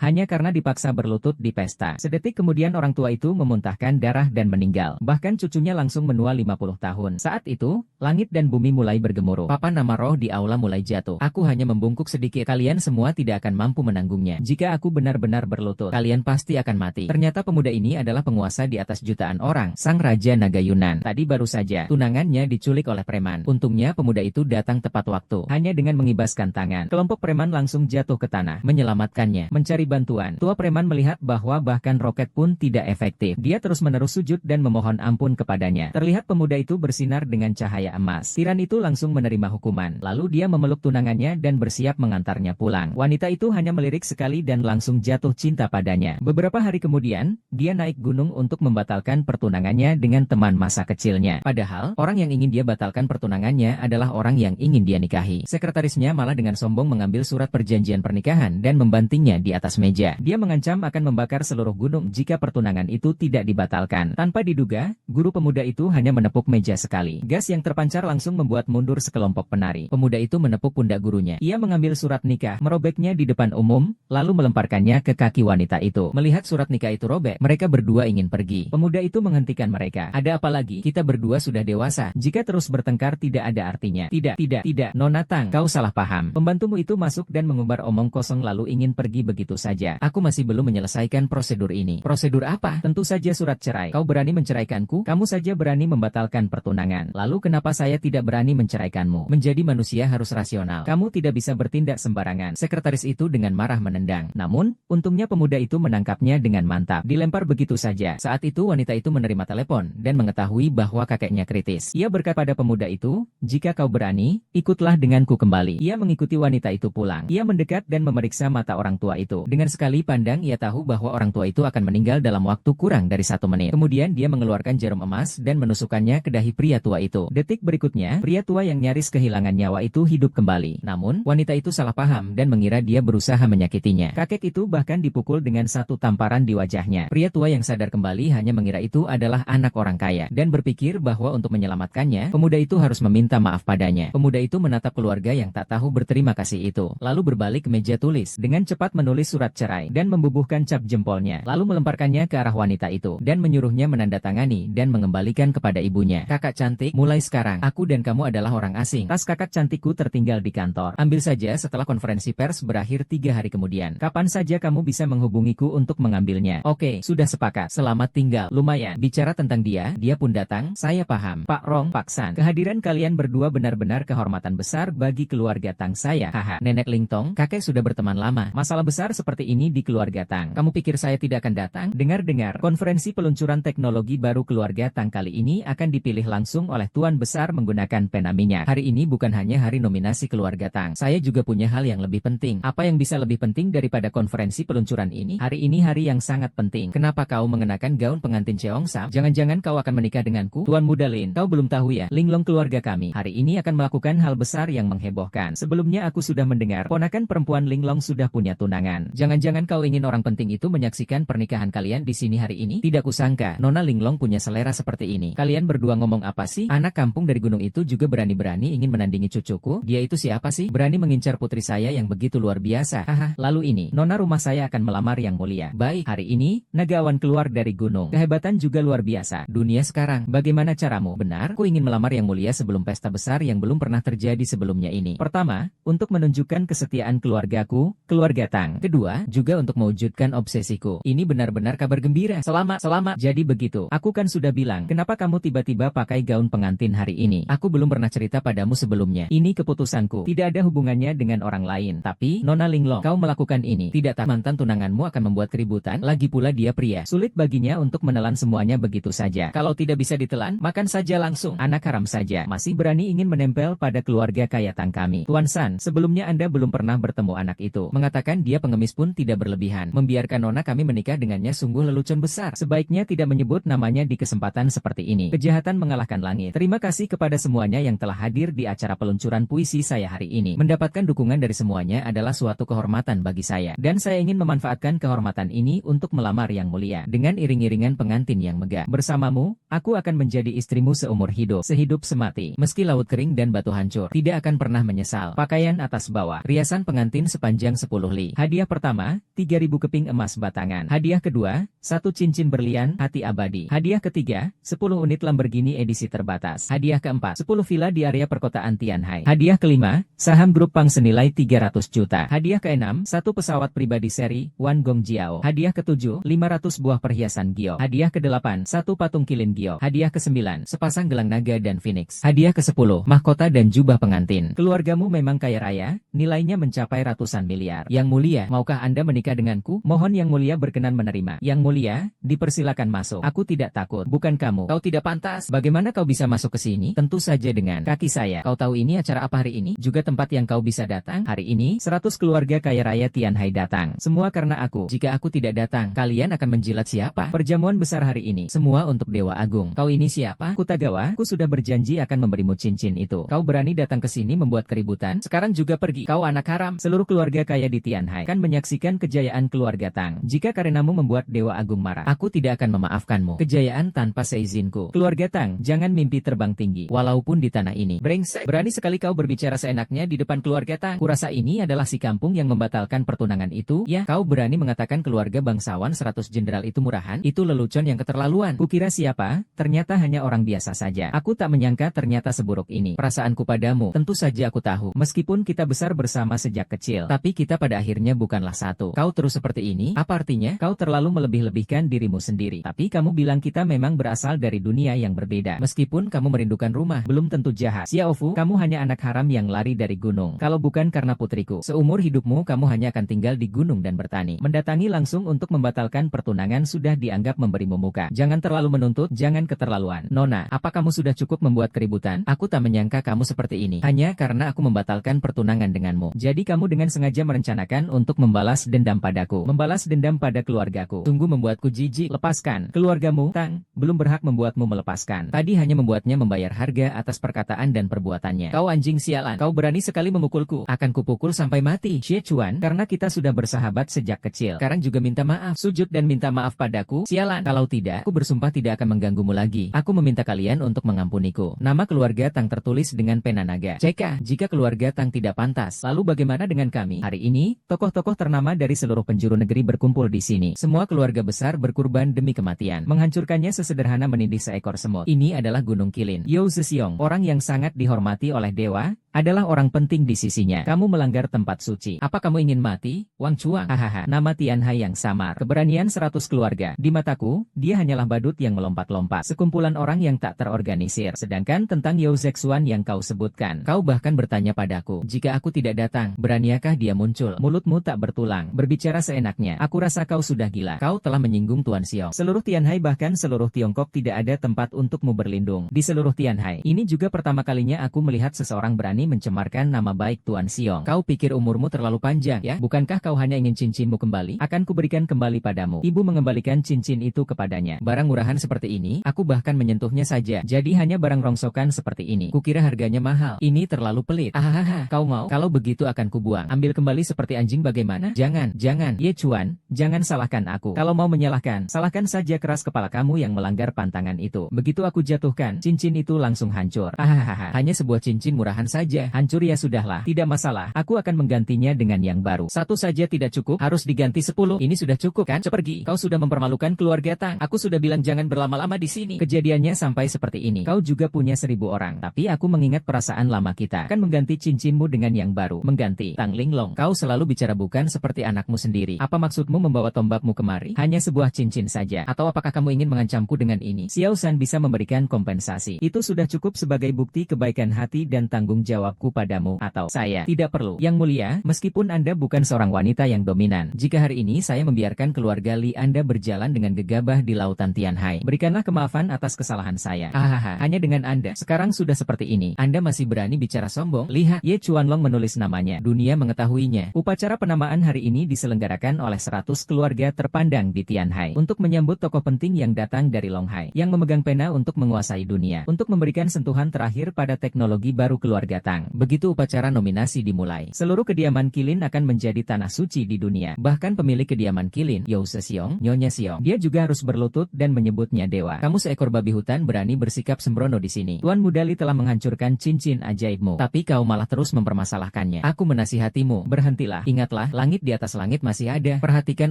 hanya karena dipaksa berlutut di pesta. Sedetik kemudian orang tua itu memuntahkan darah dan meninggal. Bahkan cucunya langsung menua 50 tahun. Saat itu, langit dan bumi mulai bergemuruh. Papan nama roh di aula mulai jatuh. Aku hanya membungkuk sedikit. Kalian semua tidak akan mampu menanggungnya. Jika aku benar-benar berlutut, kalian pasti akan mati. Ternyata pemuda ini adalah penguasa di atas jutaan orang, sang Raja Naga Yunan. Tadi baru saja, tunangannya diculik oleh preman. Untungnya pemuda itu datang tepat waktu. Hanya dengan mengibaskan tangan, kelompok preman langsung jatuh ke tanah, menyelamatkannya. Mencari bantuan, tua preman melihat bahwa bahkan roket pun tidak efektif. Dia terus-menerus sujud dan memohon ampun kepadanya. Terlihat pemuda itu bersinar dengan cahaya emas. Tiran itu langsung menerima hukuman. Lalu dia memeluk tunangannya dan bersiap mengantarnya pulang. Wanita itu hanya melirik sekali dan langsung jatuh cinta padanya. Beberapa hari kemudian, dia naik gunung untuk membatalkan pertunangannya dengan teman masa kecilnya. Padahal, orang yang ingin dia batalkan pertunangannya adalah orang yang ingin dia nikahi. Sekretarisnya malah dengan sombong mengambil surat perjanjian pernikahan dan membantingnya di atas meja. Dia mengancam akan membakar seluruh gunung jika pertunangan itu tidak dibatalkan. Tanpa diduga, guru pemuda itu hanya menepuk meja sekali. Gas yang terpancar langsung membuat mundur sekelompok penari. Pemuda itu menepuk pundak gurunya. Ia mengambil surat nikah, merobeknya di depan umum, lalu melemparkannya ke kaki wanita itu. Melihat surat nikah itu robek, mereka berdua ingin pergi. Pemuda itu menghentikan mereka. Ada apa lagi? Kita berdua sudah dewasa. Jika terus bertengkar tidak ada artinya. Tidak, Nona Tang, kau salah paham. Pembantumu itu masuk dan mengumbar omong kosong lalu ingin pergi begitu saja. Aku masih belum menyelesaikan prosedur ini. Prosedur apa? Tentu saja surat cerai. Kau berani menceraikanku? Kamu saja berani membatalkan pertunangan. Lalu kenapa saya tidak berani menceraikanmu? Menjadi manusia harus rasional. Kamu tidak bisa bertindak sembarangan. Sekretaris itu dengan marah menendang. Namun, untungnya pemuda itu menangkapnya dengan mantap. Dilempar begitu saja. Saat itu wanita itu menerima telepon dan mengetahui bahwa kakeknya kritis. Ia berkata pada pemuda itu, jika kau berani, ikutlah denganku kembali. Ia mengikuti wanita itu pulang. Ia mendekat dan memeriksa mata orang tua itu. Dengan sekali pandang ia tahu bahwa orang tua itu akan meninggal dalam waktu kurang dari 1 menit. Kemudian dia mengeluarkan jarum emas dan menusukkannya ke dahi pria tua itu. Detik berikutnya, pria tua yang nyaris kehilangan nyawa itu hidup kembali. Namun, wanita itu salah paham dan mengira dia berusaha menyakitinya. Kakek itu bahkan dipukul dengan 1 tamparan di wajahnya. Pria tua yang sadar kembali hanya mengira itu adalah anak orang kaya dan berpikir bahwa untuk menyelamatkannya, pemuda itu harus meminta maaf padanya. Pemuda itu menatap keluarga yang tak tahu berterima kasih itu, lalu berbalik ke meja tulis, dengan cepat menulis surat cerai dan membubuhkan cap jempolnya, lalu melemparkannya ke arah wanita itu dan menyuruhnya menandatangani dan mengembalikan kepada ibunya. Kakak cantik, mulai sekarang, aku dan kamu adalah orang asing. Tas kakak cantikku tertinggal di kantor. Ambil saja setelah konferensi pers berakhir 3 hari kemudian. Kapan saja kamu bisa menghubungiku untuk mengambilnya. Oke, sudah sepakat. Selamat tinggal. Lumayan. Bicara tentang dia pun datang. Saya paham. Pak Rong, Pak San. Kehadiran kalian berdua benar-benar kehormatan besar bagi keluarga Tang saya. Haha. Nenek Ling Tong, kakek sudah berteman lama. Masalah besar seperti ini di keluarga Tang. Kamu pikir saya tidak akan datang? Dengar-dengar, konferensi peluncuran teknologi baru keluarga Tang kali ini akan dipilih langsung oleh Tuan Besar menggunakan pena minyak. Hari ini bukan hanya hari nominasi keluarga Tang. Saya juga punya hal yang lebih penting. Apa yang bisa lebih penting daripada konferensi peluncuran ini? Hari ini hari yang sangat penting. Kenapa kau mengenakan gaun pengantin Cheongsam? Jangan-jangan kau akan menikah denganku? Tuan Muda Lin, kau belum tahu ya? Linglong keluarga kami hari ini akan melakukan hal besar yang menghebohkan. Sebelumnya aku sudah mendengar ponakan perempuan Linglong sudah punya tunangan. Jangan-jangan kau ingin orang penting itu menyaksikan pernikahan kalian di sini hari ini? Tidak kusangka, Nona Linglong punya selera seperti ini. Kalian berdua ngomong apa sih? Anak kampung dari gunung itu juga berani-berani ingin menandingi cucuku? Dia itu siapa sih? Berani mengincar putri saya yang begitu luar biasa. Haha, lalu ini, Nona rumah saya akan melamar yang mulia. Baik, hari ini, Nagawan keluar dari gunung. Kehebatan juga luar biasa. Dunia sekarang, bagaimana caramu? Benar, ku ingin melamar yang mulia sebelum pesta besar yang belum pernah terjadi sebelumnya ini. Pertama, untuk menunjukkan kesetiaan keluargaku, keluarga Tang. Kedua, juga untuk mewujudkan obsesiku. Ini benar-benar kabar gembira. Selamat. Jadi begitu. Aku kan sudah bilang, kenapa kamu tiba-tiba pakai gaun pengantin hari ini? Aku belum pernah cerita padamu sebelumnya. Ini keputusanku. Tidak ada hubungannya dengan orang lain. Tapi, Nona Linglong, kau melakukan ini. Tidak tak mantan tunanganmu akan membuat keributan? Lagi pula dia pria. Sulit baginya untuk menelan semuanya begitu saja. Kalau tidak bisa ditelan, makan saja langsung. Anak haram saja. Masih berani ingin menempel pada keluarga kaya Tang kami. Tuan San, sebelumnya Anda belum pernah bertemu anak itu. Mengatakan dia pengemis pun tidak berlebihan. Membiarkan Nona kami menikah dengannya sungguh lelucon besar. Sebaiknya tidak menyebut namanya di kesempatan seperti ini. Kejahatan mengalahkan langit. Terima kasih kepada semuanya yang telah hadir di acara peluncuran puisi saya hari ini. Mendapatkan dukungan dari semuanya adalah suatu kehormatan bagi saya. Dan saya ingin memanfaatkan kehormatan ini untuk melamar yang mulia. Dengan iring-iringan pengantin yang megah. Bersamamu, aku akan menjadi istrimu seumur hidup. Sehidup semati. Meski laut kering dan batu hancur, tidak akan pernah menyesal. Pakaian atas bawah. Riasan pengantin sepanjang 10 li. Hadiah pertama pertama, 3.000 keping emas batangan. Hadiah kedua, 1 cincin berlian hati abadi. Hadiah ketiga, 10 unit Lamborghini edisi terbatas. Hadiah keempat, 10 villa di area perkotaan Tianhai. Hadiah kelima, saham grup Pang senilai 300 juta. Hadiah keenam, 1 pesawat pribadi seri Wan Gongjiao. Hadiah ketujuh, 500 buah perhiasan Gio. Hadiah kedelapan, 1 patung kilin Gio. Hadiah ke-9, sepasang gelang naga dan phoenix. Hadiah ke-10, mahkota dan jubah pengantin. Keluargamu memang kaya raya, nilainya mencapai ratusan miliar. Yang mulia, maukah Anda menikah denganku? Mohon Yang Mulia berkenan menerima. Yang Mulia, dipersilakan masuk. Aku tidak takut. Bukan kamu. Kau tidak pantas. Bagaimana kau bisa masuk ke sini? Tentu saja dengan kaki saya. Kau tahu ini acara apa hari ini? Juga tempat yang kau bisa datang? Hari ini, 100 keluarga kaya raya Tianhai datang. Semua karena aku. Jika aku tidak datang, kalian akan menjilat siapa? Perjamuan besar hari ini. Semua untuk Dewa Agung. Kau ini siapa? Kutagawa, aku sudah berjanji akan memberimu cincin itu. Kau berani datang ke sini membuat keributan? Sekarang juga pergi. Kau anak haram. Seluruh keluarga kaya di Tianhai kan menyaksikan kejayaan keluarga Tang. Jika karenamu membuat Dewa Agung marah, aku tidak akan memaafkanmu. Kejayaan tanpa seizinku. Keluarga Tang, jangan mimpi terbang tinggi. Walaupun di tanah ini. Brengsek. Berani sekali kau berbicara seenaknya di depan keluarga Tang. Kurasa ini adalah si kampung yang membatalkan pertunangan itu. Ya, kau berani mengatakan keluarga bangsawan 100 jenderal itu murahan? Itu lelucon yang keterlaluan. Kukira siapa? Ternyata hanya orang biasa saja. Aku tak menyangka ternyata seburuk ini. Perasaanku padamu, tentu saja aku tahu. Meskipun kita besar bersama sejak kecil, tapi kita pada akhirnya bukanlah satu. Kau terus seperti ini? Apa artinya? Kau terlalu melebih-lebihkan dirimu sendiri. Tapi kamu bilang kita memang berasal dari dunia yang berbeda. Meskipun kamu merindukan rumah, belum tentu jahat. Xiaofu, kamu hanya anak haram yang lari dari gunung. Kalau bukan karena putriku, seumur hidupmu kamu hanya akan tinggal di gunung dan bertani. Mendatangi langsung untuk membatalkan pertunangan sudah dianggap memberimu muka. Jangan terlalu menuntut, jangan keterlaluan. Nona, apa kamu sudah cukup membuat keributan? Aku tak menyangka kamu seperti ini. Hanya karena aku membatalkan pertunangan denganmu. Jadi kamu dengan sengaja merencanakan untuk membalas dendam padaku. Membalas dendam pada keluargaku. Sungguh membuatku jijik. Lepaskan. Keluargamu, Tang, belum berhak membuatmu melepaskan. Tadi hanya membuatnya membayar harga atas perkataan dan perbuatannya. Kau anjing sialan. Kau berani sekali memukulku. Akan kupukul sampai mati. Xie Chuan, karena kita sudah bersahabat sejak kecil. Sekarang juga minta maaf. Sujud dan minta maaf padaku. Sialan. Kalau tidak, aku bersumpah tidak akan mengganggumu lagi. Aku meminta kalian untuk mengampuniku. Nama keluarga Tang tertulis dengan pena naga. CK, jika keluarga Tang tidak pantas, lalu bagaimana dengan kami? Hari ini, tokoh-tokoh ternama dari seluruh penjuru negeri berkumpul di sini. Semua keluarga besar berkurban demi kematian. Menghancurkannya sesederhana menindih seekor semut. Ini adalah Gunung Kilin. Yao Zhexiong, orang yang sangat dihormati oleh dewa, adalah orang penting di sisinya. Kamu melanggar tempat suci. Apa kamu ingin mati? Wang Chuang. Hahaha. Nama Tianhai yang samar. Keberanian 100 keluarga. Di mataku, dia hanyalah badut yang melompat-lompat. Sekumpulan orang yang tak terorganisir. Sedangkan tentang Yao Zexuan yang kau sebutkan, kau bahkan bertanya padaku, jika aku tidak datang, beraniakah dia muncul? Mulutmu tak bertulang. Berbicara seenaknya. Aku rasa kau sudah gila. Kau telah menyinggung Tuan Xiong. Seluruh Tianhai bahkan seluruh Tiongkok tidak ada tempat untukmu berlindung. Di seluruh Tianhai. Ini juga pertama kalinya aku melihat seseorang berani mencemarkan nama baik Tuan Xiong. Kau pikir umurmu terlalu panjang, ya? Bukankah kau hanya ingin cincinmu kembali? Akan kuberikan kembali padamu. Ibu mengembalikan cincin itu kepadanya. Barang murahan seperti ini, aku bahkan menyentuhnya saja. Jadi hanya barang rongsokan seperti ini. Kukira harganya mahal. Ini terlalu pelit. Ahaha, kau mau? Kalau begitu akan kubuang. Ambil kembali seperti anjing bagaimana? Jangan, jangan. Ye Chuan, jangan salahkan aku. Kalau mau menyalahkan, salahkan saja keras kepala kamu yang melanggar pantangan itu. Begitu aku jatuhkan, cincin itu langsung hancur. Ahaha, hanya sebuah cincin murahan saja. Hancur ya sudahlah. Tidak masalah. Aku akan menggantinya dengan yang baru. Satu saja tidak cukup, harus diganti 10. Ini sudah cukup kan? Pergi. Kau sudah mempermalukan keluarga Tang. Aku sudah bilang jangan berlama-lama di sini. Kejadiannya sampai seperti ini. Kau juga punya 1000 orang. Tapi aku mengingat perasaan lama kita. Kan mengganti cincinmu dengan yang baru. Mengganti. Tang Linglong. Kau selalu bicara bukan seperti anakmu sendiri. Apa maksudmu membawa tombakmu kemari? Hanya sebuah cincin saja. Atau apakah kamu ingin mengancamku dengan ini? Xiao San bisa memberikan kompensasi. Itu sudah cukup sebagai bukti kebaikan hati dan tanggung jawabku padamu. Atau saya tidak perlu. Yang mulia, meskipun Anda bukan seorang wanita yang dominan. Jika hari ini saya membiarkan keluarga Li Anda berjalan dengan gegabah di lautan Tianhai, berikanlah kemaafan atas kesalahan saya. Hahaha, hanya dengan Anda sekarang sudah seperti ini. Anda masih berani bicara sombong? Lihat, Ye Chuanlong menulis namanya. Dunia mengetahuinya. Upacara penamaan hari ini diselenggarakan oleh 100 keluarga terpandang di Tianhai untuk menyambut tokoh penting yang datang dari Longhai, yang memegang pena untuk menguasai dunia, untuk memberikan sentuhan terakhir pada teknologi baru keluarga Tang. datang. Begitu upacara nominasi dimulai, seluruh kediaman Qilin akan menjadi tanah suci di dunia. Bahkan pemilik kediaman Qilin, Yao Sesiong, Nyonya Siong, dia juga harus berlutut dan menyebutnya dewa. Kamu seekor babi hutan berani bersikap sembrono di sini. Tuan Muda Li telah menghancurkan cincin ajaibmu, tapi kau malah terus mempermasalahkannya. Aku menasihatimu, berhentilah. Ingatlah, langit di atas langit masih ada. Perhatikan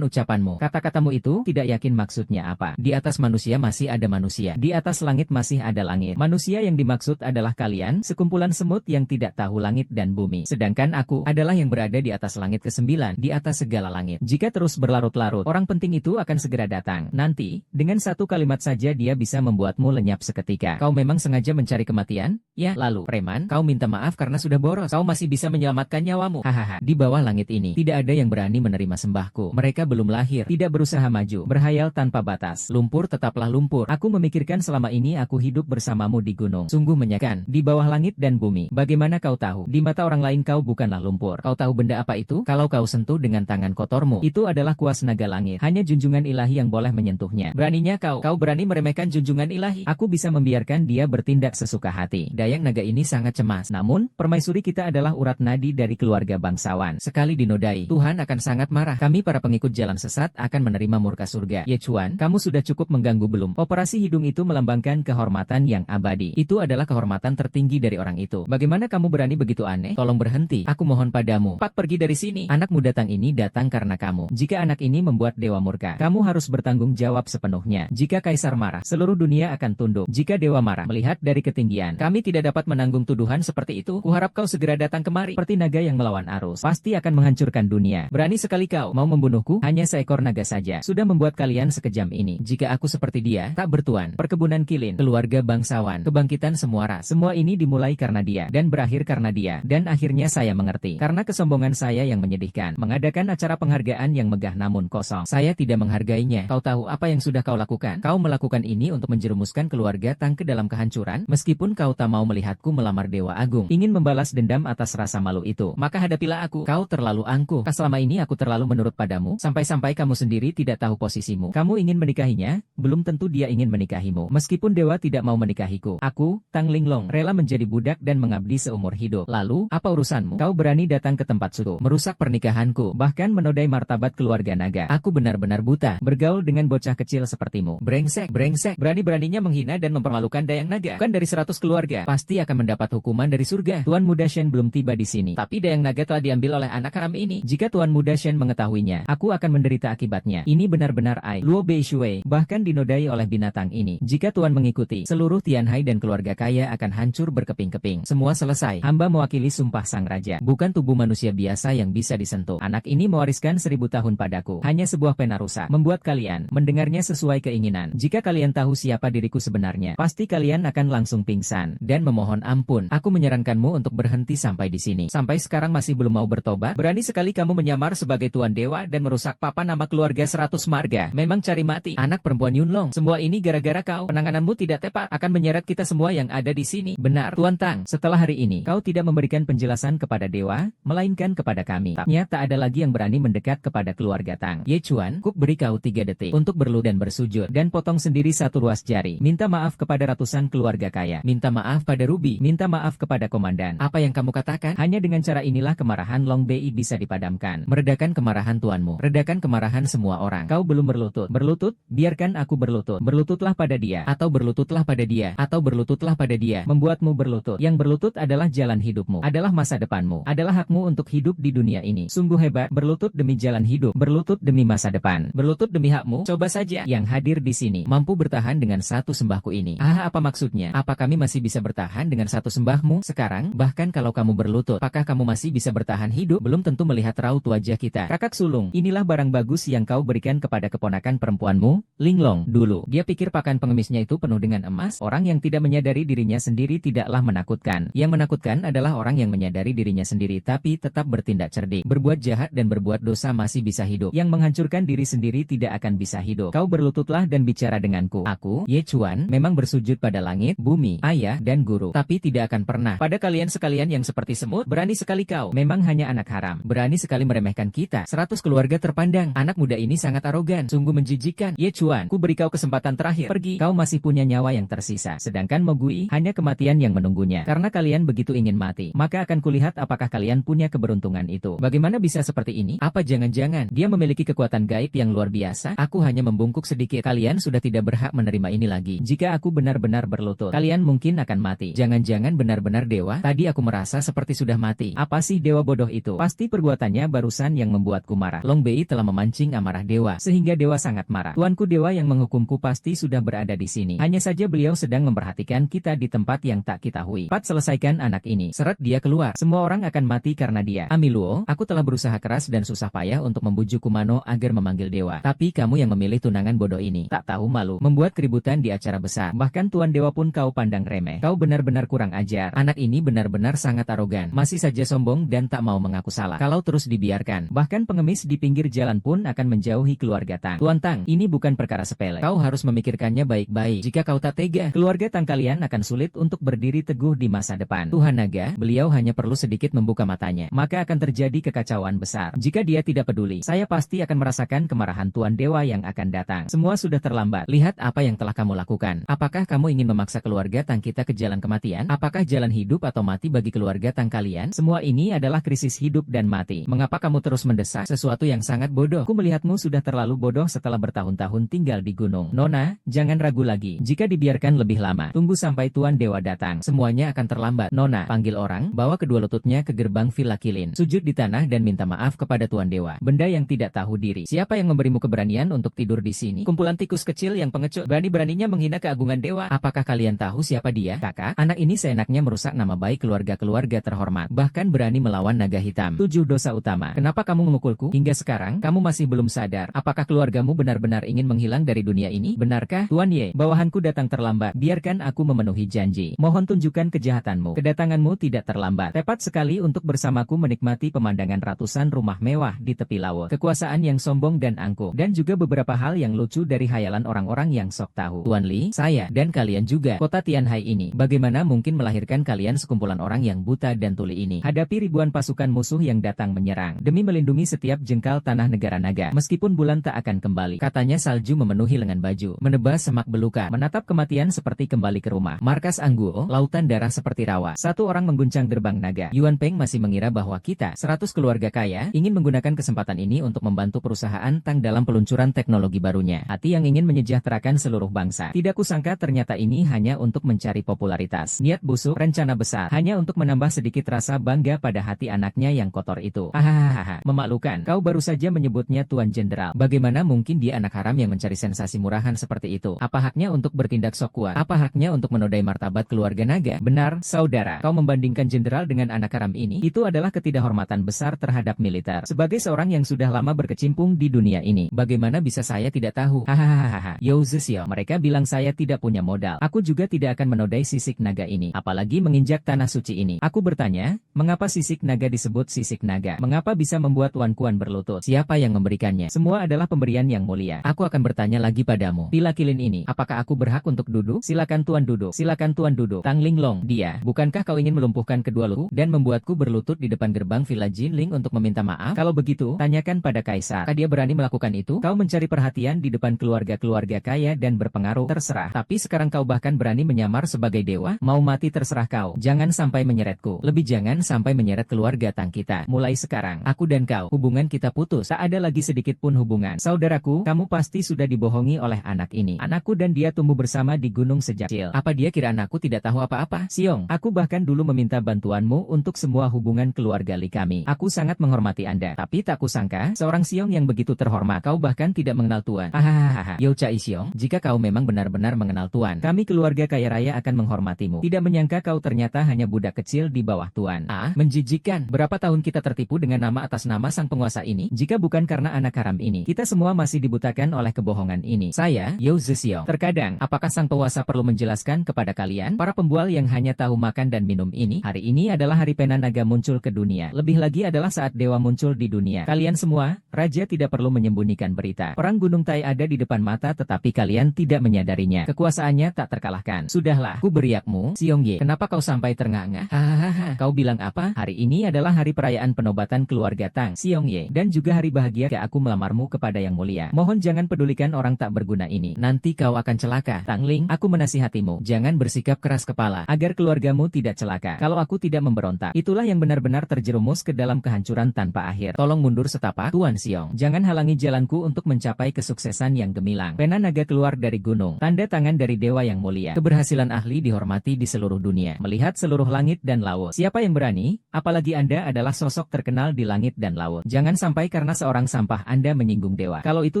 ucapanmu. Kata-katamu itu tidak yakin maksudnya apa. Di atas manusia masih ada manusia. Di atas langit masih ada langit. Manusia yang dimaksud adalah kalian, sekumpulan semut yang tidak tahu langit dan bumi. Sedangkan aku adalah yang berada di atas langit ke-9, di atas segala langit. Jika terus berlarut-larut, orang penting itu akan segera datang. Nanti, dengan satu kalimat saja dia bisa membuatmu lenyap seketika. Kau memang sengaja mencari kematian? Ya, lalu, preman, kau minta maaf karena sudah boros. Kau masih bisa menyelamatkan nyawamu. Hahaha. Di bawah langit ini, tidak ada yang berani menerima sembahku. Mereka belum lahir, tidak berusaha maju, berhayal tanpa batas. Lumpur tetaplah lumpur. Aku memikirkan selama ini aku hidup bersamamu di gunung. Sungguh menyenangkan, di bawah langit dan bumi. Bagaimana kau tahu? Di mata orang lain kau bukanlah lumpur. Kau tahu benda apa itu? Kalau kau sentuh dengan tangan kotormu, itu adalah kuas naga langit. Hanya junjungan ilahi yang boleh menyentuhnya. Beraninya kau berani meremehkan junjungan ilahi. Aku bisa membiarkan dia bertindak sesuka hati. Dayang naga ini sangat cemas. Namun, permaisuri kita adalah urat nadi dari keluarga bangsawan. Sekali dinodai, Tuhan akan sangat marah. Kami para pengikut jalan sesat akan menerima murka surga. Ye Chuan, kamu sudah cukup mengganggu belum? Operasi hidung itu melambangkan kehormatan yang abadi. Itu adalah kehormatan tertinggi dari orang itu. Bagaimana kamu berani begitu aneh? Tolong berhenti. Aku mohon padamu. Cepat pergi dari sini. Anak muda Tang ini datang karena kamu. Jika anak ini membuat dewa murka, kamu harus bertanggung jawab sepenuhnya. Jika kaisar marah, seluruh dunia akan tunduk. Jika dewa marah, melihat dari ketinggian, kami tidak dapat menanggung tuduhan seperti itu. Kuharap kau segera datang kemari. Seperti naga yang melawan arus, pasti akan menghancurkan dunia. Berani sekali kau mau membunuhku? Hanya seekor naga saja sudah membuat kalian sekejam ini. Jika aku seperti dia, tak bertuan. Perkebunan Qilin, keluarga bangsawan, kebangkitan semua ras. Semua ini dimulai karena dia, dan berakhir karena dia. Dan akhirnya saya mengerti. Karena kesombongan saya yang menyedihkan. Mengadakan acara penghargaan yang megah namun kosong. Saya tidak menghargainya. Kau tahu apa yang sudah kau lakukan? Kau melakukan ini untuk menjerumuskan keluarga Tang ke dalam kehancuran. Meskipun kau tak mau melihatku melamar Dewa Agung, ingin membalas dendam atas rasa malu itu, maka hadapilah aku. Kau terlalu angkuh. Selama ini aku terlalu menurut padamu, sampai-sampai kamu sendiri tidak tahu posisimu. Kamu ingin menikahinya? Belum tentu dia ingin menikahimu. Meskipun dewa tidak mau menikahiku, aku, Tang Linglong, rela menjadi budak dan mengabdi seumur hidup. Lalu, apa urusanmu? Kau berani datang ke tempat suku, merusak pernikahanku, bahkan menodai martabat keluarga naga. Aku benar-benar buta, bergaul dengan bocah kecil sepertimu. Brengsek, brengsek, berani-beraninya menghina dan mempermalukan Dayang Naga. Bukan dari 100 keluarga, pasti akan mendapat hukuman dari surga. Tuan Muda Shen belum tiba di sini, tapi Dayang Naga telah diambil oleh anak haram ini. Jika Tuan Muda Shen mengetahuinya, aku akan menderita akibatnya. Ini benar-benar aib. Luo Bei Shui bahkan dinodai oleh binatang ini. Jika Tuan mengikuti, seluruh Tianhai dan keluarga kaya akan hancur berkeping-keping. Semua selesai. Hamba mewakili sumpah sang raja. Bukan tubuh manusia biasa yang bisa disentuh. Anak ini mewariskan 1000 tahun padaku. Hanya sebuah pena rusak. Membuat kalian mendengarnya sesuai keinginan. Jika kalian tahu siapa diriku sebenarnya, pasti kalian akan langsung pingsan dan memohon ampun. Aku menyarankanmu untuk berhenti sampai di sini. Sampai sekarang masih belum mau bertobat? Berani sekali kamu menyamar sebagai tuan dewa dan merusak papa nama keluarga 100 marga. Memang cari mati. Anak perempuan Yunlong. Semua ini gara-gara kau. Penangananmu tidak tepat. Akan menyeret kita semua yang ada di sini. Benar, Tuan Tang. Setelah hari ini, kau tidak memberikan penjelasan kepada dewa, melainkan kepada kami. Taknya tak ada lagi yang berani mendekat kepada keluarga Tang. Ye Chuan, Kuk beri kau 3 detik untuk berlutut dan bersujud, dan potong sendiri satu ruas jari. Minta maaf kepada ratusan keluarga kaya. Minta maaf pada Ruby. Minta maaf kepada komandan. Apa yang kamu katakan? Hanya dengan cara inilah kemarahan Long Bei bisa dipadamkan. Meredakan kemarahan tuanmu. Redakan kemarahan semua orang. Kau belum berlutut. Berlutut? Biarkan aku berlutut. Berlututlah pada dia. Atau berlututlah pada dia. Atau berlututlah pada dia. Membuatmu berlutut. Yang berlutut adalah jalan hidupmu. Adalah masa depanmu. Adalah hakmu untuk hidup di dunia ini. Sungguh hebat. Berlutut demi jalan hidup. Berlutut demi masa depan. Berlutut demi hakmu. Coba saja yang hadir di sini mampu bertahan dengan satu sembahku ini. Apa maksudnya? Apa kami masih bisa bertahan dengan satu sembahmu? Sekarang, bahkan kalau kamu berlutut, apakah kamu masih bisa bertahan hidup? Belum tentu melihat raut wajah kita. Kakak sulung, inilah barang bagus yang kau berikan kepada keponakan perempuanmu, Linglong. Dulu, dia pikir pakan pengemisnya itu penuh dengan emas. Orang yang tidak menyadari dirinya sendiri tidaklah menakutkan. Yang menakutkan adalah orang yang menyadari dirinya sendiri tapi tetap bertindak cerdik. Berbuat jahat dan berbuat dosa masih bisa hidup. Yang menghancurkan diri sendiri tidak akan bisa hidup. Kau berlututlah dan bicara denganku. Aku, Ye Chuan, memang bersujud pada langit, bumi, ayah, dan guru. Tapi tidak akan pernah pada kalian sekalian yang seperti semut. Berani sekali kau. Memang hanya anak haram. Berani sekali meremehkan kita. 100 keluarga terpandang. Anak muda ini sangat arogan. Sungguh menjijikan. Ye Chuan, ku beri kau kesempatan terakhir. Pergi. Kau masih punya nyawa yang tersisa. Sedangkan Mogui, hanya kematian yang menunggunya. Karena kalian begitu ingin mati. Maka akan kulihat apakah kalian punya keberuntungan itu. Bagaimana bisa seperti ini? Apa jangan-jangan dia memiliki kekuatan gaib yang luar biasa? Aku hanya membungkuk sedikit. Kalian sudah tidak berhak menerima ini lagi. Jika aku benar-benar berlutut, kalian mungkin akan mati. Jangan-jangan benar-benar dewa? Tadi aku merasa seperti sudah mati. Apa sih dewa bodoh itu? Pasti perbuatannya barusan yang membuatku marah. Long Bei telah memancing amarah dewa, sehingga dewa sangat marah. Tuanku dewa yang menghukumku pasti sudah berada di sini. Hanya saja beliau sedang memperhatikan kita di tempat yang tak kita hui. Cepat selesaikan anak ini. Seret dia keluar. Semua orang akan mati karena dia. Amiluo, aku telah berusaha keras dan susah payah untuk membujuk Kumano agar memanggil dewa. Tapi kamu yang memilih tunangan bodoh ini. Tak tahu malu. Membuat keributan di acara besar. Bahkan tuan dewa pun kau pandang remeh. Kau benar-benar kurang ajar. Anak ini benar-benar sangat arogan. Masih saja sombong dan tak mau mengaku salah. Kalau terus dibiarkan, bahkan pengemis di pinggir jalan pun akan menjauhi keluarga Tang. Tuan Tang, ini bukan perkara sepele. Kau harus memikirkannya baik-baik. Jika kau tak tega, keluarga Tang kalian akan sulit untuk berdiri teguh di masa depan. Tuhan Naga, beliau hanya perlu sedikit membuka matanya, maka akan terjadi kekacauan besar. Jika dia tidak peduli, saya pasti akan merasakan kemarahan Tuan Dewa yang akan datang. Semua sudah terlambat. Lihat apa yang telah kamu lakukan. Apakah kamu ingin memaksa keluarga Tang kita ke jalan kematian? Apakah jalan hidup atau mati bagi keluarga Tang kalian? Semua ini adalah krisis hidup dan mati. Mengapa kamu terus mendesak sesuatu yang sangat bodoh? Ku melihatmu sudah terlalu bodoh setelah bertahun-tahun tinggal di gunung. Nona, jangan ragu lagi. Jika dibiarkan lebih lama, tunggu sampai Tuan Dewa datang. Semuanya akan terlambat. Nona, panggil orang, bawa kedua lututnya ke gerbang Villa Kilin. Sujud di tanah dan minta maaf kepada Tuan Dewa. Benda yang tidak tahu diri. Siapa yang memberimu keberanian untuk tidur di sini? Kumpulan tikus kecil yang pengecut. Berani-beraninya menghina keagungan dewa. Apakah kalian tahu siapa dia? Kakak, anak ini seenaknya merusak nama baik keluarga-keluarga terhormat. Bahkan berani melawan naga hitam. 7 dosa utama. Kenapa kamu memukulku? Hingga sekarang, kamu masih belum sadar. Apakah keluargamu benar-benar ingin menghilang dari dunia ini? Benarkah? Tuan Ye, bawahanku datang terlambat. Biarkan aku memenuhi janji. Mohon tunjukkan kejahatanmu. Kedatanganmu tidak terlambat. Tepat sekali untuk bersamaku menikmati pemandangan ratusan rumah mewah di tepi laut. Kekuasaan yang sombong dan angkuh. Dan juga beberapa hal yang lucu dari hayalan orang-orang yang sok tahu. Tuan Li, saya, dan kalian juga. Kota Tianhai ini. Bagaimana mungkin melahirkan kalian sekumpulan orang yang buta dan tuli ini? Hadapi ribuan pasukan musuh yang datang menyerang. Demi melindungi setiap jengkal tanah negara naga. Meskipun bulan tak akan kembali. Katanya salju memenuhi lengan baju. Menebas semak belukar. Menatap kematian seperti kembali ke rumah. Markas Angguo, lautan darah seperti rawa. Satu orang mengguncang gerbang naga. Yuan Peng masih mengira bahwa kita, 100 keluarga kaya, ingin menggunakan kesempatan ini untuk membantu perusahaan Tang dalam peluncuran teknologi barunya. Hati yang ingin menyejahterakan seluruh bangsa. Tidak kusangka ternyata ini hanya untuk mencari popularitas. Niat busuk, rencana besar, hanya untuk menambah sedikit rasa bangga pada hati anaknya yang kotor itu. Hahaha, memalukan. Kau baru saja menyebutnya Tuan Jenderal. Bagaimana mungkin dia anak haram yang mencari sensasi murahan seperti itu? Apa haknya untuk bertindak sok kuat? Apa haknya untuk menodai martabat keluarga naga? Benar, saudara. Kau membandingkan jenderal dengan anak haram ini? Itu adalah ketidakhormatan besar terhadap militer. Sebagai seorang yang sudah lama berkecimpung di dunia ini, bagaimana bisa saya tidak tahu? Hahaha. Yo Zisio, mereka bilang saya tidak punya modal. Aku juga tidak akan menodai sisik naga ini, apalagi menginjak tanah suci ini. Aku bertanya, mengapa sisik naga disebut sisik naga? Mengapa bisa membuat Tuan Kuan berlutut? Siapa yang memberikannya? Semua adalah pemberian yang mulia. Aku akan bertanya lagi padamu. Villa Kilin ini, apakah aku berhak untuk duduk? Silakan Tuan duduk. Silakan Tuan duduk. Tang Linglong, dia. Bukankah kau ingin melumpuhkan kedua luku dan membuatku berlutut di depan gerbang Villa Jinling untuk meminta maaf? Kalau begitu, tanyakan pada Kaisar. Dia berani melakukan itu? Kau mencari perhatian di depan keluarga-keluarga kaya dan berpengaruh. Terserah. Tapi sekarang kau bahkan berani menyamar sebagai dewa? Mau mati terserah kau. Jangan sampai menyeretku. Lebih jangan sampai menyeret keluarga Tang kita. Mulai sekarang, aku dan kau, hubungan kita putus. Tak ada lagi sedikit pun hubungan. Saudaraku, kamu pasti sudah dibohongi oleh anak ini. Anakku dan dia tumbuh bersama di gunung sejak kecil. Apa dia kira anakku tidak tahu apa-apa? Siong, aku bahkan dulu meminta bantuanmu untuk semua hubungan keluarga Li kami. Aku sangat menghormati Anda. Tapi tak kusangka, seorang Siong yang begitu terhormat. Kau bahkan tidak mengenal Tuan. Hahaha. Yo Chai Siong, jika kau memang benar-benar mengenal Tuan, kami keluarga kaya raya akan menghormatimu. Tidak menyangka kau ternyata hanya budak kecil di bawah Tuan. Ah, menjijikkan. Berapa tahun kita tertipu dengan nama atas nama sang penguasa ini? Jika bukan karena anak haram ini, kita semua masih dibutakan oleh kebohongan ini. Saya, Yo Zisio. Terkadang, apakah sang penguasa perlu menjelaskan kepada kalian, para pembual yang hanya tahu makan dan minum ini, hari ini adalah hari pena naga muncul ke dunia. Lebih lagi adalah saat dewa muncul di dunia. Kalian semua, raja tidak perlu menyembunyikan berita. Perang Gunung Tai ada di depan mata tetapi kalian tidak menyadarinya. Kekuasaannya tak terkalahkan. Sudahlah, ku beriakmu, Siong Ye. Kenapa kau sampai ternganga? Hahaha. Kau bilang apa? Hari ini adalah hari perayaan penobatan keluarga Tang, Siong Ye. Dan juga hari bahagia ke aku melamarmu kepada yang mulia. Mohon jangan pedulikan orang tak berguna ini. Nanti kau akan celaka. Tang Ling, aku menasihatimu. Jangan bersikap keras kepala. Agar keluargamu tidak tidak celaka, kalau aku tidak memberontak, itulah yang benar-benar terjerumus ke dalam kehancuran tanpa akhir. Tolong mundur setapak, Tuan Xiong. Jangan halangi jalanku untuk mencapai kesuksesan yang gemilang. Pena naga keluar dari gunung. Tanda tangan dari dewa yang mulia. Keberhasilan ahli dihormati di seluruh dunia. Melihat seluruh langit dan laut. Siapa yang berani? Apalagi Anda adalah sosok terkenal di langit dan laut. Jangan sampai karena seorang sampah Anda menyinggung dewa. Kalau itu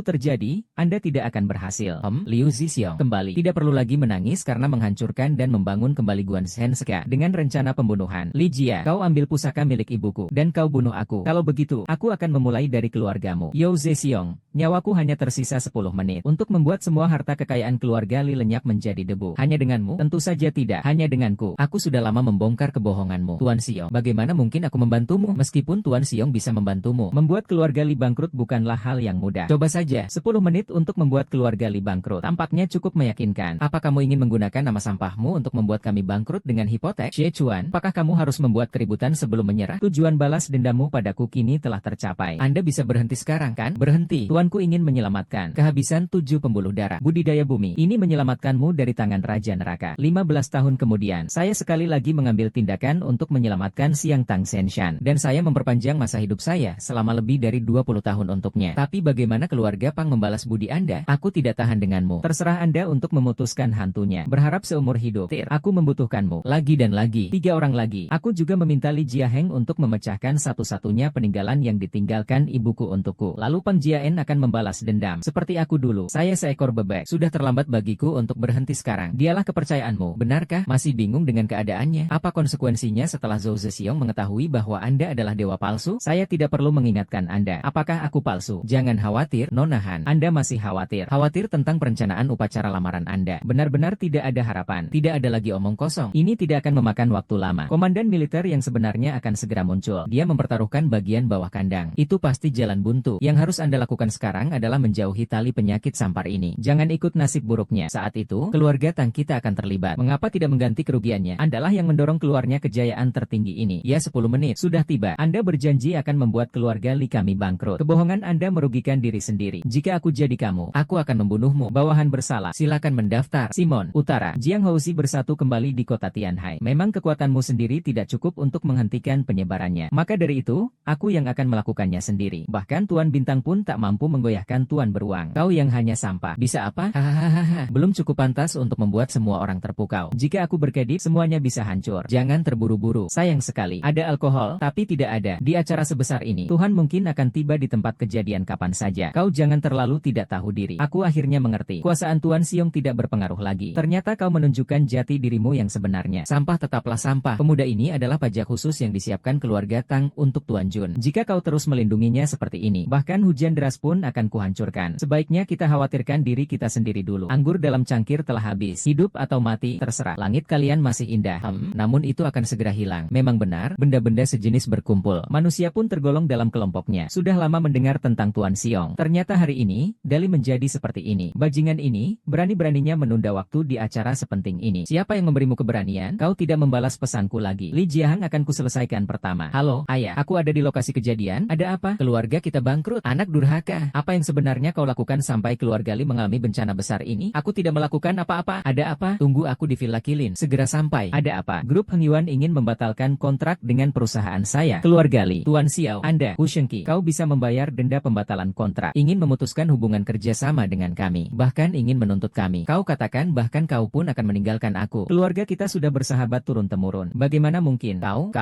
terjadi, Anda tidak akan berhasil. Liu Zhixiong kembali. Tidak perlu lagi menangis karena menghancurkan dan membangun kembali Guanshen Seka dengan rencana pembunuhan. Li Jia, kau ambil pusaka milik ibuku dan kau bunuh aku. Kalau begitu, aku akan memulai dari keluargamu. Yao Zhexiong, nyawaku hanya tersisa 10 menit untuk membuat semua harta kekayaan keluarga Li lenyap menjadi debu. Hanya denganmu? Tentu saja tidak. Hanya denganku. Aku sudah lama membongkar kebohonganmu. Tuan Xiong, bagaimana mungkin aku membantumu? Meskipun Tuan Xiong bisa membantumu, membuat keluarga Li bangkrut bukanlah hal yang mudah. Coba saja, 10 menit untuk membuat keluarga Li bangkrut. Tampaknya cukup meyakinkan. Apa kamu ingin menggunakan nama sampahmu untuk membuat kami bangkrut dengan hipotek? Xie Chuan, apakah kamu harus membuat keributan sebelum menyerah? Tujuan balas dendammu padaku kini telah tercapai. Anda bisa berhenti sekarang kan? Berhenti. Tuanku ingin menyelamatkan. Kehabisan 7 pembuluh darah. Budidaya bumi. Ini menyelamatkanmu dari tangan Raja Neraka. 15 tahun kemudian, saya sekali lagi mengambil tindakan untuk menyelamatkan Xiang Tang Shenshan. Dan saya memperpanjang masa hidup saya selama lebih dari 20 tahun untuknya. Tapi bagaimana keluarga Pang membalas budi Anda? Aku tidak tahan denganmu. Terserah Anda untuk memutuskan hantunya. Berharap seumur hidup. Aku membutuhkanmu. Lagi dan lagi. 3 orang lagi. Aku juga meminta Li Jiaheng untuk memecahkan satu-satunya peninggalan yang ditinggalkan ibuku untukku. Lalu Pang Jiaen akan membalas dendam. Seperti aku dulu. Saya seekor bebek. Sudah terlambat bagiku untuk berhenti sekarang. Dialah kepercayaanmu. Benarkah? Masih bingung dengan keadaannya? Apa konsekuensinya setelah Zhou Zhexiong mengetahui bahwa Anda adalah dewa palsu? Saya tidak perlu mengingatkan Anda. Apakah aku palsu? Jangan khawatir, Nonahan. Anda masih khawatir. Khawatir tentang perencanaan upacara lamaran Anda. Benar-benar tidak ada harapan. Tidak ada lagi omong kosong. Ini tidak akan memakan waktu lama. Komandan militer yang sebenarnya akan segera muncul. Dia mempertaruhkan bagian bawah kandang. Itu pasti jalan buntu. Yang harus Anda lakukan sekarang adalah menjauhi tali penyakit sampar ini. Jangan ikut nasib buruknya. Saat itu, keluarga Tang kita akan terlibat. Mengapa tidak mengganti kerugiannya? Andalah yang mendorong keluarnya kejayaan tertinggi ini. Ya 10 menit. Sudah tiba. Anda berjanji akan membuat keluarga Li kami bangkrut. Kebohongan Anda merugikan diri sendiri. Jika aku jadi kamu, aku akan membunuhmu. Bawahan bersalah. Silakan mendaftar. Simon, Utara. Jiang Houzi bersatu kembali di kota Tianhai. Memang kekuatanmu sendiri tidak cukup untuk menghentikan penyebarannya. Maka dari itu, aku yang akan melakukannya sendiri. Bahkan Tuan Bintang pun tak mampu menggoyahkan Tuan Beruang. Kau yang hanya sampah. Bisa apa? Hahaha. Belum cukup pantas untuk membuat semua orang terpukau. Jika aku berkedip, semuanya bisa hancur. Jangan terburu-buru. Sayang sekali. Ada alkohol, tapi tidak ada. Di acara sebesar ini, Tuhan mungkin akan tiba di tempat kejadian kapan saja. Kau jangan terlalu tidak tahu diri. Aku akhirnya mengerti. Kuasaan Tuan Xiong tidak berpengaruh lagi. Ternyata kau menunjukkan jati dirimu yang sebenarnya. Sampah tetaplah sampah. Pemuda ini adalah pajak khusus yang disiapkan keluarga Tang untuk Tuan Jun. Jika kau terus melindunginya seperti ini, bahkan hujan deras pun akan kuhancurkan. Sebaiknya kita khawatirkan diri kita sendiri dulu. Anggur dalam cangkir telah habis. Hidup atau mati, terserah. Langit kalian masih indah. Namun itu akan segera hilang. Memang benar, benda-benda sejenis berkumpul. Manusia pun tergolong dalam kelompoknya. Sudah lama mendengar tentang Tuan Xiong. Ternyata hari ini, Dali menjadi seperti ini. Bajingan ini, berani-beraninya menunda waktu di acara sepenting ini. Siapa yang memberimu keberanian? Kau tidak membalas pesanku lagi. Li Jiaheng akan kuselesaikan pertama. Halo, ayah. Aku ada di lokasi kejadian. Ada apa? Keluarga kita bangkrut. Anak durhaka. Apa yang sebenarnya kau lakukan sampai keluarga Li mengalami bencana besar ini? Aku tidak melakukan apa-apa. Ada apa? Tunggu aku di Villa Kilin. Segera sampai. Ada apa? Grup Heng Yuan ingin membatalkan kontrak dengan perusahaan saya. Keluarga Li. Tuan Xiao. Anda, Hu Shengqi. Kau bisa membayar denda pembatalan kontrak. Ingin memutuskan hubungan kerjasama dengan kami. Bahkan ingin menuntut kami. Kau katakan bahkan kau pun akan meninggalkan aku. Keluarga kita sudah bersahabat turun-temurun. Bagaimana mungkin? Kau.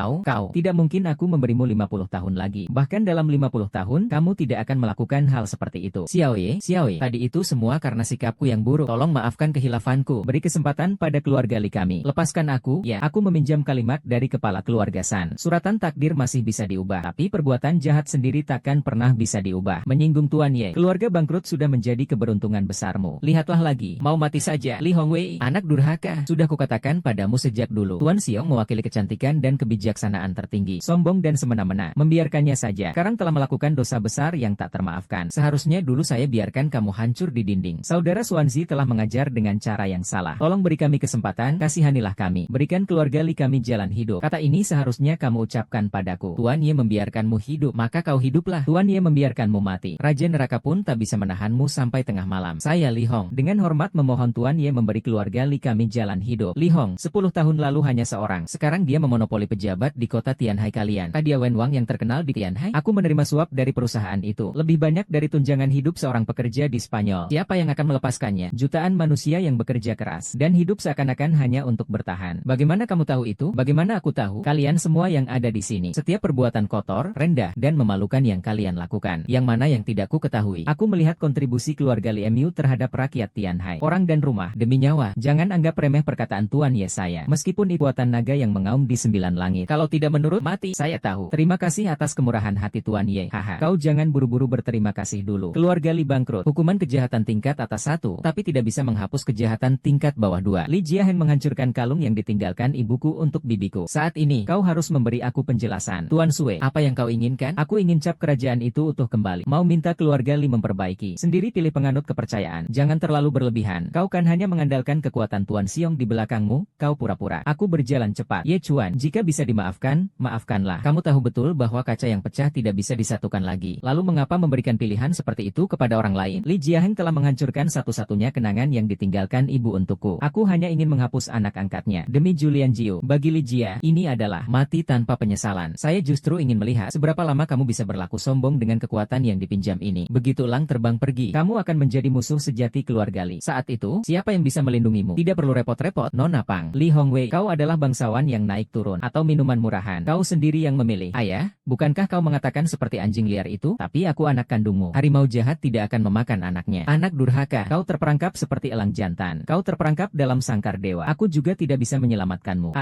Tidak mungkin aku memberimu 50 tahun lagi. Bahkan dalam 50 tahun, kamu tidak akan melakukan hal seperti itu. Xiaoye, tadi itu semua karena sikapku yang buruk. Tolong maafkan kehilafanku. Beri kesempatan pada keluarga Li kami. Lepaskan aku. Ya, aku meminjam kalimat dari kepala keluarga San. Suratan takdir masih bisa diubah. Tapi perbuatan jahat sendiri takkan pernah bisa diubah. Menyinggung Tuan Ye. Keluarga bangkrut sudah menjadi keberuntungan besarmu. Lihatlah lagi. Mau mati saja. Li Hongwei, anak durhaka. Sudah kukatakan padamu sejak dulu. Tuan Xiong mewakili kecantikan dan kebijaksanaan tertinggi. Sombong dan semena-mena. Membiarkannya saja. Sekarang telah melakukan dosa besar yang tak termaafkan. Seharusnya dulu saya biarkan kamu hancur di dinding. Saudara Xuanzi telah mengajar dengan cara yang salah. Tolong beri kami kesempatan, kasihanilah kami. Berikan keluarga Li kami jalan hidup. Kata ini seharusnya kamu ucapkan padaku. Tuan Ye membiarkanmu hidup, maka kau hiduplah. Tuan Ye membiarkanmu mati. Raja Neraka pun tak bisa menahanmu sampai tengah malam. Saya Li Hong. Dengan hormat memohon Tuan Ye memberi keluarga Li kami jalan hidup. Li Hong, 10 tahun tahun lalu hanya seorang. Sekarang dia memonopoli pejabat di kota Tianhai kalian. Dia Wenwang yang terkenal di Tianhai. Aku menerima suap dari perusahaan itu. Lebih banyak dari tunjangan hidup seorang pekerja di Spanyol. Siapa yang akan melepaskannya? Jutaan manusia yang bekerja keras dan hidup seakan-akan hanya untuk bertahan. Bagaimana kamu tahu itu? Bagaimana aku tahu? Kalian semua yang ada di sini. Setiap perbuatan kotor, rendah, dan memalukan yang kalian lakukan. Yang mana yang tidak ku ketahui? Aku melihat kontribusi keluarga Liu terhadap rakyat Tianhai. Orang dan rumah, demi nyawa. Jangan anggap remeh perkataan Tuan Ye saya. Meskipun ikuatan naga yang mengaum di 9 langit. Kalau tidak menurut mati, saya tahu. Terima kasih atas kemurahan hati Tuan Ye. Haha. Kau jangan buru-buru berterima kasih dulu. Keluarga Li bangkrut. Hukuman kejahatan tingkat atas 1, tapi tidak bisa menghapus kejahatan tingkat bawah 2. Li Jiaheng menghancurkan kalung yang ditinggalkan ibuku untuk bibiku. Saat ini, kau harus memberi aku penjelasan. Tuan Sue, apa yang kau inginkan? Aku ingin cap kerajaan itu utuh kembali. Mau minta keluarga Li memperbaiki. Sendiri pilih penganut kepercayaan. Jangan terlalu berlebihan. Kau kan hanya mengandalkan kekuatan Tuan Xiong di belakangmu. Kau pura-pura. Aku berjalan cepat. Ye Chuan, jika bisa dimaafkan, maafkanlah. Kamu tahu betul bahwa kaca yang pecah tidak bisa disatukan lagi. Lalu mengapa memberikan pilihan seperti itu kepada orang lain? Li Jiaheng telah menghancurkan satu-satunya kenangan yang ditinggalkan ibu untukku. Aku hanya ingin menghapus anak angkatnya. Demi Julian Jiu, bagi Li Jia, ini adalah mati tanpa penyesalan. Saya justru ingin melihat seberapa lama kamu bisa berlaku sombong dengan kekuatan yang dipinjam ini. Begitu Lang terbang pergi, kamu akan menjadi musuh sejati keluarga Li. Saat itu, siapa yang bisa melindungimu? Tidak perlu repot-repot, Nona Pang. Li Hongwei, kau adalah bangsawan yang naik turun atau minuman murahan. Kau sendiri yang memilih. Ayah, bukankah kau mengatakan seperti anjing liar itu? Tapi aku anak kandungmu. Harimau jahat tidak akan memakan anaknya. Anak durhaka, kau terperangkap seperti elang jantan. Kau terperangkap dalam sangkar dewa. Aku juga tidak bisa menyelamatkanmu.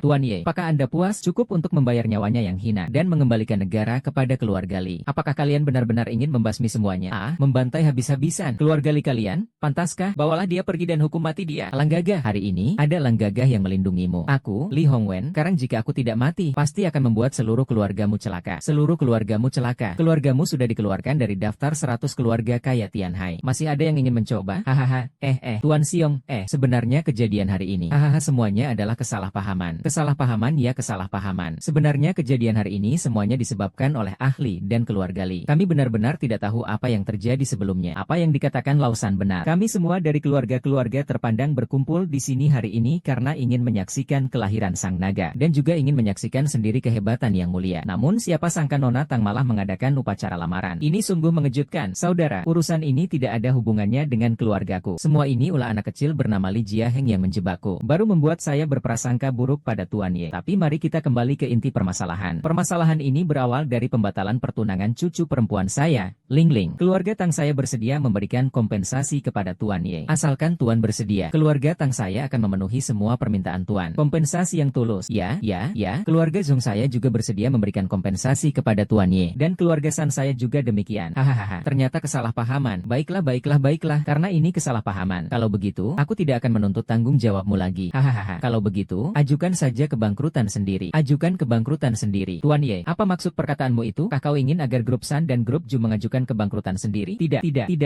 Tuan Ye, apakah Anda puas cukup untuk membayar nyawanya yang hina dan mengembalikan negara kepada keluarga Li? Apakah kalian benar-benar ingin membasmi semuanya? Membantai habis-habisan keluarga Li kalian? Pantaskah? Bawalah dia pergi dan hukum mati dia. Langgagah, hari ini ada Langgagah yang melindungimu. Aku, Li Hongwen, sekarang jika aku tidak mati, pasti akan membuat seluruh keluargamu celaka. Seluruh keluargamu celaka. Keluargamu sudah dikeluarkan dari daftar 100 keluarga kaya Tianhai. Masih ada yang ingin mencoba? Tuan Xiong, sebenarnya kejadian hari ini. Semuanya adalah kesalahpahaman. Kesalahpahaman ya kesalahpahaman. Sebenarnya kejadian hari ini semuanya disebabkan oleh ahli dan keluarga Li. Kami benar-benar tidak tahu apa yang terjadi sebelumnya. Apa yang dikatakan Lausan benar. Kami semua dari keluarga-keluarga terpandang berkumpul di sini hari ini karena ingin menyaksikan kelahiran sang naga dan juga ingin menyaksikan sendiri kehebatan yang mulia. Namun siapa sangka Nona Tang malah mengadakan upacara lamaran. Ini sungguh mengejutkan. Saudara, urusan ini tidak ada hubungannya dengan keluargaku. Semua ini ulah anak kecil bernama Li Jiaheng yang menjebakku. Baru membuat saya berprasangka buruk pada Tuan Ye. Tapi mari kita kembali ke inti permasalahan. Permasalahan ini berawal dari pembatalan pertunangan cucu perempuan saya, Ling Ling. Keluarga Tang saya bersedia memberikan kompensasi kepada Tuan Ye. Asalkan Tuan bersedia, keluarga Tang saya akan memenuhi semua permintaan Tuan. Kompensasi yang tulus. Ya. Keluarga Zhong saya juga bersedia memberikan kompensasi kepada Tuan Ye. Dan keluarga San saya juga demikian. Ternyata kesalahpahaman. Baiklah. Karena ini kesalahpahaman. Kalau begitu, aku tidak akan menuntut tanggung jawabmu lagi. Kalau begitu, ajukan saja kebangkrutan sendiri. Ajukan kebangkrutan sendiri. Tuan Ye, apa maksud perkataanmu itu? Kau ingin agar grup San dan grup Ju mengajukan kebangkrutan sendiri? Tidak.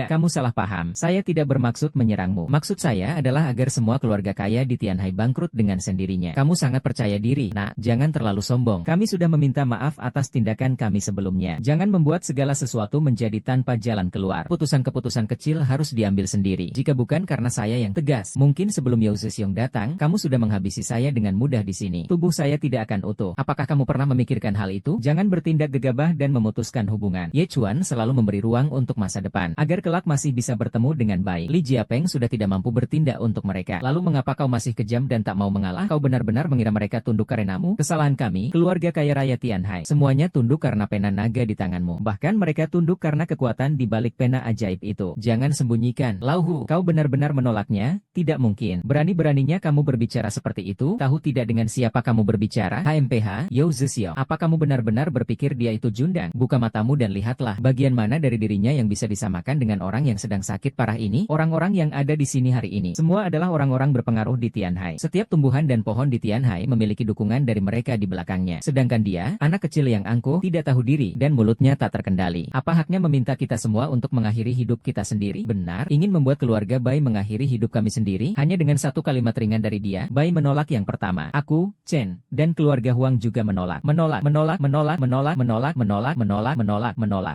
Kamu salah paham. Saya tidak bermaksud menyerangmu. Maksud saya adalah agar semua keluarga kaya di Tianhai bangkrut dengan sendirinya. Kamu sangat percaya diri. Nah, jangan terlalu sombong. Kami sudah meminta maaf atas tindakan kami sebelumnya. Jangan membuat segala sesuatu menjadi tanpa jalan keluar. Keputusan-keputusan kecil harus diambil sendiri. Jika bukan karena saya yang tegas, mungkin sebelum Yao Zhexiong datang, kamu sudah menghabisi saya dengan mudah di sini. Tubuh saya tidak akan utuh. Apakah kamu pernah memikirkan hal itu? Jangan bertindak gegabah dan memutuskan hubungan. Ye Chuan selalu memberi ruang untuk masa depan, agar kelak masih bisa bertemu dengan baik. Li Jiapeng sudah tidak mampu bertindak untuk mereka. Lalu mengapa kau masih kejam dan tak mau mengalah? Kau benar-benar mengira mereka tunduk karenamu? Kesalahan kami, keluarga kaya raya Tianhai, semuanya tunduk karena pena naga di tanganmu. Bahkan mereka tunduk karena kekuatan di balik pena ajaib itu. Jangan sembunyikan. Lauhu, kau benar-benar menolaknya? Tidak mungkin. Berani-beraninya kamu berbicara seperti itu? Tahu tidak dengan siapa kamu berbicara? HMPH, Yao Zhexiong. Apa kamu benar-benar berpikir dia itu Jundang? Buka matamu dan lihatlah bagian mana dari dirinya yang bisa disamakan dengan orang yang sedang sakit parah ini. Orang-orang yang ada di sini hari ini semua adalah orang-orang berpengaruh di Tianhai. Setiap tumbuhan dan pohon di Tianhai memiliki dukungan dari mereka di belakangnya. Sedangkan dia, anak kecil yang angkuh, tidak tahu diri dan mulutnya tak terkendali. Apa haknya meminta kita semua untuk mengakhiri hidup kita sendiri? Benar, ingin membuat keluarga Bai mengakhiri hidup kami sendiri hanya dengan satu kalimat ringan dari dia. Bai menolak yang pertama. Aku, Chen, dan keluarga Huang juga menolak. Menolak.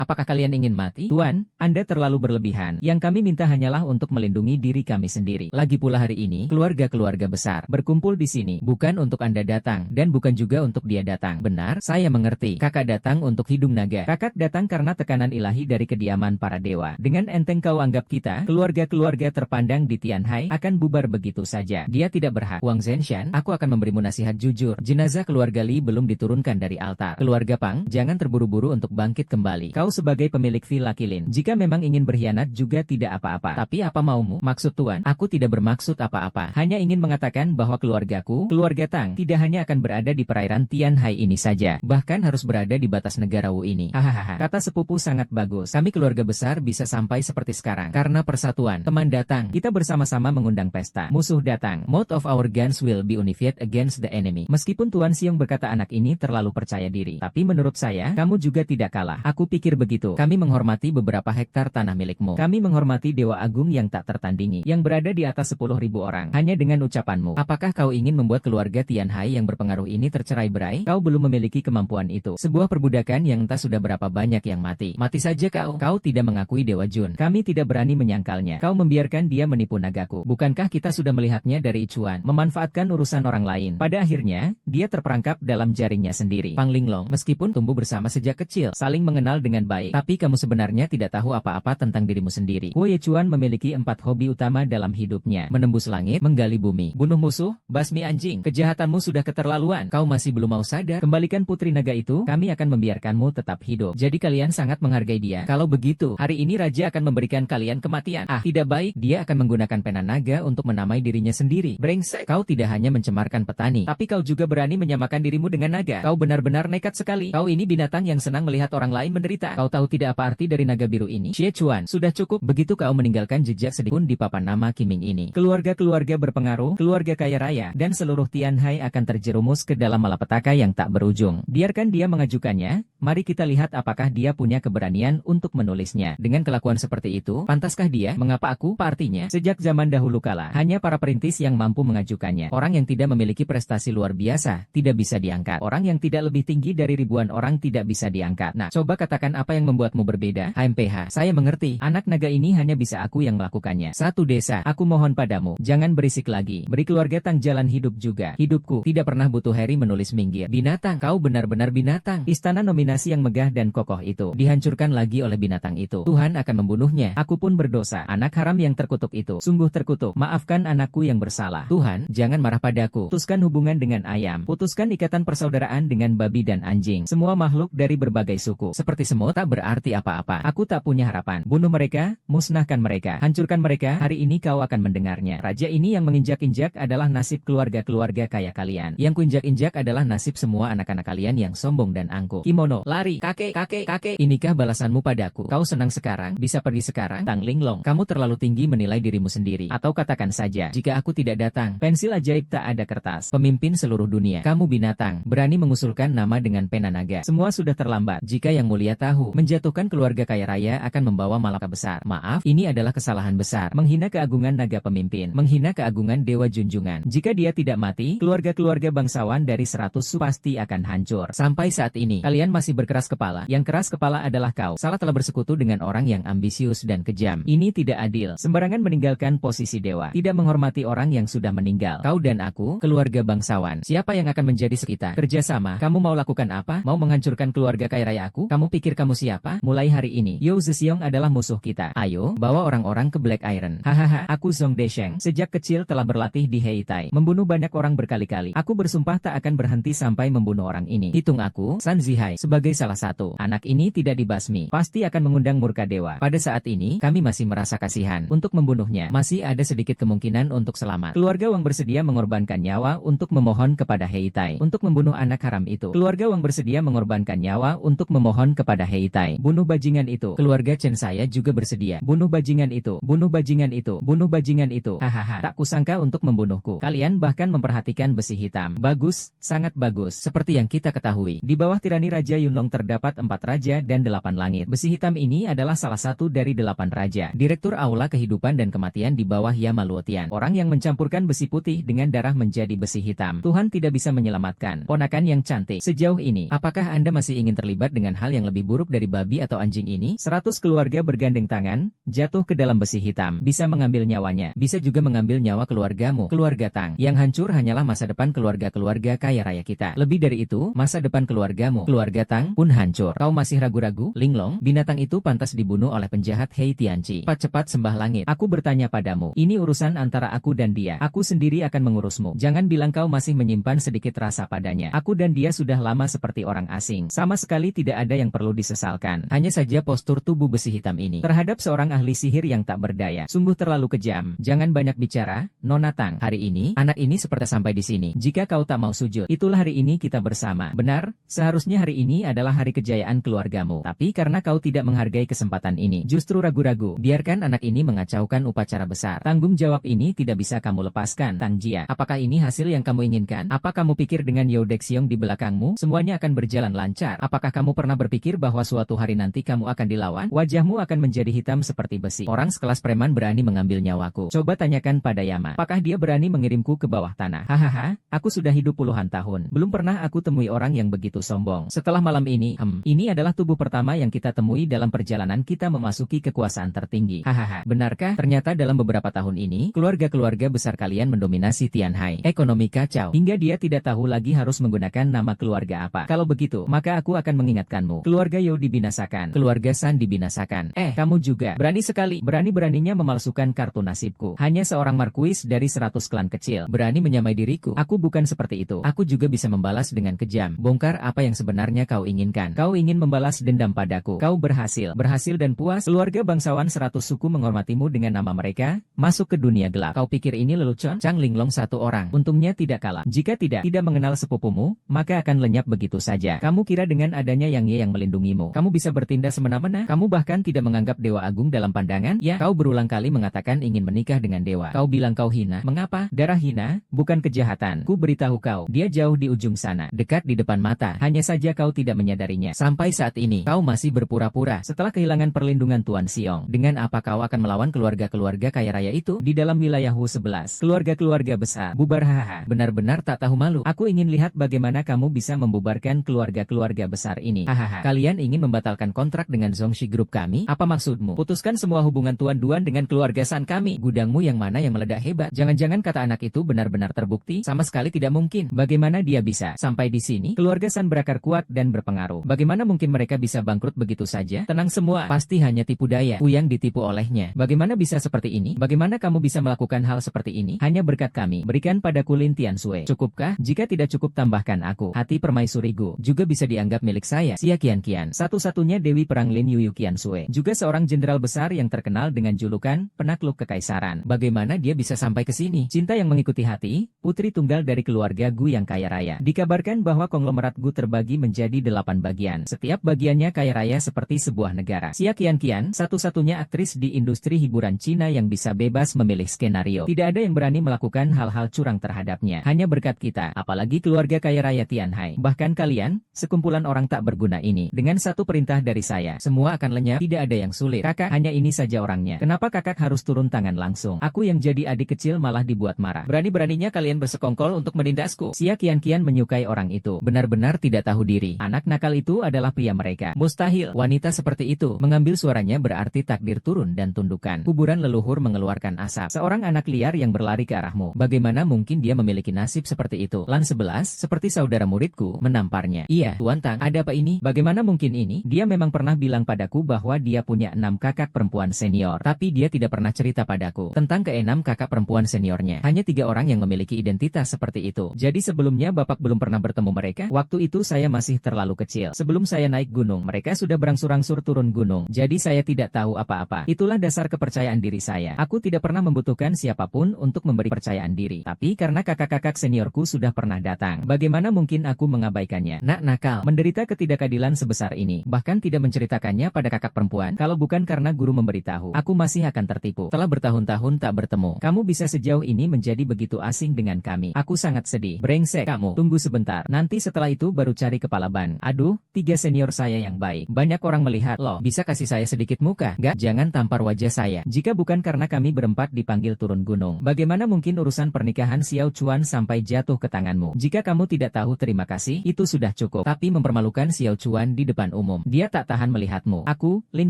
Apakah kalian ingin mati? Tuan, Anda terlalu berlebihan. Yang kami minta hanyalah untuk melindungi diri kami sendiri. Lagi pula hari ini, keluarga-keluarga besar berkumpul di sini bukan untuk Anda datang dan bukan juga untuk dia datang. Benar, saya mengerti. Kakak datang untuk hidung naga. Kakak datang karena tekanan ilahi dari kediaman para dewa. Dengan enteng kau anggap kita, keluarga-keluarga terpandang di Tianhai, akan bubar begitu saja. Dia tidak berhak. Wang Zenshan, aku akan memberimu nasihat jujur. Jenazah keluarga Li belum diturunkan dari altar. Keluarga Pang, jangan terburu-buru untuk bangkit kembali. Kau sebagai pemilik Villa Qilin, jika memang ingin berkhianat juga tidak apa-apa. Tapi apa maumu? Maksud Tuan, aku tidak bermaksud apa-apa. Hanya ingin mengatakan bahwa keluargaku, keluarga Tang, tidak hanya akan berada di perairan Tianhai ini saja, bahkan harus berada di batas negara Wu ini. Hahaha, kata sepupu sangat bagus. Kami keluarga besar bisa sampai seperti sekarang karena persatuan. Teman datang, kita bersama-sama mengundang pesta. Musuh datang, most of our guns will be unified against the enemy. Meskipun Tuan Xiong berkata anak ini terlalu percaya diri, tapi menurut saya, kamu juga tidak kalah. Aku pikir begitu. Kami menghormati beberapa hektar tanah milikmu. Kami menghormati Dewa Agung yang tak tertandingi, yang berada di atas 10.000 orang. Hanya dengan ucapanmu, apakah kau ingin membuat keluarga Tianhai yang berpengaruh ini tercerai-berai? Kau belum memiliki kemampuan itu. Sebuah perbudakan yang entah sudah berapa banyak yang mati. Mati saja kau. Kau tidak mengakui Dewa Jun. Kami tidak berani menyangkalnya. Kau membiarkan dia menipu nagaku. Bukankah kita sudah melihatnya dari Ichuan, memanfaatkan urusan orang lain? Pada akhirnya, dia terperangkap dalam jaringnya sendiri. Pang Linglong, meskipun tumbuh bersama sejak kecil, saling mengenal dengan baik, tapi kamu sebenarnya tidak tahu apa-apa tentang dirimu sendiri. Wu Yechuan memiliki 4 hobi utama dalam hidupnya. Menembus langit, menggali bumi, bunuh musuh, basmi anjing. Kejahatanmu sudah keterlaluan. Kau masih belum mau sadar? Kembalikan putri naga itu, kami akan membiarkanmu tetap hidup. Jadi kalian sangat menghargai dia. Kalau begitu, hari ini Raja akan memberikan kalian kematian. Ah, tidak baik. Dia akan menggunakan pena naga untuk menamai dirinya sendiri. Brengsek. Kau tidak hanya mencemarkan petani, tapi kau juga berani menyamakan dirimu dengan naga. Kau benar-benar nekat sekali. Kau ini binatang yang senang melihat orang lain menderita. Kau tahu tidak apa arti dari naga biru ini? Xie Chuan, sudah cukup. Begitu kau meninggalkan jejak sedikit pun di papan nama Qiming ini, keluarga-keluarga berpengaruh, keluarga kaya raya, dan seluruh Tianhai akan terjerumus ke dalam malapetaka yang tak berujung. Biarkan dia mengajukannya. Mari kita lihat apakah dia punya keberanian untuk menulisnya. Dengan kelakuan seperti itu, pantaskah dia? Mengapa aku? Apa artinya? Sejak zaman dahulu kala, hanya para perintis yang mampu mengajukannya. Orang yang tidak memiliki prestasi luar biasa, tidak bisa diangkat. Orang yang tidak lebih tinggi dari ribuan orang tidak bisa diangkat. Nah, coba katakan apa yang membuatmu berbeda? HMPH, saya mengerti. Anak naga ini hanya bisa aku yang melakukannya. Satu desa, aku mohon padamu, jangan berisik lagi. Beri keluarga Tang jalan hidup juga. Hidupku tidak pernah butuh Harry menulis minggir. Binatang, kau benar-benar binatang. Istana nominasi yang megah dan kokoh itu dihancurkan lagi oleh binatang itu. Tuhan akan membunuhnya. Aku pun berdosa. Anak haram yang terkutuk itu, sungguh terkutuk. Maafkan anakku yang bersalah. Tuhan, jangan marah padaku. Putuskan hubungan dengan ayam. Putuskan ikatan persaudaraan dengan babi dan anjing. Semua makhluk dari berbagai suku, seperti semut, tak berarti apa-apa. Aku tak punya harapan. Bunuh mereka, musnahkan mereka, hancurkan mereka. Hari ini kau akan mendengarnya. Raja ini yang menginjak-injak adalah nasib keluarga-keluarga kaya kalian. Yang kuinjak-injak adalah nasib semua anak-anak kalian yang sombong dan angkuh. Kimono, lari, kakek, kakek, kakek. Inikah balasanmu padaku? Kau senang sekarang? Bisa pergi sekarang? Tang Linglong, kamu terlalu tinggi menilai dirimu sendiri. Atau katakan saja, jika aku tidak datang, pensil ajaib tak ada kertas. Pemimpin seluruh dunia. Kamu binatang, berani mengusulkan nama dengan pena naga. Semua sudah terlambat. Jika yang mulia tahu, menjatuhkan keluarga kaya raya akan membawa malapetaka besar. Maaf, ini adalah kesalahan besar. Menghina keagungan naga pemimpin, menghina keagungan dewa junjungan. Jika dia tidak mati, keluarga-keluarga bangsawan dari 100 su pasti akan hancur. Sampai saat ini, kalian masih berkeras kepala. Yang keras kepala adalah kau. Salah telah bersekutu dengan orang yang ambisius dan kejam. Ini tidak adil. Sembarangan meninggalkan posisi dewa. Tidak menghormati orang yang sudah meninggal. Kau dan aku, keluarga bangsawan. Siapa yang akan menjadi sekitar? Kerjasama. Kamu mau lakukan apa? Mau menghancurkan keluarga kaya raya aku? Kamu pikir kamu siapa? Mulai hari ini, You Zhexiong adalah musuh kita. Ayo, bawa orang-orang ke Black Iron. Hahaha, aku Song Desheng. Sejak kecil telah berlatih di Heitai. Membunuh banyak orang berkali-kali. Aku bersumpah tak akan berhenti sampai membunuh orang ini. Hitung aku, San Zihai, sebagai salah satu. Anak ini tidak dibasmi, pasti akan mengundang murka dewa. Pada saat ini, kami masih merasa kasihan. Untuk membunuhnya, masih ada sedikit kemungkinan untuk selamat. Keluarga Wang bersedia mengorbankan nyawa untuk memohon kepada Heitai untuk membunuh anak haram itu. Keluarga Wang bersedia mengorbankan nyawa untuk memohon kepada Heitai. Bunuh bajingan itu. Keluarga Chen saya juga bersedia. Bunuh bajingan itu. Bunuh bajingan itu. Bunuh bajingan itu. Hahaha. Tak kusangka untuk membunuhku. Kalian bahkan memperhatikan besi hitam. Bagus, sangat bagus. Seperti yang kita ketahui, di bawah tirani Raja Yunlong terdapat 4 raja dan 8 langit. Besi hitam ini adalah salah satu dari 8 raja. Direktur Aula Kehidupan dan Kematian di bawah Yama Luotian. Orang yang mencampurkan besi putih dengan darah menjadi besi hitam. Tuhan tidak bisa menyelamatkan. Ponakan yang cantik. Sejauh ini, apakah Anda masih ingin terlibat dengan hal yang lebih buruk dari babi atau anjing ini? 100 keluarga bergandeng tangan, jatuh ke dalam besi hitam. Bisa mengambil nyawanya. Bisa juga mengambil nyawa keluargamu keluargamu, keluarga Tang. Yang hancur hanyalah masa depan keluarga-keluarga kaya raya kita. Lebih dari itu, masa depan keluargamu, keluarga Tang, pun hancur. Kau masih ragu-ragu? Linglong, binatang itu pantas dibunuh oleh penjahat Hei Tianqi. Cepat-cepat sembah langit. Aku bertanya padamu, ini urusan antara aku dan dia. Aku sendiri akan mengurusmu. Jangan bilang kau masih menyimpan sedikit rasa padanya. Aku dan dia sudah lama seperti orang asing. Sama sekali tidak ada yang perlu disesalkan. Hanya saja postur tubuh besi hitam ini terhadap seorang ahli sihir yang tak berdaya. Sungguh terlalu kejam. Jangan banyak bicara, Nona Tang. Hari ini, anak ini seperti sampai di sini. Jika kau tak mau sujud, itulah hari ini kita bersama. Benar, seharusnya hari ini adalah hari kejayaan keluargamu. Tapi karena kau tidak menghargai kesempatan ini, justru ragu-ragu, biarkan anak ini mengacaukan upacara besar. Tanggung jawab ini tidak bisa kamu lepaskan, Tang Jia. Apakah ini hasil yang kamu inginkan? Apa kamu pikir dengan Yao Dexiong di belakangmu, semuanya akan berjalan lancar? Apakah kamu pernah berpikir bahwa suatu hari nanti kamu akan dilawan? Wajahmu akan menjadi hitam seperti besi. Orang sekelas preman berani mengambil nyawaku. Coba tanyakan pada Yama. Apakah dia berani mengirimku ke bawah tanah? Hahaha, aku sudah hidup puluhan tahun. Belum pernah aku temui orang yang begitu sombong. Setelah malam ini, ini adalah tubuh pertama yang kita temui dalam perjalanan kita memasuki kekuasaan tertinggi. Hahaha, benarkah? Ternyata dalam beberapa tahun ini, keluarga-keluarga besar kalian mendominasi Tianhai. Ekonomi kacau, hingga dia tidak tahu lagi harus menggunakan nama keluarga apa. Kalau begitu, maka aku akan mengingatkanmu. Keluarga Yao dibinasakan, keluarga San dibinasakan. Kamu juga, berani sekali, berani-beraninya memalsukan kartu nasibku. Hanya seorang markuis dari 100 klan kecil, berani menyamai diriku. Aku bukan seperti itu. Aku juga bisa membalas dengan kejam. Bongkar apa yang sebenarnya kau inginkan. Kau ingin membalas dendam padaku. Kau berhasil dan puas. Keluarga bangsawan 100 suku menghormatimu dengan nama mereka. Masuk ke dunia gelap. Kau pikir ini lelucon? Chang Linglong satu orang. Untungnya tidak kalah. Jika tidak mengenal sepupumu, maka akan lenyap begitu saja. Kamu kira dengan adanya Yang Ye yang melindungimu, kamu bisa bertindak semena-mena? Kamu bahkan tidak menganggap Dewa Agung dalam pandangan? Ya, kau berulang kali mengatakan ingin menikah dengan dewa. Kau bilang kau hina. Mengapa? Darah hina, bukan kejahatan. Ku beritahu kau, dia jauh di ujung sana, dekat di depan mata. Hanya saja kau tidak menyadarinya. Sampai saat ini, kau masih berpura-pura. Setelah kehilangan perlindungan Tuan Xiong, dengan apa kau akan melawan keluarga-keluarga kaya raya itu? Di dalam wilayah Wu 11, keluarga-keluarga besar, bubar haha. Benar-benar tak tahu malu. Aku ingin lihat bagaimana kamu bisa membubarkan keluarga-keluarga besar ini. Hahaha. Kalian ingin membatalkan kontrak dengan Zhongxi Group kami? Apa maksudmu? Putuskan semua hubungan Tuan Duan dengan keluarga San kami. Gudangmu yang mana yang meledak hebat? Jangan-jangan kata anak itu benar-benar terbukti? Sama sekali tidak mungkin. Bagaimana dia bisa sampai di sini? Keluarga San berakar kuat dan berpengaruh. Bagaimana mungkin mereka bisa bangkrut begitu saja? Tenang semua, pasti hanya tipu daya. Yang ditipu olehnya. Bagaimana bisa seperti ini? Bagaimana kamu bisa melakukan hal seperti ini? Hanya berkat kami. Berikan padaku Lin Tiansui. Cukupkah? Jika tidak cukup, tambahkan aku. Hati permaisurigu juga bisa dianggap milik saya. Xia Qianqian, satu-satunya Dewi Perang Lin Yuyu Qiansui. Juga seorang jenderal besar yang terkenal dengan julukan penakluk kekaisaran. Bagaimana dia bisa sampai ke sini? Cinta yang mengikuti hati, putri tunggal dari keluarga Gu yang kaya raya. Dikabarkan bahwa konglomerat Gu terbagi menjadi 8 bagian. Setiap bagiannya kaya raya seperti sebuah negara. Xia Qianqian, satu-satunya aktris di industri hiburan Cina yang bisa bebas memilih skenario. Tidak ada yang berani melakukan hal-hal curang terhadapnya. Hanya berkat kita, apalagi keluarga kaya raya Tianhai. Bahkan kalian, sekumpulan orang tak berguna ini. Dengan satu perintah dari saya, semua akan lenyap. Tidak ada yang sulit. Kakak, hanya ini saja orangnya. Kenapa kakak harus turun tangan langsung? Aku yang jadi adik kecil malah dibuat marah. Berani-beraninya kalian bersekongkol untuk menindasku. Xia Qianqian menyukai orang itu. Benar-benar tidak tahu diri. Anak nakal itu adalah pria mereka. Mustahil. Wanita seperti itu. Mengambil suaranya berarti takdir turun dan tundukan. Kuburan leluhur mengeluarkan asap. Seorang anak liar yang berlari ke arahmu. Bagaimana mungkin dia memiliki nasib seperti itu? Lan 11, seperti saudara muridku, menamparnya. Iya, Tuan Tang, ada apa ini? Bagaimana mungkin ini? Dia memang pernah bilang padaku bahwa dia punya 6 kakak perempuan senior. Tapi dia tidak pernah cerita padaku tentang ke-6 kakak perempuan seniornya. Hanya 3 orang yang memiliki identitas seperti itu. Jadi sebelumnya Bapak belum pernah bertemu mereka? Waktu itu saya masih terlalu kecil. Sebelum saya naik gunung, mereka sudah berangsur-angsur turun gunung. Jadi saya tidak tahu apa-apa. Itulah dasar kepercayaan diri saya. Aku tidak pernah membutuhkan siapapun untuk memberi percayaan diri. Tapi karena kakak-kakak seniorku sudah pernah datang, bagaimana mungkin aku mengabaikannya? Nak nakal, menderita ketidakadilan sebesar ini, bahkan tidak menceritakannya pada kakak perempuan. Kalau bukan karena guru memberitahu, aku masih akan tertipu. Telah bertahun-tahun tak bertemu, kamu bisa sejauh ini menjadi begitu asing dengan kami. Aku sangat sedih. Brengsek kamu. Tunggu sebentar. Nanti setelah itu baru cari kepala ban. Aduh, 3 senior saya yang baik. Banyak orang melihat. Loh, bisa kasih saya sedikit muka? Gak, jangan tampar wajah saya. Jika bukan karena kami berempat dipanggil turun gunung, bagaimana mungkin urusan pernikahan Xiao Chuan sampai jatuh ke tanganmu? Jika kamu tidak tahu terima kasih, itu sudah cukup. Tapi mempermalukan Xiao Chuan di depan umum, dia tak tahan melihatmu. Aku, Lin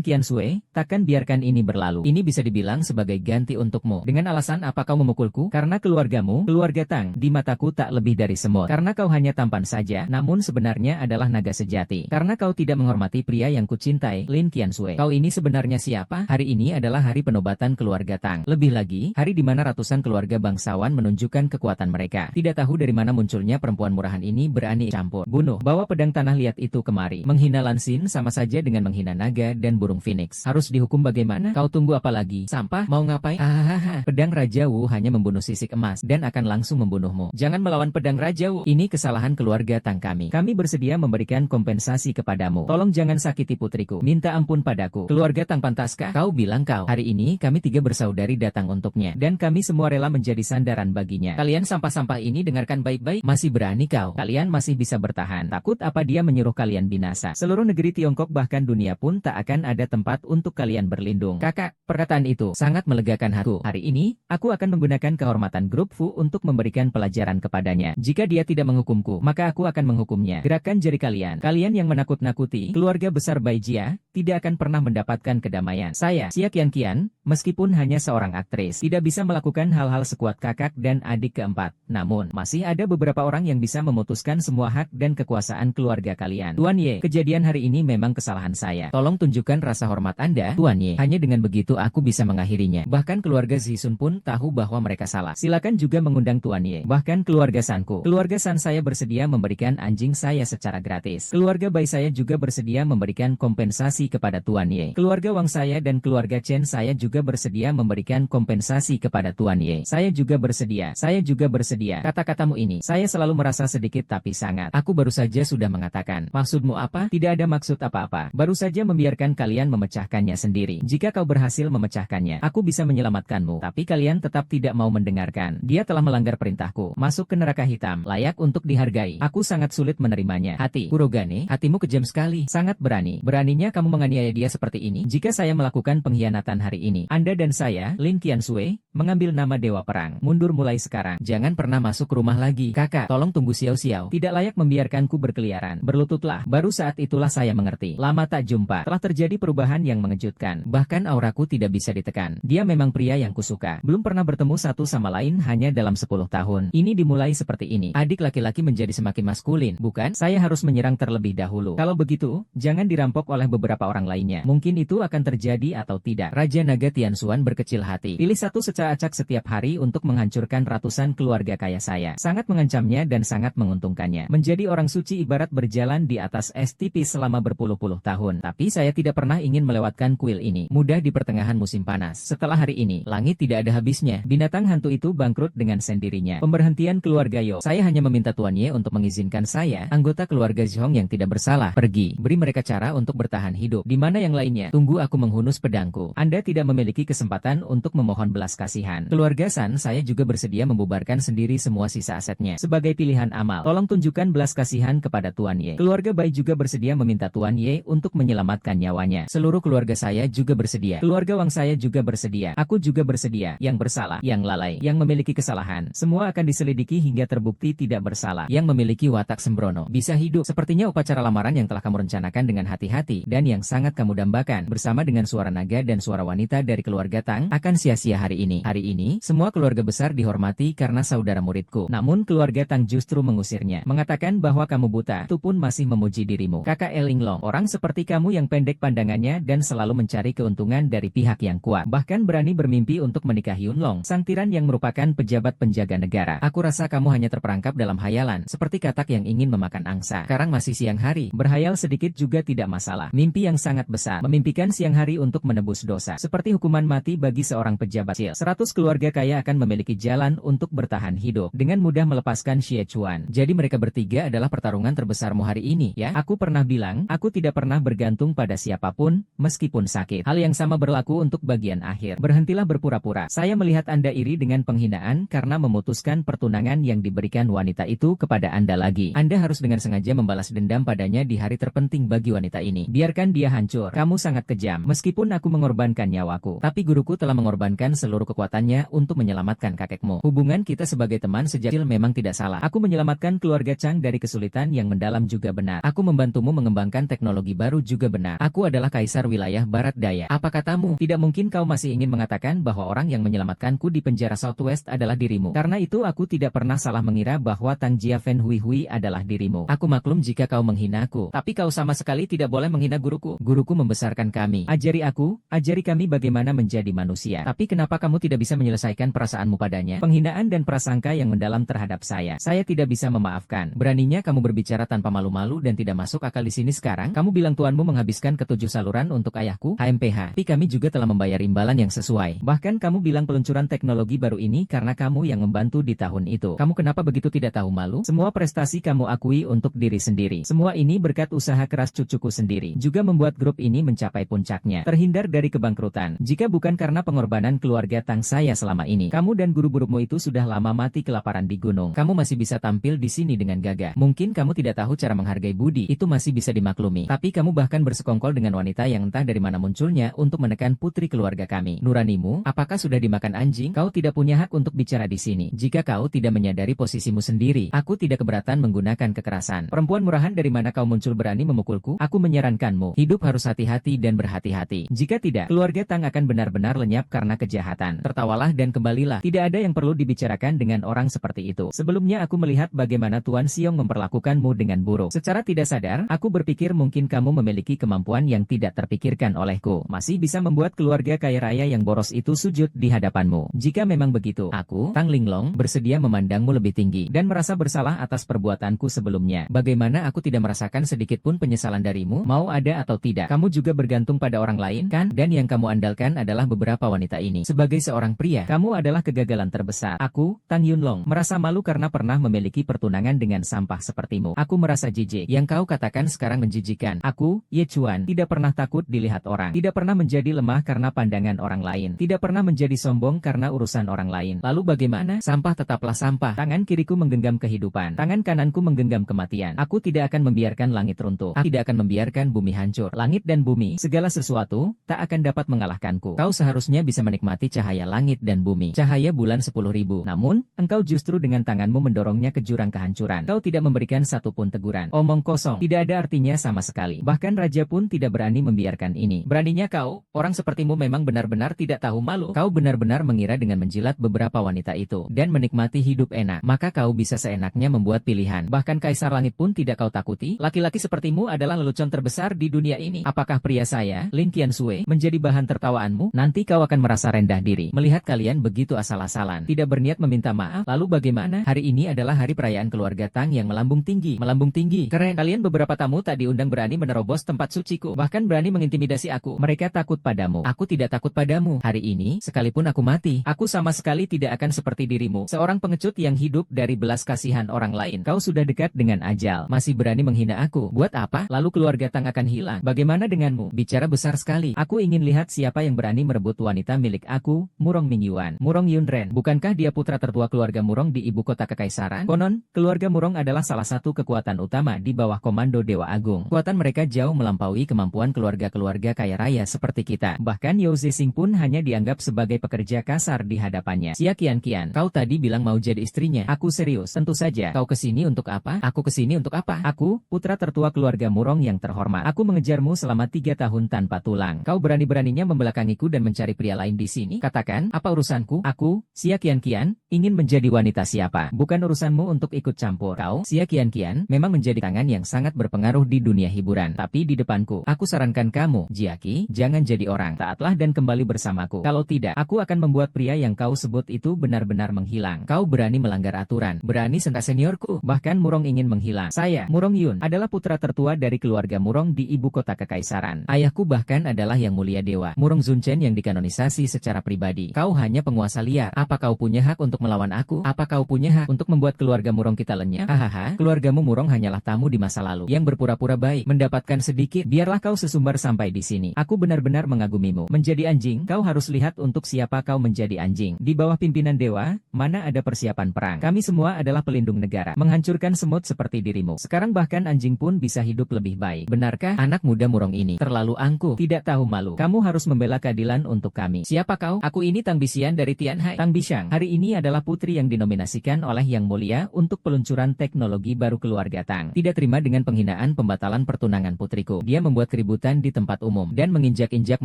Qiansui, takkan biarkan ini berlalu. Ini bisa dibilang sebagai ganti untukmu. Dengan alasan apa kau memukul memukulku? Karena keluargamu, keluarga Tang, di mataku tak lebih dari semut. Karena kau hanya tampan saja, namun sebenarnya adalah naga sejati. Karena kau tidak menghormati pria yang kucintai, Lin Qianxue. Kau ini sebenarnya siapa? Hari ini adalah hari penobatan keluarga Tang. Lebih lagi, hari di mana ratusan keluarga bangsawan menunjukkan kekuatan mereka. Tidak tahu dari mana munculnya perempuan murahan ini berani campur. Bunuh, bawa pedang tanah liat itu kemari. Menghina Lansin sama saja dengan menghina naga dan burung phoenix. Harus dihukum bagaimana? Kau tunggu apa lagi? Sampah, mau ngapain? Hahaha. Pedang Raja Wu hanya membunuh sisik emas dan akan langsung membunuhmu. Jangan melawan pedang Raja Wu. Ini kesalahan keluarga Tang kami. Kami bersedia memberikan kompensasi kepadamu. Tolong jangan sakiti putriku. Minta ampun padaku. Keluarga Tang pantaskah? Kau bilang kau. Hari ini kami 3 bersaudari datang untuknya. Dan kami semua rela menjadi sandaran baginya. Kalian sampah-sampah ini dengarkan baik-baik. Masih berani kau. Kalian masih bisa bertahan. Takut apa dia menyuruh kalian binasa? Seluruh negeri Tiongkok bahkan dunia pun tak akan ada tempat untuk kalian berlindung. Kakak, perkataan itu sangat melegakan hatiku. Hari ini, aku akan menggunakan kehormatan grup Fu untuk memberikan pelajaran kepadanya. Jika dia tidak menghukumku, maka aku akan menghukumnya. Gerakan jari kalian. Kalian yang menakut-nakuti keluarga besar Baijia, tidak akan pernah mendapatkan kedamaian. Saya, Xia Qianqian, meskipun hanya seorang aktris, tidak bisa melakukan hal-hal sekuat kakak dan adik keempat. Namun, masih ada beberapa orang yang bisa memutuskan semua hak dan kekuasaan keluarga kalian. Tuan Ye, kejadian hari ini memang kesalahan saya. Tolong tunjukkan rasa hormat Anda, Tuan Ye. Hanya dengan begitu aku bisa mengakhirinya. Bahkan keluarga Zisun pun tahu bahwa mereka salah. Silakan juga mengundang Tuan Ye. Bahkan keluarga Sanku. Keluarga San saya bersedia memberikan anjing saya secara gratis. Keluarga Bai saya juga bersedia memberikan kompensasi kepada Tuan Ye. Keluarga Wang saya dan keluarga Chen saya juga bersedia memberikan kompensasi kepada Tuan Ye. Saya juga bersedia. Saya juga bersedia. Kata-katamu ini, saya selalu merasa sedikit tapi sangat. Aku baru saja sudah mengatakan. Maksudmu apa? Tidak ada maksud apa-apa. Baru saja membiarkan kalian memecahkannya sendiri. Jika kau berhasil memecahkannya, aku bisa menyelamatkanmu. Tapi kalian tetap tidak mau mendengarkan. Dia telah melanggar perintahku. Masuk ke neraka hitam. Layak untuk dihargai. Aku sangat sulit menerimanya. Hati. Kurogane, hatimu kejam sekali. Sangat berani. Beraninya kamu menganiaya dia seperti ini. Jika saya melakukan pengkhianatan hari ini, Anda dan saya, Lin Qianxue, mengambil nama Dewa Perang. Mundur mulai sekarang. Jangan pernah masuk rumah lagi. Kakak, tolong tunggu Xiao-Xiao. Tidak layak membiarkanku berkeliaran. Berlututlah. Baru saat itulah saya mengerti. Lama tak jumpa. Telah terjadi perubahan yang mengejutkan. Bahkan auraku tidak bisa ditekan. Dia memang pria yang kusuka. Belum pernah bertemu satu sama lain hanya dalam 10 tahun. Ini dimulai seperti ini. Adik laki-laki menjadi semakin maskulin. Bukan? Saya harus menyerang terlebih dahulu. Kalau begitu, jangan dirampok oleh beberapa orang lainnya. Mungkin itu akan terjadi atau tidak. Raja Naga Tianxuan berkecil hati. Pilih satu secak-acak setiap hari untuk menghancurkan ratusan keluarga kaya saya. Sangat mengancamnya dan sangat menguntungkannya. Menjadi orang suci ibarat berjalan di atas es tipis selama berpuluh-puluh tahun. Tapi saya tidak pernah ingin melewatkan kuil ini. Mudah di pertengahan musim panas. Setelah hari ini, langit tidak ada habisnya. Binatang hantu itu bangkrut dengan sendirinya. Pemberhentian keluarga Yo. Saya hanya meminta Tuan Ye untuk mengizinkan saya, anggota keluarga Zhong yang tidak bersalah, pergi. Beri mereka cara untuk bertahan hidup. Di mana yang lainnya? Tunggu aku menghunus pedangku. Anda tidak memiliki kesempatan untuk memohon belas kasihan. Keluarga San saya juga bersedia membubarkan sendiri semua sisa asetnya. Sebagai pilihan amal, tolong tunjukkan belas kasihan kepada Tuan Ye. Keluarga Bai juga bersedia meminta Tuan Ye untuk menyelamatkan nyawanya. Seluruh keluarga saya juga bersedia. Keluarga Wang saya juga bersedia. Aku juga bersedia. Yang bersalah, yang lalai, yang memiliki kesalahan, semua akan diselidiki hingga terbukti tidak bersalah. Yang memiliki watak sembrono, bisa hidup. Sepertinya upacara lamaran yang telah kamu rencanakan dengan hati-hati dan yang sangat kamu dambakan bersama dengan suara naga dan suara wanita dari keluarga Tang akan sia-sia hari ini. Hari ini, semua keluarga besar dihormati karena saudara muridku. Namun keluarga Tang justru mengusirnya. Mengatakan bahwa kamu buta, itu pun masih memuji dirimu. Kakak Elinglong, orang seperti kamu yang pendek pandangannya dan selalu mencari keuntungan dari pihak yang kuat. Bahkan berani bermimpi untuk menikahi Yunlong, sang tiran yang merupakan pejabat penjaga negara. Aku rasa kamu hanya terperangkap dalam hayalan, seperti katak yang ingin memakan angsa. Sekarang masih siang hari, berhayal sedikit juga tidak masalah. Mimpi yang sangat besar, memimpikan siang hari untuk menebus dosa. Seperti hukuman mati bagi seorang pejabat kecil. 100 keluarga kaya akan memiliki jalan untuk bertahan hidup. Dengan mudah melepaskan Xie Chuan. Jadi mereka bertiga adalah pertarungan terbesarmu hari ini, ya? Aku pernah bilang, aku tidak pernah bergantung pada siapapun, meskipun sakit. Hal yang sama berlaku untuk bagian akhir. Berhentilah berpura-pura. Saya melihat Anda iri dengan penghinaan karena memutuskan pertunangan yang diberikan wanita itu kepada Anda lagi. Anda harus dengan sengaja membalas dendam padanya di hari terpenting bagi wanita ini. Biarkan dia hancur. Kamu sangat kejam. Meskipun aku mengorbankan nyawaku, tapi guruku telah mengorbankan seluruh kekuatannya untuk menyelamatkan kakekmu. Hubungan kita sebagai teman sejak kecil memang tidak salah. Aku menyelamatkan keluarga Chang dari kesulitan yang mendalam juga benar. Aku membantumu mengembangkan teknologi baru juga benar. Aku adalah kaisar wilayah barat daya. Apa katamu? Tidak mungkin kau masih ingin mengatakan bahwa orang yang menyelamatkanku di penjara penjara Southwest adalah dirimu. Karena itu aku tidak pernah salah mengira bahwa Tang Jiafen Hui adalah dirimu. Aku maklum jika kau menghinaku, tapi kau sama sekali tidak boleh menghina guruku. Guruku membesarkan kami. Ajari kami bagaimana menjadi manusia. Tapi kenapa kamu tidak bisa menyelesaikan perasaanmu padanya? Penghinaan dan prasangka yang mendalam terhadap saya tidak bisa memaafkan. Beraninya kamu berbicara tanpa malu-malu dan tidak masuk akal di sini sekarang? Kamu bilang tuanmu menghabiskan ke-7 saluran untuk ayahku, HMPH. Tapi kami juga telah membayar imbalan yang sesuai. Bahkan kamu bilang peluncuran teknologi baru ini karena kamu yang membantu di tahun itu. Kamu kenapa begitu tidak tahu malu? Semua prestasi kamu akui untuk diri sendiri. Semua ini berkat usaha keras cucuku sendiri. Juga membuat grup ini mencapai puncaknya. Terhindar dari kebangkrutan. Jika bukan karena pengorbanan keluarga Tang saya selama ini, kamu dan guru-gurumu itu sudah lama mati kelaparan di gunung. Kamu masih bisa tampil di sini dengan gagah. Mungkin kamu tidak tahu cara menghargai budi. Itu masih bisa dimaklumi. Tapi kamu bahkan bersekongkol dengan wanita yang entah dari mana munculnya untuk menekan putri keluarga kami. Nuranimu, apakah sudah dimakan anjing? Kau tidak punya hak untuk bicara di sini. Jika kau tidak menyadari posisimu sendiri, aku tidak keberatan menggunakan kekerasan. Perempuan murahan dari mana kau muncul berani memukulku? Aku menyarankanmu, hidup harus hati-hati dan berhati-hati. Jika tidak, keluarga Tang akan benar-benar lenyap karena kejahatan. Tertawalah dan kembalilah. Tidak ada yang perlu dibicarakan dengan orang seperti itu. Sebelumnya aku melihat bagaimana Tuan Siong memperlakukanmu dengan buruk. Secara tidak sadar, aku berpikir mungkin kamu memiliki kemampuan yang tidak terpikirkan olehku. Masih bisa membuat keluarga kaya raya yang boros itu sujud di hadapanmu. Jika memang begitu, aku, Tang Linglong, bersedia memandangmu lebih tinggi dan merasa bersalah atas perbuatanku sebelumnya. Bagaimana aku tidak merasakan sedikit pun penyesalan darimu, mau ada atau tidak. Kamu juga bergantung pada orang lain, kan? Dan yang kamu andalkan adalah beberapa wanita ini. Sebagai seorang pria, kamu adalah kegagalan terbesar. Aku, Tang Yunlong, merasa malu karena pernah memiliki pertunangan dengan sampah sepertimu. Aku merasa jijik. Yang kau katakan sekarang menjijikan. Aku, Ye Chuan, tidak pernah takut dilihat orang. Tidak pernah menjadi lemah karena pandangan orang lain. Tidak pernah menjadi sombong karena urusan orang lain. Lalu bagaimana? Sampah tetaplah sampah. Tangan kiriku menggenggam kehidupan. Tangan kananku menggenggam kematian. Aku tidak akan membiarkan langit runtuh. Aku tidak akan membiarkan bumi hancur. Langit dan bumi, segala sesuatu, tak akan dapat mengalahkanku. Kau seharusnya bisa menikmati cahaya langit dan bumi. Cahaya bulan 10.000. Namun, engkau justru dengan tanganmu mendorongnya ke jurang kehancuran. Kau tidak memberikan satupun teguran. Omong kosong. Tidak ada artinya sama sekali. Bahkan raja pun tidak berani membiarkan ini. Beraninya kau, orang sepertimu memang benar-benar tidak tahu malu. Kau benar-benar mengira dengan menjilat beberapa wanita itu dan menikmati hidup enak, maka kau bisa seenaknya membuat pilihan. Bahkan Kaisar Langit pun tidak kau takuti. Laki-laki sepertimu adalah lelucon terbesar di dunia ini. Apakah pria saya, Lin Qiansui, menjadi bahan tertawaanmu? Nanti kau akan merasa rendah diri melihat kalian begitu asal-asalan, tidak berniat meminta maaf. Lalu bagaimana? Hari ini adalah hari perayaan keluarga Tang yang melambung tinggi. Melambung tinggi. Keren. Kalian beberapa tamu tak diundang berani menerobos tempat suciku, bahkan berani mengintimidasi aku. Mereka takut padamu. Aku tidak takut padamu. Hari ini, sekalipun aku mati, aku sama sekali tidak akan seperti dirimu. Seorang pengecut yang hidup dari belas kasihan orang lain. Kau sudah dekat dengan ajal, masih berani menghina aku. Buat apa? Lalu keluarga Tang akan hilang. Bagaimana denganmu? Bicara besar sekali. Aku ingin lihat siapa yang berani merebut wanita milik aku, Murong Mingyuan. Murong Yunren. Bukankah dia putra tertua keluarga Murong di ibu kota kekaisaran? Konon, keluarga Murong adalah salah satu kekuatan utama di bawah komando Dewa Agung. Kekuatan mereka jauh melampaui kemampuan keluarga-keluarga kaya raya seperti kita. Bahkan Yao Zexing pun hanya dianggap sebagai pekerja kasar di hadapannya. Sia Qian, kau tadi bilang mau jadi istrinya. Aku serius. Tentu saja. Kau kesini untuk apa? Aku kesini untuk apa? Aku, putra tertua keluarga Murong yang terhormat. Aku mengejarmu selama 3 tahun tanpa tulang. Kau berani-beraninya membelakangiku dan mencari pria lain di sini? Katakan, apa urusanku? Aku, Sia Qian, ingin menjadi wanita siapa? Bukan urusanmu untuk ikut campur. Kau, Sia Qian, memang menjadi tangan yang sangat berpengaruh di dunia hiburan. Tapi di depanku, aku sarankan kamu, Jiaki, jangan jadi orang. Taatlah dan kembali bersamaku. Kalau tidak, aku akan membuat pria yang kau sebut itu benar-benar menghilang. Kau berani melanggar aturan, berani sentak seniorku. Bahkan Murong ingin menghilang. Saya, Murong Yun, adalah putra tertua dari keluarga Murong di ibu kota kekaisaran. Ayahku bahkan adalah yang mulia dewa, Murong Zunchen yang dikanonisasi secara pribadi. Kau hanya penguasa liar. Apa kau punya hak untuk melawan aku? Apa kau punya hak untuk membuat keluarga Murong kita lenyap? Hahaha, keluargamu Murong hanyalah tamu di masa lalu yang berpura-pura baik, mendapatkan sedikit. Biarlah kau sesumbar sampai di sini. Aku benar-benar mengagumimu. Menjadi anjing, kau harus lihat untuk siapa kau menjadi anjing. Di bawah pimpinan dewa, mana ada persiapan perang. Kami semua adalah pelindung negara, menghancurkan semut seperti dirimu. Sekarang bahkan anjing pun bisa hidup lebih baik. Benarkah anak muda Murong ini terlalu angkuh, tidak tahu malu? Kamu harus membela keadilan untuk kami. Siapa kau? Aku ini Tang Bisian dari Tianhai. Tang Bishang, hari ini adalah putri yang dinominasikan oleh Yang Mulia untuk peluncuran teknologi baru keluarga Tang. Tidak terima dengan penghinaan pembatalan pertunangan putriku. Dia membuat keributan di tempat umum dan menginjak-injak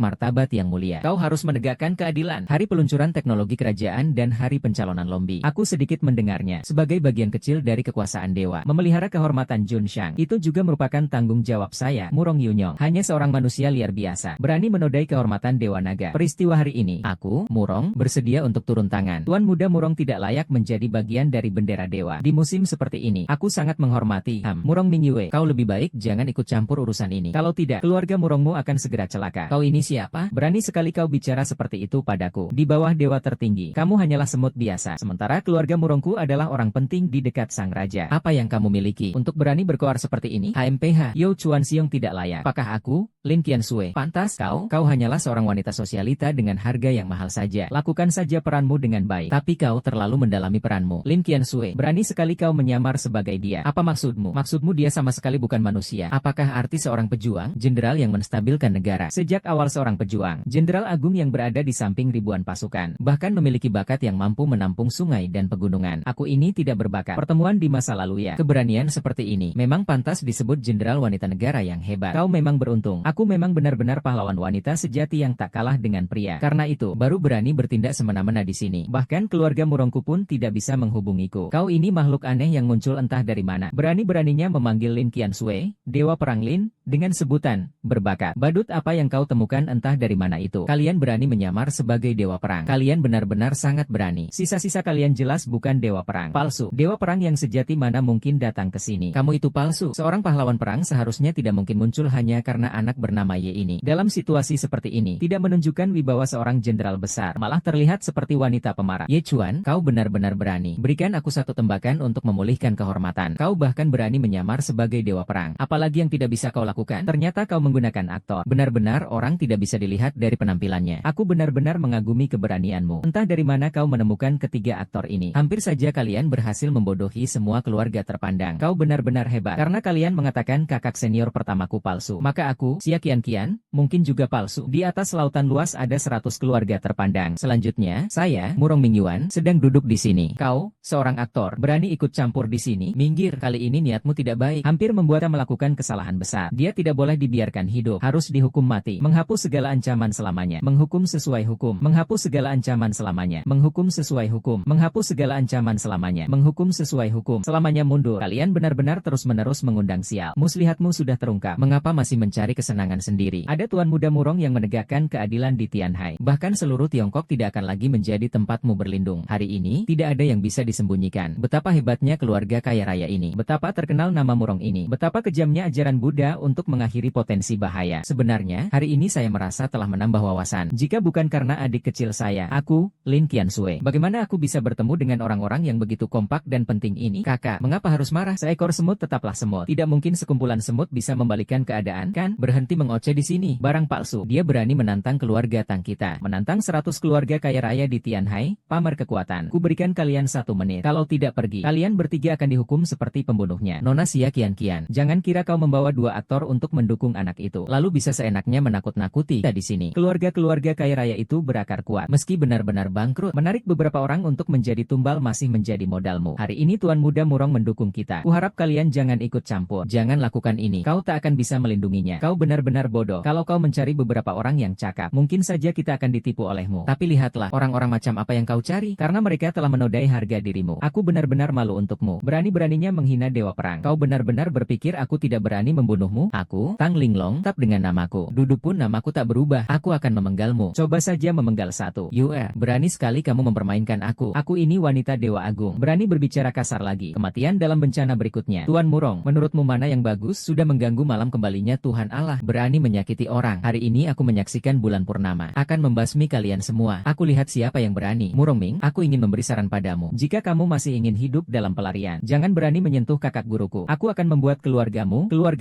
martabat Yang Mulia. Kau harus menegakkan keadilan. Hari peluncuran teknologi teknologi kerajaan dan hari pencalonan Lombi. Aku sedikit mendengarnya. Sebagai bagian kecil dari kekuasaan dewa, memelihara kehormatan Junshang itu juga merupakan tanggung jawab saya, Murong Yunyong. Hanya seorang manusia liar biasa, berani menodai kehormatan Dewa Naga. Peristiwa hari ini, aku, Murong, bersedia untuk turun tangan. Tuan Muda Murong tidak layak menjadi bagian dari bendera dewa. Di musim seperti ini, aku sangat menghormati Murong Mingyue. Kau lebih baik jangan ikut campur urusan ini. Kalau tidak, keluarga Murongmu akan segera celaka. Kau ini siapa? Berani sekali kau bicara seperti itu padaku. Di bawah dewa tertinggi, kamu hanyalah semut biasa. Sementara keluarga Murongku adalah orang penting di dekat sang raja. Apa yang kamu miliki untuk berani berkoar seperti ini? HMPH, Yo Chuan Xiong tidak layak. Apakah aku, Lin Qiansui, pantas? Kau hanyalah seorang wanita sosialita dengan harga yang mahal saja. Lakukan saja peranmu dengan baik. Tapi kau terlalu mendalami peranmu. Lin Qiansui, berani sekali kau menyamar sebagai dia. Apa maksudmu? Maksudmu dia sama sekali bukan manusia. Apakah arti seorang pejuang? Jenderal yang menstabilkan negara. Sejak awal seorang pejuang, jenderal agung yang berada di samping ribuan pasukan, bahkan memiliki bakat yang mampu menampung sungai dan pegunungan. Aku ini tidak berbakat. Pertemuan di masa lalu ya. Keberanian seperti ini memang pantas disebut jenderal wanita negara yang hebat. Kau memang beruntung. Aku memang benar-benar pahlawan wanita sejati yang tak kalah dengan pria. Karena itu, baru berani bertindak semena-mena di sini. Bahkan keluarga Murongku pun tidak bisa menghubungiku. Kau ini makhluk aneh yang muncul entah dari mana. Berani-beraninya memanggil Lin Qiansui, Dewa Perang Lin, dengan sebutan berbakat. Badut apa yang kau temukan entah dari mana itu. Kalian berani menyamar sebagai dewa perang. Kalian benar-benar sangat berani. Sisa-sisa kalian jelas bukan dewa perang. Palsu. Dewa perang yang sejati mana mungkin datang ke sini. Kamu itu palsu. Seorang pahlawan perang seharusnya tidak mungkin muncul hanya karena anak bernama Ye ini. Dalam situasi seperti ini, tidak menunjukkan wibawa seorang jenderal besar. Malah terlihat seperti wanita pemarah. Ye Chuan, kau benar-benar berani. Berikan aku satu tembakan untuk memulihkan kehormatan. Kau bahkan berani menyamar sebagai dewa perang. Apalagi yang tidak bisa kau lakukan? Ternyata kau menggunakan aktor. Benar-benar orang tidak bisa dilihat dari penampilannya. Aku benar-benar mengagumi keberanianmu. Entah dari mana kau menemukan ketiga aktor ini. Hampir saja kalian berhasil membodohi semua keluarga terpandang. Kau benar-benar hebat. Karena kalian mengatakan kakak senior pertamaku palsu. Maka aku, Xia Qian, mungkin juga palsu. Di atas lautan luas ada 100 keluarga terpandang. Selanjutnya, saya, Murong Mingyuan, sedang duduk di sini. Kau, seorang aktor, berani ikut campur di sini? Minggir, kali ini niatmu tidak baik. Hampir membuatnya melakukan kesalahan besar. Dia tidak boleh dibiarkan hidup. Harus dihukum mati. Menghapus segala ancaman selamanya. Menghukum sesuai hukum. Menghapus segala ancaman selamanya. Menghukum sesuai hukum. Menghapus segala ancaman selamanya. Menghukum sesuai hukum. Selamanya mundur. Kalian benar-benar terus-menerus mengundang sial. Muslihatmu sudah terungkap. Mengapa masih mencari kesenangan sendiri? Ada Tuan Muda Murong yang menegakkan keadilan di Tianhai. Bahkan seluruh Tiongkok tidak akan lagi menjadi tempatmu berlindung. Hari ini, tidak ada yang bisa disembunyikan. Betapa hebatnya keluarga kaya raya ini. Betapa terkenal nama Murong ini. Betapa kejamnya ajaran Buddha untuk mengakhiri potensi bahaya. Sebenarnya, hari ini saya merasa telah menambah wawasan. Jika bukan karena adik kecil saya, aku, Lin Qiansui, bagaimana aku bisa bertemu dengan orang-orang yang begitu kompak dan penting ini? Kakak, mengapa harus marah? Seekor semut tetaplah semut. Tidak mungkin sekumpulan semut bisa membalikkan keadaan, kan? Berhenti mengoceh di sini. Barang palsu. Dia berani menantang keluarga Tang kita. Menantang 100 keluarga kaya raya di Tianhai, pamer kekuatan. Ku berikan kalian 1 menit. Kalau tidak pergi, kalian bertiga akan dihukum seperti pembunuhnya. Nona Xia Qian. Jangan kira kau membawa 2 aktor untuk mendukung anak itu, lalu bisa seenaknya menakut-nakuti kita di sini. Keluarga-keluarga kaya raya itu berakar kuat, meski benar-benar bangkrut. Menarik beberapa orang untuk menjadi tumbal masih menjadi modalmu. Hari ini Tuan Muda Murong mendukung kita. Kuharap kalian jangan ikut campur. Jangan lakukan ini. Kau tak akan bisa melindunginya. Kau benar-benar bodoh. Kalau kau mencari beberapa orang yang cakap, mungkin saja kita akan ditipu olehmu. Tapi lihatlah, orang-orang macam apa yang kau cari, karena mereka telah menodai harga dirimu. Aku benar-benar malu untukmu. Berani-beraninya menghina dewa perang. Kau benar-benar berpikir aku tidak berani membunuhmu? Aku, Tang Linglong, tetap dengan namaku. Duduk pun namaku tak berubah. Aku akan memenggalmu. Coba saja memenggal satu. Berani sekali kamu mempermainkan aku. Aku ini wanita dewa agung. Berani berbicara kasar lagi. Kematian dalam bencana berikutnya. Tuan Murong, menurutmu mana yang bagus? Sudah mengganggu malam kembalinya Tuhan Allah. Berani menyakiti orang. Hari ini aku menyaksikan bulan purnama. Akan membasmi kalian semua. Aku lihat siapa yang berani. Murong Ming, aku ingin memberi saran padamu. Jika kamu masih ingin hidup dalam pelarian, jangan berani menyentuh kakak guruku. Aku akan membuat keluarga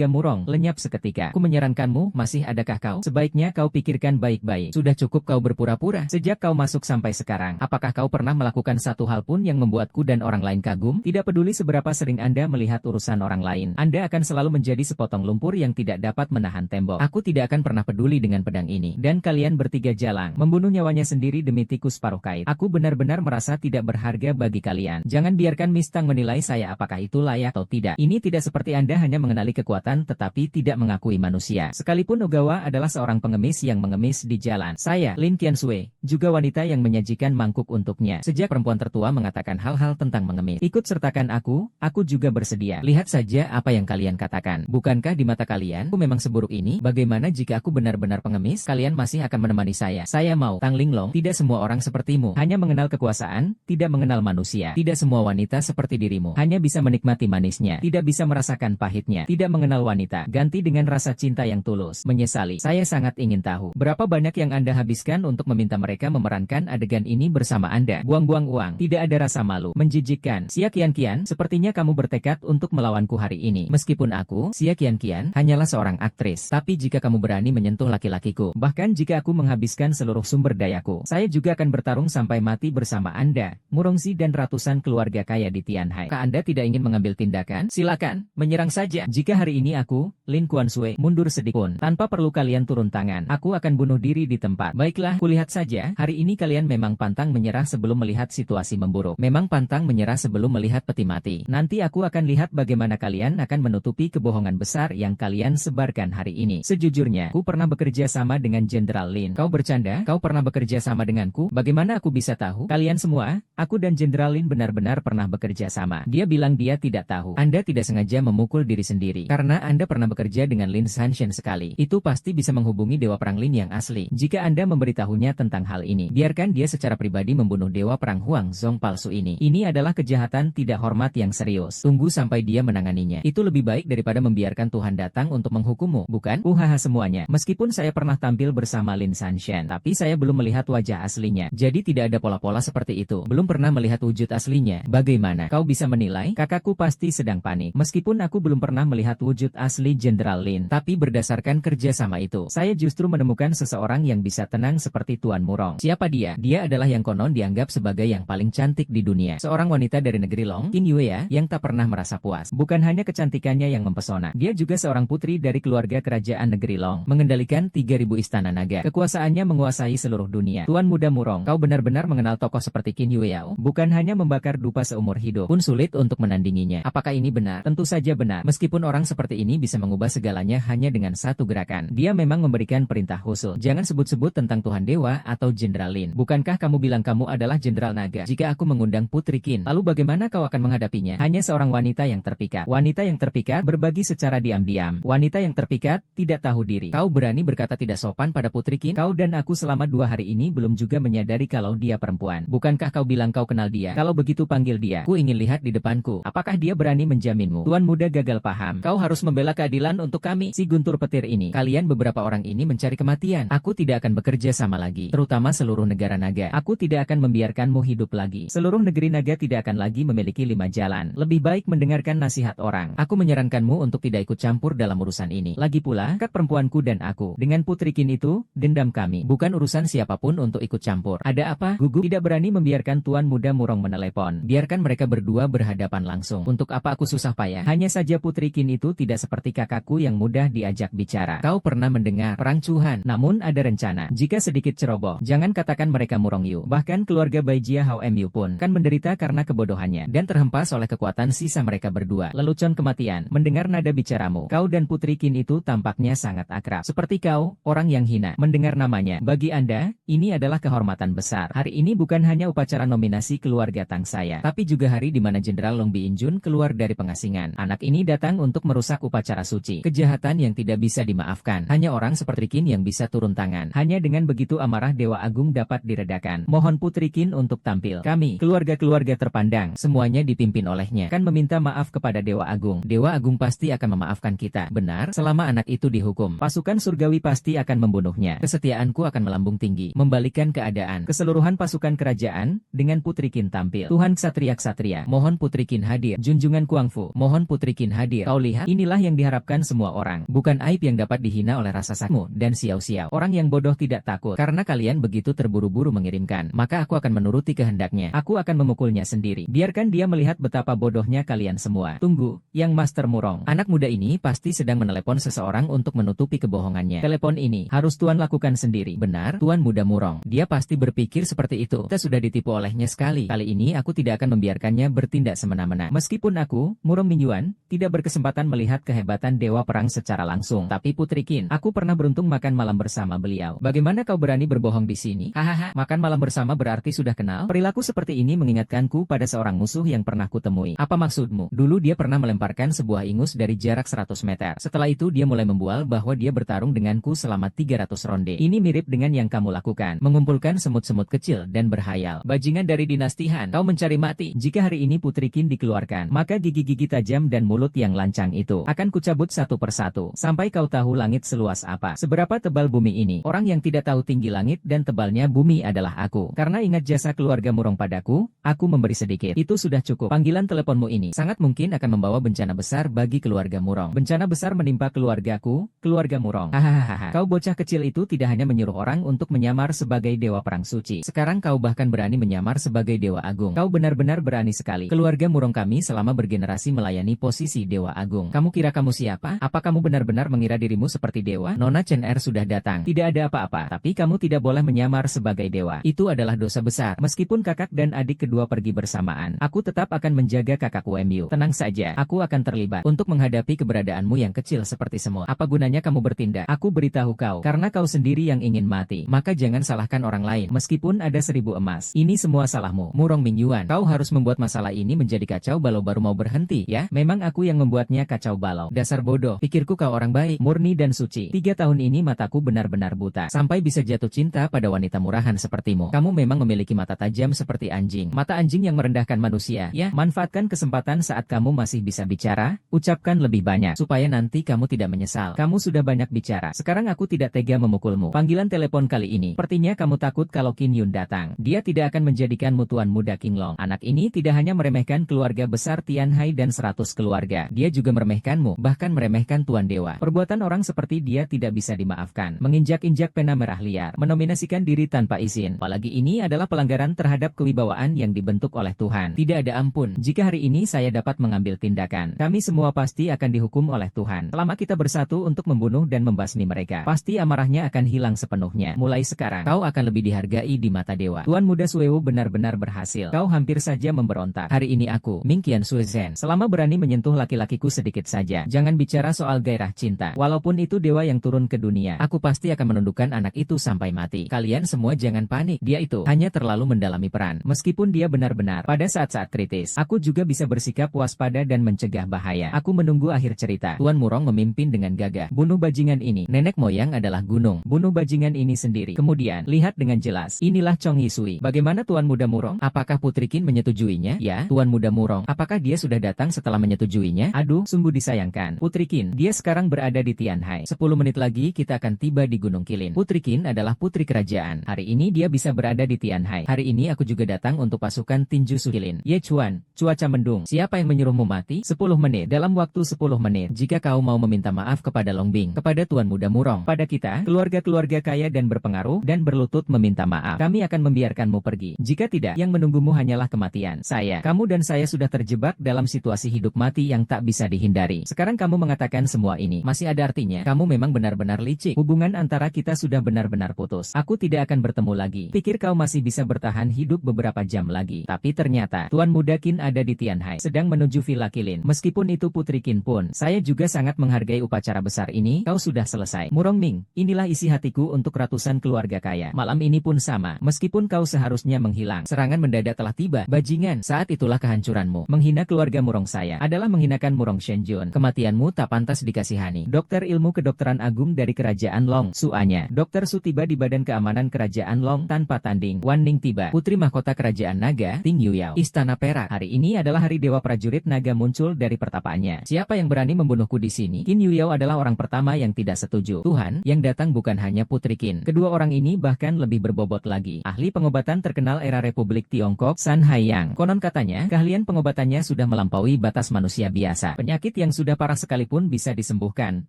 Murong, lenyap seketika. Aku menyarankanmu, masih adakah kau? Sebaiknya kau pikirkan baik-baik. Sudah cukup kau berpura-pura. Sejak kau masuk sampai sekarang, apakah kau pernah melakukan satu hal pun yang membuatku dan orang lain kagum? Tidak peduli seberapa sering Anda melihat urusan orang lain, Anda akan selalu menjadi sepotong lumpur yang tidak dapat menahan tembok. Aku tidak akan pernah peduli dengan pedang ini. Dan kalian bertiga jalang, membunuh nyawanya sendiri demi tikus paruh kait. Aku benar-benar merasa tidak berharga bagi kalian. Jangan biarkan Mistang menilai saya apakah itu layak atau tidak. Ini tidak seperti Anda hanya mengenali kekuatan tetapi tapi tidak mengakui manusia. Sekalipun Ogawa adalah seorang pengemis yang mengemis di jalan. Saya, Lin Qianshui, juga wanita yang menyajikan mangkuk untuknya. Sejak perempuan tertua mengatakan hal-hal tentang mengemis. Ikut sertakan aku juga bersedia. Lihat saja apa yang kalian katakan. Bukankah di mata kalian, aku memang seburuk ini? Bagaimana jika aku benar-benar pengemis? Kalian masih akan menemani saya. Saya mau. Tang Linglong, tidak semua orang sepertimu. Hanya mengenal kekuasaan, tidak mengenal manusia. Tidak semua wanita seperti dirimu. Hanya bisa menikmati manisnya. Tidak bisa merasakan pahitnya. Tidak mengenal wanita. Ganti dengan rasa cinta yang tulus. Menyesali. Saya sangat ingin tahu. Berapa banyak yang Anda habiskan untuk meminta mereka memerankan adegan ini bersama Anda? Buang-buang uang. Tidak ada rasa malu. Menjijikkan. Xia Qianqian, sepertinya kamu bertekad untuk melawanku hari ini. Meskipun aku, Xia Qianqian, hanyalah seorang aktris. Tapi jika kamu berani menyentuh laki-lakiku, bahkan jika aku menghabiskan seluruh sumber dayaku, saya juga akan bertarung sampai mati bersama Anda, Murongzi dan ratusan keluarga kaya di Tianhai. Jika Anda tidak ingin mengambil tindakan, silakan, menyerang saja. Jika hari ini aku, Lin Qianshui, mundur sedikit pun, tanpa perlu kalian turun tangan, aku akan bunuh diri di tempat. Baiklah, kulihat saja, hari ini kalian memang pantang menyerah sebelum melihat situasi memburuk. Memang pantang menyerah sebelum melihat peti mati. Nanti aku akan lihat bagaimana kalian akan menutupi kebohongan besar yang kalian sebarkan hari ini. Sejujurnya, aku pernah bekerja sama dengan Jenderal Lin. Kau bercanda? Kau pernah bekerja sama denganku? Bagaimana aku bisa tahu? Kalian semua, aku dan Jenderal Lin benar-benar pernah bekerja sama. Dia bilang dia tidak tahu. Anda tidak sengaja memukul diri sendiri. Karena Anda pernah bekerja dengan Lin Sanshen sekali. Itu pasti bisa menghubungi Dewa Perang Lin yang asli. Jika Anda memberitahunya tentang hal ini, biarkan dia secara pribadi membunuh Dewa Perang Huang Zong palsu ini. Ini adalah kejahatan tidak hormat yang serius. Tunggu sampai dia menanganinya. Itu lebih baik daripada membiarkan Tuhan datang untuk menghukummu, bukan? Uhaha semuanya. Meskipun saya pernah tampil bersama Lin Sanshen, tapi saya belum melihat wajah aslinya. Jadi tidak ada pola-pola seperti itu. Belum pernah melihat wujud aslinya. Bagaimana kau bisa menilai? Kakakku pasti sedang panik. Meskipun aku belum pernah melihat wujud asli Jenderal Lin, tapi berdasarkan kerjasama itu, saya justru menemukan seseorang yang bisa tenang seperti Tuan Murong. Siapa dia? Dia adalah yang konon dianggap sebagai yang paling cantik di dunia. Seorang wanita dari negeri Long, Qin Yue, yang tak pernah merasa puas. Bukan hanya kecantikannya yang mempesona, dia juga seorang putri dari keluarga kerajaan negeri Long, mengendalikan 3000 istana naga. Kekuasaannya menguasai seluruh dunia. Tuan Muda Murong, kau benar-benar mengenal tokoh seperti Qin Yue? Bukan hanya membakar dupa seumur hidup, pun sulit untuk menandinginya. Apakah ini benar? Tentu saja benar. Meskipun orang seperti ini bisa mengubah segalanya hanya dengan satu gerakan. Dia memang memberikan perintah khusus. Jangan sebut-sebut tentang Tuhan Dewa atau Jenderal Lin. Bukankah kamu bilang kamu adalah Jenderal Naga? Jika aku mengundang Putri Qin, lalu bagaimana kau akan menghadapinya? Hanya seorang wanita yang terpikat. Wanita yang terpikat berbagi secara diam-diam. Wanita yang terpikat tidak tahu diri. Kau berani berkata tidak sopan pada Putri Qin? Kau dan aku selama 2 hari ini belum juga menyadari kalau dia perempuan. Bukankah kau bilang kau kenal dia? Kalau begitu panggil dia. Ku ingin lihat di depanku. Apakah dia berani menjaminmu? Tuan Muda gagal paham. Kau harus membela keadilan untuk kami. Si guntur petir ini. Kalian beberapa orang ini mencari kematian. Aku tidak akan bekerja sama lagi. Terutama seluruh negara naga. Aku tidak akan membiarkanmu hidup lagi. Seluruh negeri naga tidak akan lagi memiliki 5 jalan. Lebih baik mendengarkan nasihat orang. Aku menyarankanmu untuk tidak ikut campur dalam urusan ini. Lagi pula, kak perempuanku dan aku. Dengan Putri Qin itu, dendam kami. Bukan urusan siapapun untuk ikut campur. Ada apa? Gugup tidak berani membiarkan Tuan Muda Murong menelepon. Biarkan mereka berdua berhadapan langsung. Untuk apa aku susah payah? Hanya saja Putri Qin itu tidak seperti kakakku yang mudah diajak bicara. Kau pernah mendengar perang Chuhan? Namun ada rencana. Jika sedikit ceroboh, jangan katakan mereka Murong Yu. Bahkan keluarga Baijia Hao Mu pun kan menderita karena kebodohannya dan terhempas oleh kekuatan sisa mereka berdua. Lelucon kematian. Mendengar nada bicaramu, kau dan Putri Qin itu tampaknya sangat akrab. Seperti kau, orang yang hina. Mendengar namanya, bagi Anda, ini adalah kehormatan besar. Hari ini bukan hanya upacara nominasi keluarga Tang saya, tapi juga hari di mana Jenderal Long Biinjun keluar dari pengasingan. Anak ini datang untuk merusak upacara suci. Kejahatan yang tidak bisa dimaafkan. Hanya orang seperti Qin yang bisa turun tangan. Hanya dengan begitu amarah Dewa Agung dapat diredakan. Mohon Putri Qin untuk tampil. Kami, keluarga-keluarga terpandang, semuanya dipimpin olehnya, kan meminta maaf kepada Dewa Agung. Dewa Agung pasti akan memaafkan kita. Benar, selama anak itu dihukum, pasukan surgawi pasti akan membunuhnya. Kesetiaanku akan melambung tinggi, membalikan keadaan. Keseluruhan pasukan kerajaan, dengan Putri Qin tampil. Tuhan Ksatria-Ksatria, mohon Putri Qin hadir. Junjungan Kuangfu, mohon Putri Qin hadir. Kau lihat, inilah yang diharapkan semua orang. Bukan aib yang dapat dihina oleh rasa sakmu dan xiao-xiao. Orang yang bodoh tidak takut. Karena kalian begitu terburu-buru mengirimkan, maka aku akan menuruti kehendaknya. Aku akan memukulnya sendiri. Biarkan dia melihat betapa bodohnya kalian semua. Tunggu, Yang Master Murong. Anak muda ini pasti sedang menelepon seseorang untuk menutupi kebohongannya. Telepon ini harus Tuan lakukan sendiri. Benar, Tuan Muda Murong. Dia pasti berpikir seperti itu. Kita sudah ditipu olehnya. Anehnya sekali, kali ini aku tidak akan membiarkannya bertindak semena-mena. Meskipun aku, Murong Mingyuan, tidak berkesempatan melihat kehebatan Dewa Perang secara langsung. Tapi Putri Qin, aku pernah beruntung makan malam bersama beliau. Bagaimana kau berani berbohong di sini? Hahaha, makan malam bersama berarti sudah kenal? Perilaku seperti ini mengingatkanku pada seorang musuh yang pernah kutemui. Apa maksudmu? Dulu dia pernah melemparkan sebuah ingus dari jarak 100 meter. Setelah itu dia mulai membual bahwa dia bertarung denganku selama 300 ronde. Ini mirip dengan yang kamu lakukan. Mengumpulkan semut-semut kecil dan berhayal. Bajingan dari dinasti Han, kau mencari mati. Jika hari ini Putri Qin dikeluarkan, maka gigi-gigi tajam dan mulut yang lancang itu akan kucabut satu persatu, sampai kau tahu langit seluas apa. Seberapa tebal bumi ini. Orang yang tidak tahu tinggi langit dan tebalnya bumi adalah aku. Karena ingat jasa keluarga Murong padaku, aku memberi sedikit. Itu sudah cukup. Panggilan teleponmu ini sangat mungkin akan membawa bencana besar bagi keluarga Murong. Bencana besar menimpa keluargaku, keluarga Murong. Hahaha. Kau bocah kecil itu tidak hanya menyuruh orang untuk menyamar sebagai dewa perang suci. Sekarang kau bahkan berani menyamar sebagai dewa agung. Kau benar-benar berani sekali. Keluarga Murong kami selama bergenerasi melayani posisi dewa agung. Kamu kira kamu siapa? Apa kamu benar-benar mengira dirimu seperti dewa? Nona Chen Er sudah datang. Tidak ada apa-apa. Tapi kamu tidak boleh menyamar sebagai dewa. Itu adalah dosa besar. Meskipun kakak dan adik kedua pergi bersamaan, aku tetap akan menjaga kakakku Mu. Tenang saja. Aku akan terlibat untuk menghadapi keberadaanmu yang kecil seperti semut. Apa gunanya kamu bertindak? Aku beritahu kau. Karena kau sendiri yang ingin mati, maka jangan salahkan orang lain. Meskipun ada 1000 emas. Ini semua salahmu. Murong Mingyuan. Kau harus membuat masalah ini menjadi kacau balau baru mau berhenti, ya? Memang aku yang membuatnya kacau balau. Dasar bodoh. Pikirku kau orang baik, murni dan suci. 3 tahun ini mataku benar-benar buta. Sampai bisa jatuh cinta pada wanita murahan sepertimu. Kamu memang memiliki mata tajam seperti anjing. Mata anjing yang merendahkan manusia, ya? Manfaatkan kesempatan saat kamu masih bisa bicara. Ucapkan lebih banyak, supaya nanti kamu tidak menyesal. Kamu sudah banyak bicara. Sekarang aku tidak tega memukulmu. Panggilan telepon kali ini. Sepertinya kamu takut kalau Qin Yun datang. Dia tidak akan menjadikanmu tuan muda King Long. Anak ini tidak hanya meremehkan keluarga besar Tian Hai dan 100 keluarga. Dia juga meremehkanmu, bahkan meremehkan tuan dewa. Perbuatan orang seperti dia tidak bisa dimaafkan. Menginjak-injak pena merah liar, menominasikan diri tanpa izin. Apalagi ini adalah pelanggaran terhadap kewibawaan yang dibentuk oleh Tuhan. Tidak ada ampun. Jika hari ini saya dapat mengambil tindakan, kami semua pasti akan dihukum oleh Tuhan. Selama kita bersatu untuk membunuh dan membasmi mereka, pasti amarahnya akan hilang sepenuhnya. Mulai sekarang, kau akan lebih dihargai di mata dewa. Tuan muda Suewu benar-benar berhasil. Kau hampir saja memberontak. Hari ini aku, Ming Qian Suezhen, selama berani menyentuh laki-lakiku sedikit saja. Jangan bicara soal gairah cinta. Walaupun itu dewa yang turun ke dunia, aku pasti akan menundukkan anak itu sampai mati. Kalian semua jangan panik. Dia itu hanya terlalu mendalami peran. Meskipun dia benar-benar pada saat-saat kritis, aku juga bisa bersikap waspada dan mencegah bahaya. Aku menunggu akhir cerita. Tuan Murong memimpin dengan gagah. Bunuh bajingan ini. Nenek moyang adalah gunung. Bunuh bajingan ini sendiri. Kemudian, lihat dengan jelas. Inilah Chong Yisui. Bagaimana Tuan Muda Murong? Apakah Putri Qin menyetujuinya? Ya, Tuan Muda Murong. Apakah dia sudah datang setelah menyetujuinya? Aduh, sungguh disayangkan. Putri Qin, dia sekarang berada di Tian Hai. 10 menit lagi kita akan tiba di Gunung Qilin. Putri Qin adalah putri kerajaan. Hari ini dia bisa berada di Tian Hai. Hari ini aku juga datang untuk pasukan tinju Suhilin. Ye Chuan, cuaca mendung. Siapa yang menyuruhmu mati? 10 menit. Dalam waktu 10 menit. Jika kau mau meminta maaf kepada Longbing, kepada Tuan Muda Murong, pada kita, keluarga-keluarga kaya dan berpengaruh, dan berlutut meminta maaf, kami akan membiarkanmu pergi. Jika tidak, yang menunggumu hanyalah kematian. Kamu dan saya sudah terjebak dalam situasi hidup mati yang tak bisa dihindari. Sekarang kamu mengatakan semua ini masih ada artinya. Kamu memang benar-benar licik. Hubungan antara kita sudah benar-benar putus. Aku tidak akan bertemu lagi. Pikir kau masih bisa bertahan hidup beberapa jam lagi. Tapi ternyata, Tuan Muda Qin ada di Tian Hai, sedang menuju Villa Qilin. Meskipun itu Putri Qin pun, saya juga sangat menghargai upacara besar ini. Kau sudah selesai. Murong Ming, inilah isi hatiku untuk ratusan keluarga kaya. Malam ini pun sama. Meskipun kau seharusnya menghilang, serangan mendadak telah tiba. Bajingan, saat itulah kehancuranmu. Menghina keluarga Murong saya adalah menghinakan Murong Shenjun. Kematianmu tak pantas dikasihani. Dokter ilmu kedokteran agung dari kerajaan Long, Suanya. Dokter Su tiba di Badan Keamanan Kerajaan Long tanpa tanding. Wan Ning tiba. Putri mahkota kerajaan naga, Ting Yuyao. Istana Perak. Hari ini adalah hari dewa prajurit naga muncul dari pertapaannya. Siapa yang berani membunuhku di sini? Qin Yuyao adalah orang pertama yang tidak setuju. Tuhan, yang datang bukan hanya Putri Qin. Kedua orang ini bahkan lebih berbobot lagi. Ahli pengobatan terkenal era Republik Tiongkok, San Haiyang. Konon katanya, keahlian pengobatannya sudah melampaui batas manusia biasa. Penyakit yang sudah parah sekalipun bisa disembuhkan.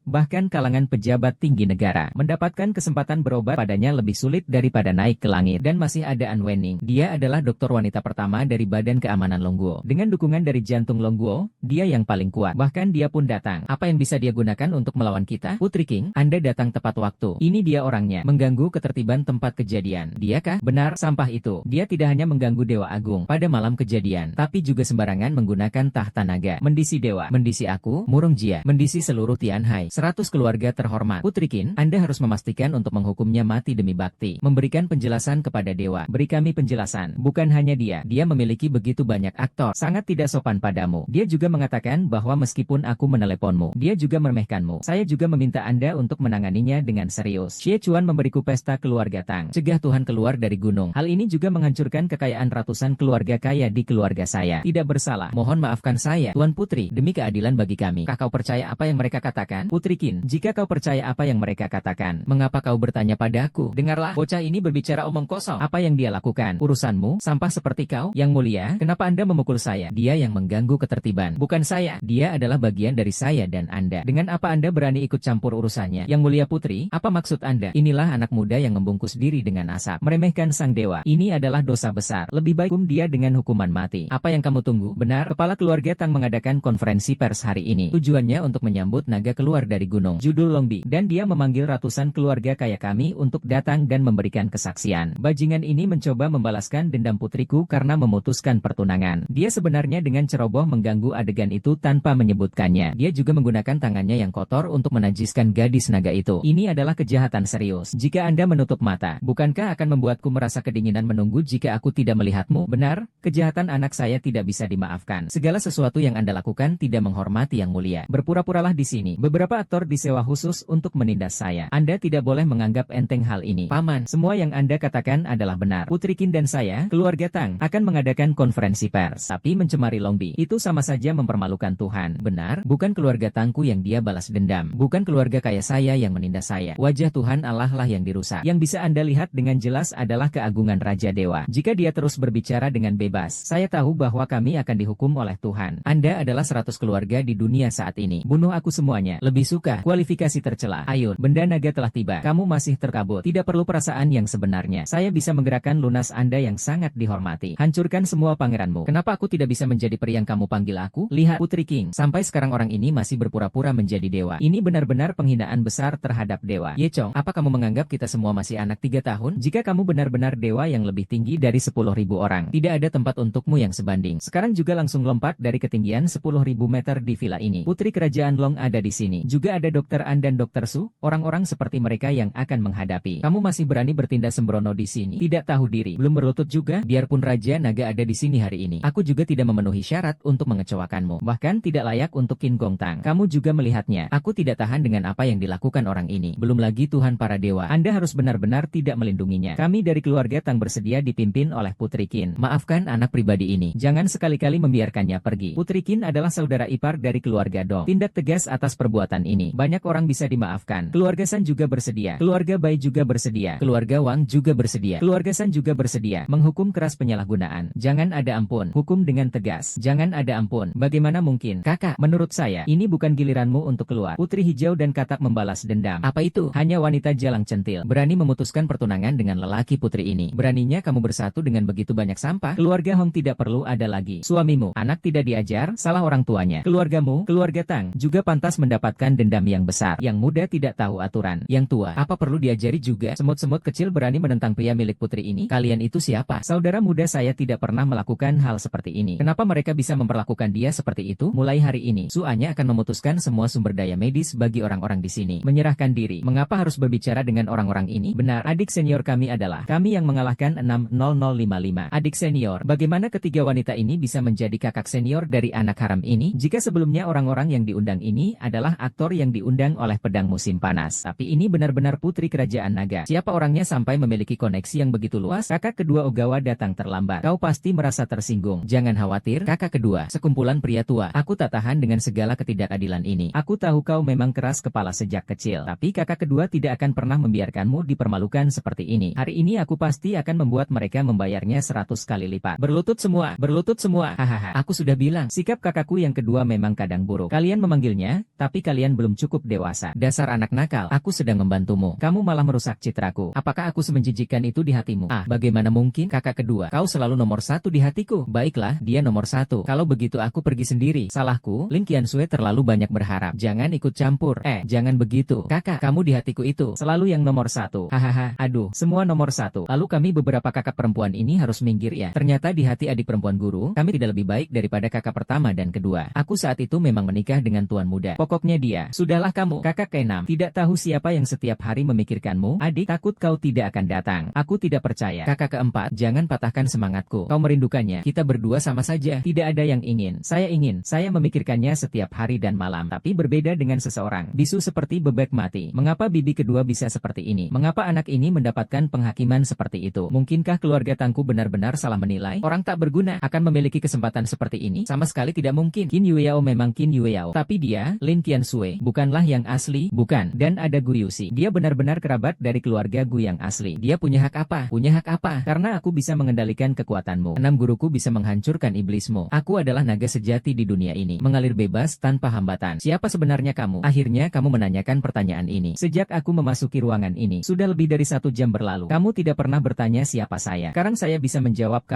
Bahkan kalangan pejabat tinggi negara mendapatkan kesempatan berobat padanya lebih sulit daripada naik ke langit. Dan masih ada An Wening. Dia adalah dokter wanita pertama dari Badan Keamanan Longguo. Dengan dukungan dari jantung Longguo, dia yang paling kuat. Bahkan dia pun datang. Apa yang bisa dia gunakan untuk melawan kita? Putri Qin, Anda datang tepat waktu. Ini dia orangnya. Mengganggu ketertiban tempat kejadian. Diakah? Benar, sampah itu. Dia tidak hanya mengganggu Dewa Agung pada malam kejadian, tapi juga sembarangan menggunakan tahta naga, mendisi dewa, mendisi aku, Murung Jia, mendisi seluruh Tianhai, 100 keluarga terhormat. Putri Qin, Anda harus memastikan untuk menghukumnya mati demi bakti. Memberikan penjelasan kepada dewa. Beri kami penjelasan. Bukan hanya dia memiliki begitu banyak aktor. Sangat tidak sopan padamu. Dia juga mengatakan bahwa meskipun aku meneleponmu, dia juga meremehkanmu. Saya juga meminta Anda untuk menanganinya dengan serius. Xie Chuan memberiku pesta keluarga Tang. Cegah Tuhan keluar dari gunung. Hal ini juga menghancurkan kekayaan ratusan keluarga kaya di keluarga saya. Tidak bersalah. Mohon maafkan saya, Tuan Putri, demi keadilan bagi kami. Kau percaya apa yang mereka katakan? Putri Qin, jika kau percaya apa yang mereka katakan, mengapa kau bertanya padaku? Dengarlah, bocah ini berbicara omong kosong. Apa yang dia lakukan? Urusanmu, sampah seperti kau? Yang mulia, kenapa Anda memukul saya? Dia yang mengganggu ketertiban. Bukan saya. Dia adalah bagian dari saya dan Anda. Dengan apa Anda berani ikut campur urusannya? Yang mulia Putri, apa maksud Anda? Inilah anak muda yang membungkus diri dengan asap. Meremehkan sang dewa. Ini adalah dosa besar. Lebih baik hukum dia dengan hukuman mati. Apa yang kamu tunggu? Benar, kepala keluarga Tang mengadakan konferensi pers hari ini. Tujuannya untuk menyambut naga keluar dari gunung. Judul Longbi. Dan dia memanggil ratusan keluarga kaya kami untuk datang dan memberikan kesaksian. Bajingan ini mencoba membalaskan dendam putriku karena memutuskan pertunangan. Dia sebenarnya dengan ceroboh mengganggu adegan itu tanpa menyebutkannya. Dia juga menggunakan tangannya yang kotor untuk menajiskan gadis naga itu. Ini adalah kejahatan serius. Jika Anda menutup mata, bukankah akan membuatku merasa kedinginan menunggu jika aku tidak melihatmu? Benar, kejahatan anak saya tidak bisa dimaafkan. Segala sesuatu yang Anda lakukan tidak menghormati yang mulia. Berpura-puralah di sini. Beberapa aktor disewa khusus untuk menindas saya. Anda tidak boleh menganggap enteng hal ini. Paman, semua yang Anda katakan adalah benar. Putri Qin dan saya, keluarga Tang, akan mengadakan konferensi pers. Tapi mencemari Longbi, itu sama saja mempermalukan Tuhan. Benar, bukan keluarga Tangku yang dia balas dendam. Bukan keluarga kaya saya yang menindas saya. Wajah Tuhan Allah lah yang dirusak. Yang bisa Anda lihat dengan jelas adalah keagungan Raja Dewa. Jika dia terus berbicara dengan bebas, saya tahu bahwa kami akan dihukum oleh Tuhan. Anda adalah 100 keluarga di dunia saat ini. Bunuh aku semuanya. Lebih suka kualifikasi tercela. Ayo, benda naga telah tiba. Kamu masih terkabut. Tidak perlu perasaan yang sebenarnya. Saya bisa menggerakkan lunas Anda yang sangat dihormati. Hancurkan semua pangeranmu. Kenapa aku tidak bisa menjadi peri yang kamu panggil aku? Lihat, Putri Qin. Sampai sekarang orang ini masih berpura-pura menjadi dewa. Ini benar-benar penghinaan besar terhadap dewa. Ye Chong, apa kamu menganggap kita semua masih anak 3 tahun? Jika kamu benar-benar dewa yang lebih tinggi dari 10.000 orang, tidak ada tempat untukmu yang sebanding. Sekarang juga langsung lompat dari ketinggian 10.000 meter di villa ini. Putri Kerajaan Long ada di sini. Juga ada Dr. An dan Dr. Su, orang-orang seperti mereka yang akan menghadapi. Kamu masih berani bertindak sembrono di sini? Tidak tahu diri. Belum berlutut juga? Biarpun Raja Naga ada di sini hari ini, aku juga tidak memenuhi syarat untuk mengecewakanmu. Bahkan tidak layak untuk Qin Gong Tang. Kamu juga melihatnya. Aku tidak tahan dengan apa yang dilakukan orang ini. Belum lagi Tuhan para dewa. Anda harus benar-benar tidak melindunginya. Kami dari keluarga Tang bersedia dipimpin oleh Putri Qin. Maafkan anak pribadi ini. Jangan sekali-kali membiarkannya pergi. Putri Qin adalah saudara ipar dari keluarga Dong. Tindak tegas atas perbuatan ini. Banyak orang bisa dimaafkan. Keluarga San juga bersedia. Keluarga Bai juga bersedia. Keluarga Wang juga bersedia. Keluarga San juga bersedia. Menghukum keras penyalahgunaan. Jangan ada ampun. Hukum dengan tegas. Jangan ada ampun. Bagaimana mungkin? Kakak, menurut saya, ini bukan giliranmu untuk keluar. Putri Hijau dan Katak membalas dendam. Apa itu? Hanya wanita jalang centil. Berani memutuskan pertunangan dengan lelaki putri ini. Beraninya kamu bersatu dengan begitu banyak sampah. Keluarga Hong tidak perlu ada lagi. Suamimu, anak tidak diajar, salah orang tuanya. Keluargamu, keluarga Tang, juga pantas mendapatkan dendam yang besar. Yang muda tidak tahu aturan. Yang tua, apa perlu diajari juga? Semut-semut kecil berani menentang pria milik putri ini. Kalian itu siapa? Saudara muda saya tidak pernah melakukan hal seperti ini. Kenapa mereka bisa memperlakukan dia seperti itu? Mulai hari ini, Suanya akan memutuskan semua sumber daya medis bagi orang-orang di sini. Menyerahkan diri. Mengapa harus berbicara dengan orang-orang ini? Benar, adik senior kami adalah kami yang mengalahkan 60055. Adik senior, bagaimana ketiga wanita ini bisa menjadi kakak senior dari anak haram ini? Jika sebelumnya orang-orang yang diundang ini adalah aktor yang diundang oleh pedang musim panas. Tapi ini benar-benar putri kerajaan naga. Siapa orangnya sampai memiliki koneksi yang begitu luas? Kakak kedua Ogawa datang terlambat. Kau pasti merasa tersinggung. Jangan khawatir, kakak kedua. Sekumpulan pria tua. Aku tak tahan dengan segala ketidakadilan ini. Aku tahu kau memang keras kepala sejak kecil. Tapi kakak kedua tidak akan pernah membiarkanmu dipermalukan seperti ini. Hari ini aku pasti akan membuat mereka membayarnya 100 kali lipat. cepat. Berlutut semua, hahaha. Aku sudah bilang, sikap kakakku yang kedua memang kadang buruk. Kalian memanggilnya, tapi kalian belum cukup dewasa. Dasar anak nakal, aku sedang membantumu. Kamu malah merusak citraku. Apakah aku semenjijikan itu di hatimu? Ah, bagaimana mungkin, kakak kedua? Kau selalu nomor satu di hatiku. Baiklah, dia nomor satu. Kalau begitu aku pergi sendiri. Salahku, Lin Qianxue terlalu banyak berharap. Jangan ikut campur. Jangan begitu. Kakak, kamu di hatiku itu selalu yang nomor satu. Hahaha, aduh, semua nomor satu. Lalu kami beberapa kakak perempuan ini harus minggir ya. Ternyata di hati adik perempuan guru, kami tidak lebih baik daripada kakak pertama dan kedua. Aku saat itu memang menikah dengan tuan muda. Pokoknya dia. Sudahlah kamu, kakak keenam. Tidak tahu siapa yang setiap hari memikirkanmu. Adik, takut kau tidak akan datang. Aku tidak percaya. Kakak keempat, jangan patahkan semangatku. Kau merindukannya. Kita berdua sama saja. Tidak ada yang ingin. Saya memikirkannya setiap hari dan malam. Tapi berbeda dengan seseorang. Bisu seperti bebek mati. Mengapa bibi kedua bisa seperti ini? Mengapa anak ini mendapatkan penghakiman seperti itu? Mungkinkah keluarga Tangku benar-benar salah menilai? Orang tak berguna akan memiliki kesempatan seperti ini? Sama sekali tidak mungkin. Qin Yueyao memang Qin Yueyao. Tapi dia, Lin Qianxue, bukanlah yang asli. Bukan. Dan ada Gu Yuxi. Dia benar-benar kerabat dari keluarga Gu yang asli. Dia punya hak apa? Punya hak apa? Karena aku bisa mengendalikan kekuatanmu. 6 guruku bisa menghancurkan iblismu. Aku adalah naga sejati di dunia ini. Mengalir bebas tanpa hambatan. Siapa sebenarnya kamu? Akhirnya kamu menanyakan pertanyaan ini. Sejak aku memasuki ruangan ini, sudah lebih dari 1 jam berlalu. Kamu tidak pernah bertanya siapa saya. Sekarang saya bisa menjawab,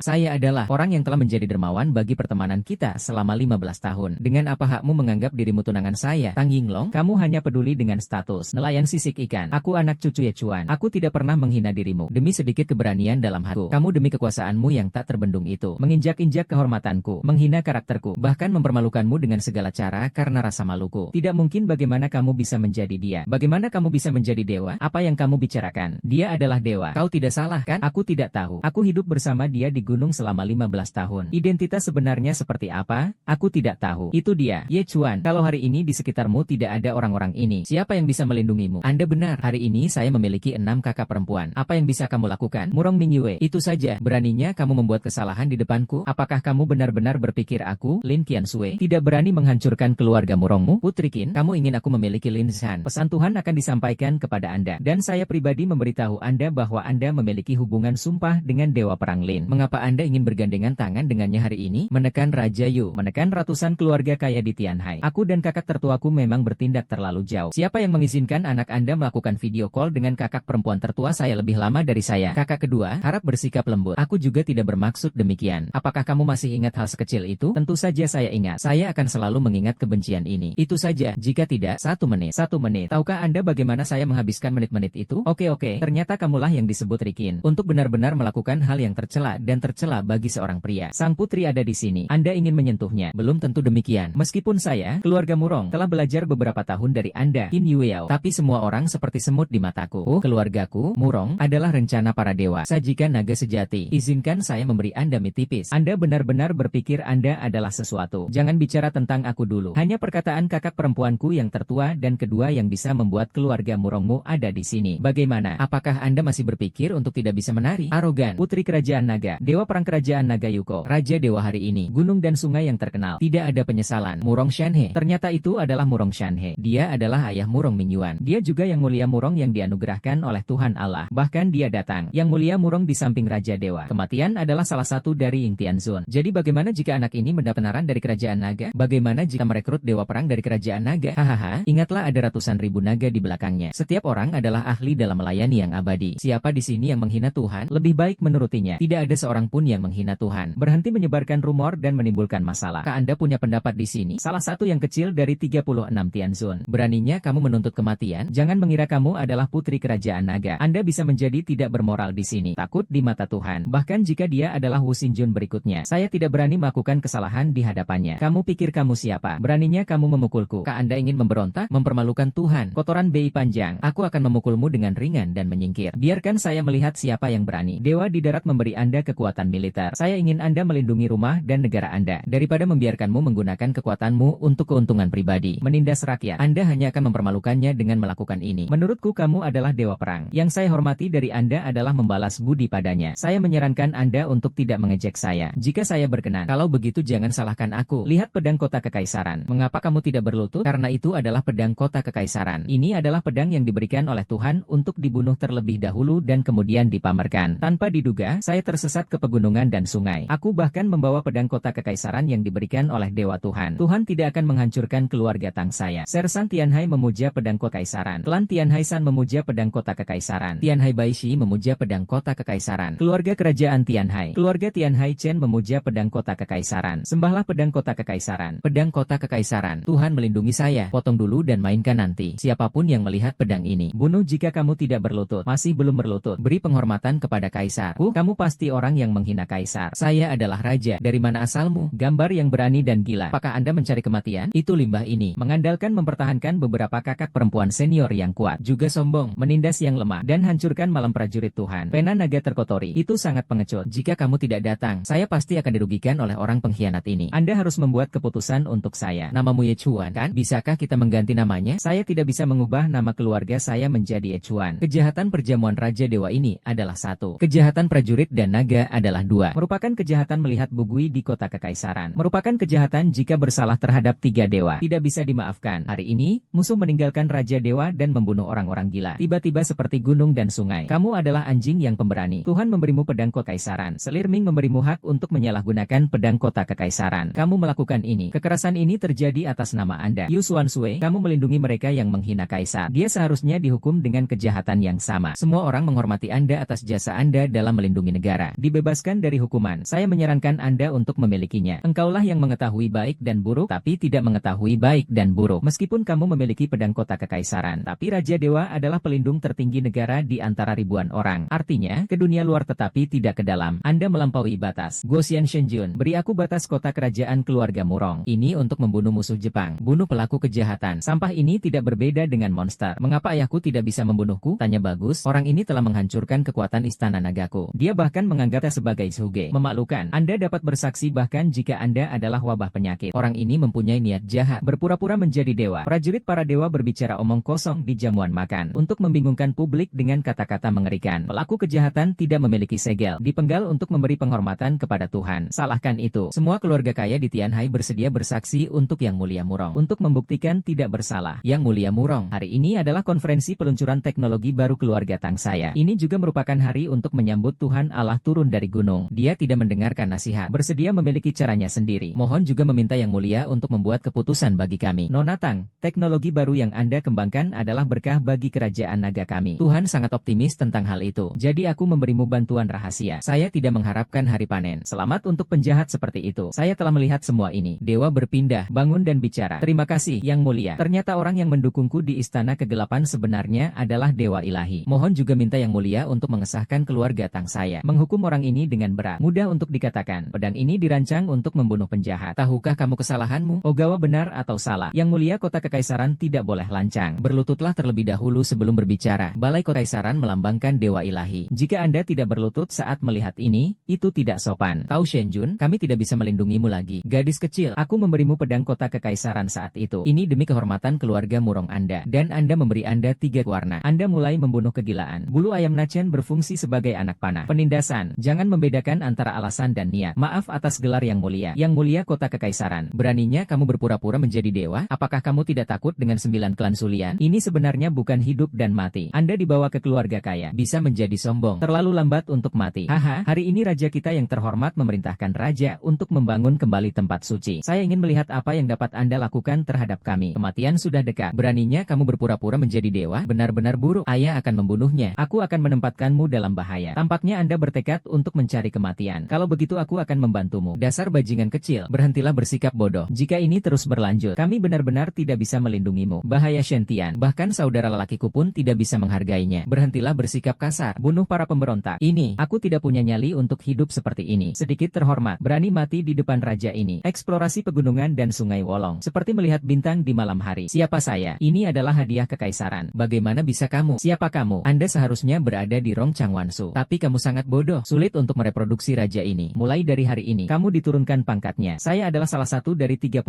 saya adalah orang yang telah menjadi dermawan bagi pertemanan kita selama 15 tahun. Dengan apa hakmu menganggap dirimu tunangan saya? Tang Yinglong, kamu hanya peduli dengan status nelayan sisik ikan. Aku anak cucu Ye Chuan. Aku tidak pernah menghina dirimu. Demi sedikit keberanian dalam hatiku, kamu demi kekuasaanmu yang tak terbendung itu, menginjak-injak kehormatanku, menghina karakterku, bahkan mempermalukanmu dengan segala cara karena rasa maluku. Tidak mungkin. Bagaimana kamu bisa menjadi dia? Bagaimana kamu bisa menjadi dewa? Apa yang kamu bicarakan? Dia adalah dewa. Kau tidak salah kan? Aku tidak tahu. Aku hidup bersama dia di gunung selama 15 tahun. Identitas sebenarnya seperti apa? Aku tidak tahu. Itu dia. Ye Chuan, kalau hari ini di sekitarmu tidak ada orang-orang ini, siapa yang bisa melindungimu? Anda benar. Hari ini saya memiliki 6 kakak perempuan. Apa yang bisa kamu lakukan? Murong Mingyue. Itu saja. Beraninya kamu membuat kesalahan di depanku? Apakah kamu benar-benar berpikir aku, Lin Qianxue, tidak berani menghancurkan keluarga Murongmu? Putri Qin, kamu ingin aku memiliki Lin Zhan. Pesan Tuhan akan disampaikan kepada Anda. Dan saya pribadi memberitahu Anda bahwa Anda memiliki hubungan sumpah dengan Dewa Perang Lin. Mengapa Anda ingin bergandengan tangan dengannya hari ini? Menekan Raja Yu, menekan ratusan keluarga kaya di Tianhai. Aku dan kakak tertuaku memang bertindak terlalu jauh. Siapa yang mengizinkan anak Anda melakukan video call dengan kakak perempuan tertua saya lebih lama dari saya? Kakak kedua, harap bersikap lembut. Aku juga tidak bermaksud demikian. Apakah kamu masih ingat hal sekecil itu? Tentu saja saya ingat. Saya akan selalu mengingat kebencian ini. Itu saja. Jika tidak, 1 menit. 1 menit. Tahukah Anda bagaimana saya menghabiskan menit-menit itu? Oke. Ternyata kamulah yang disebut Rikin. Untuk benar-benar melakukan hal yang tercela dan tercela bagi seorang pria. Sang putri ada di sini. Anda ingin menyentuhnya? Belum tentu demikian. Meskipun saya, keluarga Murong, telah belajar beberapa tahun dari Anda, Qin Yueyao. Tapi semua orang seperti semut di mataku. Keluargaku, Murong, adalah rencana para dewa. Sajikan naga sejati. Izinkan saya memberi Anda mie tipis. Anda benar-benar berpikir Anda adalah sesuatu. Jangan bicara tentang aku dulu. Hanya perkataan kakak perempuanku yang tertua dan kedua yang bisa membuat keluarga Murongmu ada di sini. Bagaimana? Apakah Anda masih berpikir untuk tidak bisa menari? Arogan. Putri Kerajaan Naga. Dewa Perang Kerajaan Naga Yuko. Raja Dewa hari ini. Gunung dan sungai yang terkenal. Tidak ada penyesalan. Murong Shanhe. Ternyata itu adalah Murong Shanhe. Dia adalah ayah Murong Mingyuan. Dia juga yang mulia Murong yang dianugerahkan oleh Tuhan Allah. Bahkan dia datang. Yang mulia Murong di samping Raja Dewa. Kematian adalah salah satu dari Ying Tianzun. Jadi bagaimana jika anak ini mendapat penaran dari Kerajaan Naga? Bagaimana jika merekrut Dewa Perang dari Kerajaan Naga? Hahaha, ingatlah ada ratusan ribu naga di belakangnya. Setiap orang adalah ahli dalam melayani yang abadi. Siapa di sini yang menghina Tuhan? Lebih baik menurutinya. Tidak ada seorang pun yang menghina Tuhan. Berhenti menyebarkan rumor dan menimbulkan masalah. Anda punya pendapat di sini? Salah satu yang kecil dari 36 Tianzun. Beraninya kamu menuntut kematian? Jangan mengira kamu adalah putri Kerajaan Naga. Anda bisa menjadi tidak bermoral di sini. Takut di mata Tuhan. Bahkan jika dia adalah Wu Xinjun berikutnya. Saya tidak berani melakukan kesalahan di hadapannya. Kamu pikir kamu siapa? Beraninya kamu memukulku? Anda ingin memberontak? Mempermalukan Tuhan? Kotoran bei panjang. Aku akan memukulmu dengan ringan dan menyingkir. Biarkan saya melihat siapa yang berani. Dewa di darat memberi Anda kekuatan militer. Saya ingin Anda melindungi rumah dan negara Anda. Daripada membiarkanmu menggunakan kekuatanmu untuk keuntungan pribadi. Menindas rakyat. Anda hanya akan mempermalukannya dengan melakukan ini. Menurutku kamu adalah Dewa Perang. Yang saya hormati dari Anda adalah membalas budi padanya. Saya menyarankan Anda untuk tidak mengejek saya. Jika saya berkenan. Kalau begitu jangan salahkan aku. Lihat pedang kota kekaisaran. Mengapa kamu tidak berlutut? Karena itu adalah pedang kota kekaisaran. Ini adalah pedang yang diberikan oleh Tuhan untuk dibunuh terlebih dahulu dan kemudian dipamerkan. Tanpa diduga, saya tersesat melesat ke pegunungan dan sungai. Aku bahkan membawa pedang kota kekaisaran yang diberikan oleh Dewa Tuhan. Tuhan tidak akan menghancurkan keluarga Tang saya. Sersan Tianhai memuja pedang kekaisaran. Klan Tianhai San memuja pedang kota kekaisaran. Tianhai Baishi memuja pedang kota kekaisaran. Keluarga kerajaan Tianhai. Keluarga Tianhai Chen memuja pedang kota kekaisaran. Sembahlah pedang kota kekaisaran. Pedang kota kekaisaran. Tuhan melindungi saya. Potong dulu dan mainkan nanti. Siapapun yang melihat pedang ini, bunuh jika kamu tidak berlutut. Masih belum berlutut. Beri penghormatan kepada kaisar. Kamu pasti orang yang menghina kaisar. Saya adalah raja. Dari mana asalmu? Gambar yang berani dan gila. Apakah Anda mencari kematian? Itu limbah ini. Mengandalkan mempertahankan beberapa kakak perempuan senior yang kuat. Juga sombong, menindas yang lemah, dan hancurkan malam prajurit Tuhan. Pena naga terkotori. Itu sangat pengecut. Jika kamu tidak datang, saya pasti akan dirugikan oleh orang pengkhianat ini. Anda harus membuat keputusan untuk saya. Namamu Ye Chuan, kan? Bisakah kita mengganti namanya? Saya tidak bisa mengubah nama keluarga saya menjadi Ye Chuan. Kejahatan perjamuan Raja Dewa ini adalah 1. Kejahatan prajurit dan naga adalah 2. Merupakan kejahatan melihat bugui di kota kekaisaran. Merupakan kejahatan jika bersalah terhadap 3 dewa. Tidak bisa dimaafkan. Hari ini, musuh meninggalkan Raja Dewa dan membunuh orang-orang gila. Tiba-tiba seperti gunung dan sungai. Kamu adalah anjing yang pemberani. Tuhan memberimu pedang kekaisaran. Selir Ming memberimu hak untuk menyalahgunakan pedang kota kekaisaran. Kamu melakukan ini. Kekerasan ini terjadi atas nama Anda. Yu Xuansui, kamu melindungi mereka yang menghina kaisar. Dia seharusnya dihukum dengan kejahatan yang sama. Semua orang menghormati Anda atas jasa Anda dalam melindungi negara. Dibebaskan dari hukuman. Saya menyarankan Anda untuk memilikinya. Engkaulah yang mengetahui baik dan buruk, tapi tidak mengetahui baik dan buruk. Meskipun kamu memiliki pedang kota kekaisaran, tapi Raja Dewa adalah pelindung tertinggi negara di antara ribuan orang. Artinya, ke dunia luar tetapi tidak ke dalam. Anda melampaui batas. Guosian Shenjun, beri aku batas kota kerajaan keluarga Murong. Ini untuk membunuh musuh Jepang. Bunuh pelaku kejahatan. Sampah ini tidak berbeda dengan monster. Mengapa ayahku tidak bisa membunuhku? Tanya bagus. Orang ini telah menghancurkan kekuatan istana nagaku. Dia bahkan menganggapnya sebagai Suge. Memalukan. Anda dapat bersaksi bahkan jika Anda adalah wabah penyakit. Orang ini mempunyai niat jahat. Berpura-pura menjadi dewa. Prajurit para dewa berbicara omong kosong di jamuan makan. Untuk membingungkan publik dengan kata-kata mengerikan. Pelaku kejahatan tidak memiliki segel. Dipenggal untuk memberi penghormatan kepada Tuhan. Salahkan itu. Semua keluarga kaya di Tianhai bersedia bersaksi untuk Yang Mulia Murong. Untuk membuktikan tidak bersalah. Yang Mulia Murong. Hari ini adalah konferensi peluncuran teknologi baru keluarga Tang saya. Ini juga merupakan hari untuk menyambut Tuhan Allah turun dari gunung. Dia tidak mendengarkan nasihat. Bersedia memiliki caranya sendiri. Mohon juga meminta Yang Mulia untuk membuat keputusan bagi kami. Nona Tang, teknologi baru yang Anda kembangkan adalah berkah bagi kerajaan naga kami. Tuhan sangat optimis tentang hal itu. Jadi aku memberimu bantuan rahasia. Saya tidak mengharapkan hari panen. Selamat untuk penjahat seperti itu. Saya telah melihat semua ini. Dewa berpindah, bangun dan bicara. Terima kasih, Yang Mulia. Ternyata orang yang mendukungku di istana kegelapan sebenarnya adalah Dewa Ilahi. Mohon juga minta Yang Mulia untuk mengesahkan keluarga Tang saya. Menghukum orang ini dengan berat. Mudah untuk dikatakan. Pedang ini dirancang untuk membunuh penjahat. Tahukah kamu kesalahanmu? Ogawa benar atau salah? Yang Mulia, kota kekaisaran tidak boleh lancang. Berlututlah terlebih dahulu sebelum berbicara. Balai kekaisaran melambangkan Dewa Ilahi. Jika Anda tidak berlutut saat melihat ini, itu tidak sopan. Tahu Shenjun, kami tidak bisa melindungimu lagi. Gadis kecil, aku memberimu pedang kota kekaisaran saat itu. Ini demi kehormatan keluarga Murong Anda. Dan Anda memberi Anda 3 warna. Anda mulai membunuh kegilaan. Bulu ayam Nachen berfungsi sebagai anak panah. Penindasan. Jangan membedakan antara alasan dan niat. Maaf atas gelar Yang Mulia. Yang Mulia kota kekaisaran. Beraninya kamu berpura-pura menjadi dewa? Apakah kamu tidak takut dengan 9 klan Sulian? Ini sebenarnya bukan hidup dan mati. Anda dibawa ke keluarga kaya. Bisa menjadi sombong. Terlalu lambat untuk mati. Haha, hari ini raja kita yang terhormat memerintahkan raja untuk membangun kembali tempat suci. Saya ingin melihat apa yang dapat Anda lakukan terhadap kami. Kematian sudah dekat. Beraninya kamu berpura-pura menjadi dewa? Benar-benar buruk. Ayah akan membunuhnya. Aku akan menempatkanmu dalam bahaya. Tampaknya Anda bertekad untuk mencari kematian. Kalau begitu aku akan membantumu. Dasar bajingan kecil. Berhentilah bersikap bodoh. Jika ini terus berlanjut, kami benar-benar tidak bisa melindungimu. Bahaya Shen-Tian. Bahkan saudara lelakiku pun tidak bisa menghargainya. Berhentilah bersikap kasar. Bunuh para pemberontak. Ini, aku tidak punya nyali untuk hidup seperti ini. Sedikit terhormat. Berani mati di depan raja ini. Eksplorasi pegunungan dan sungai Wolong. Seperti melihat bintang di malam hari. Siapa saya? Ini adalah hadiah kekaisaran. Bagaimana bisa kamu? Siapa kamu? Anda seharusnya berada di Rong Changwansu. Tapi kamu sangat bodoh. Sulit untuk mereproduksi raja ini. Mulai dari hari ini, kamu diturunkan pangkatnya. Saya adalah salah satu dari 36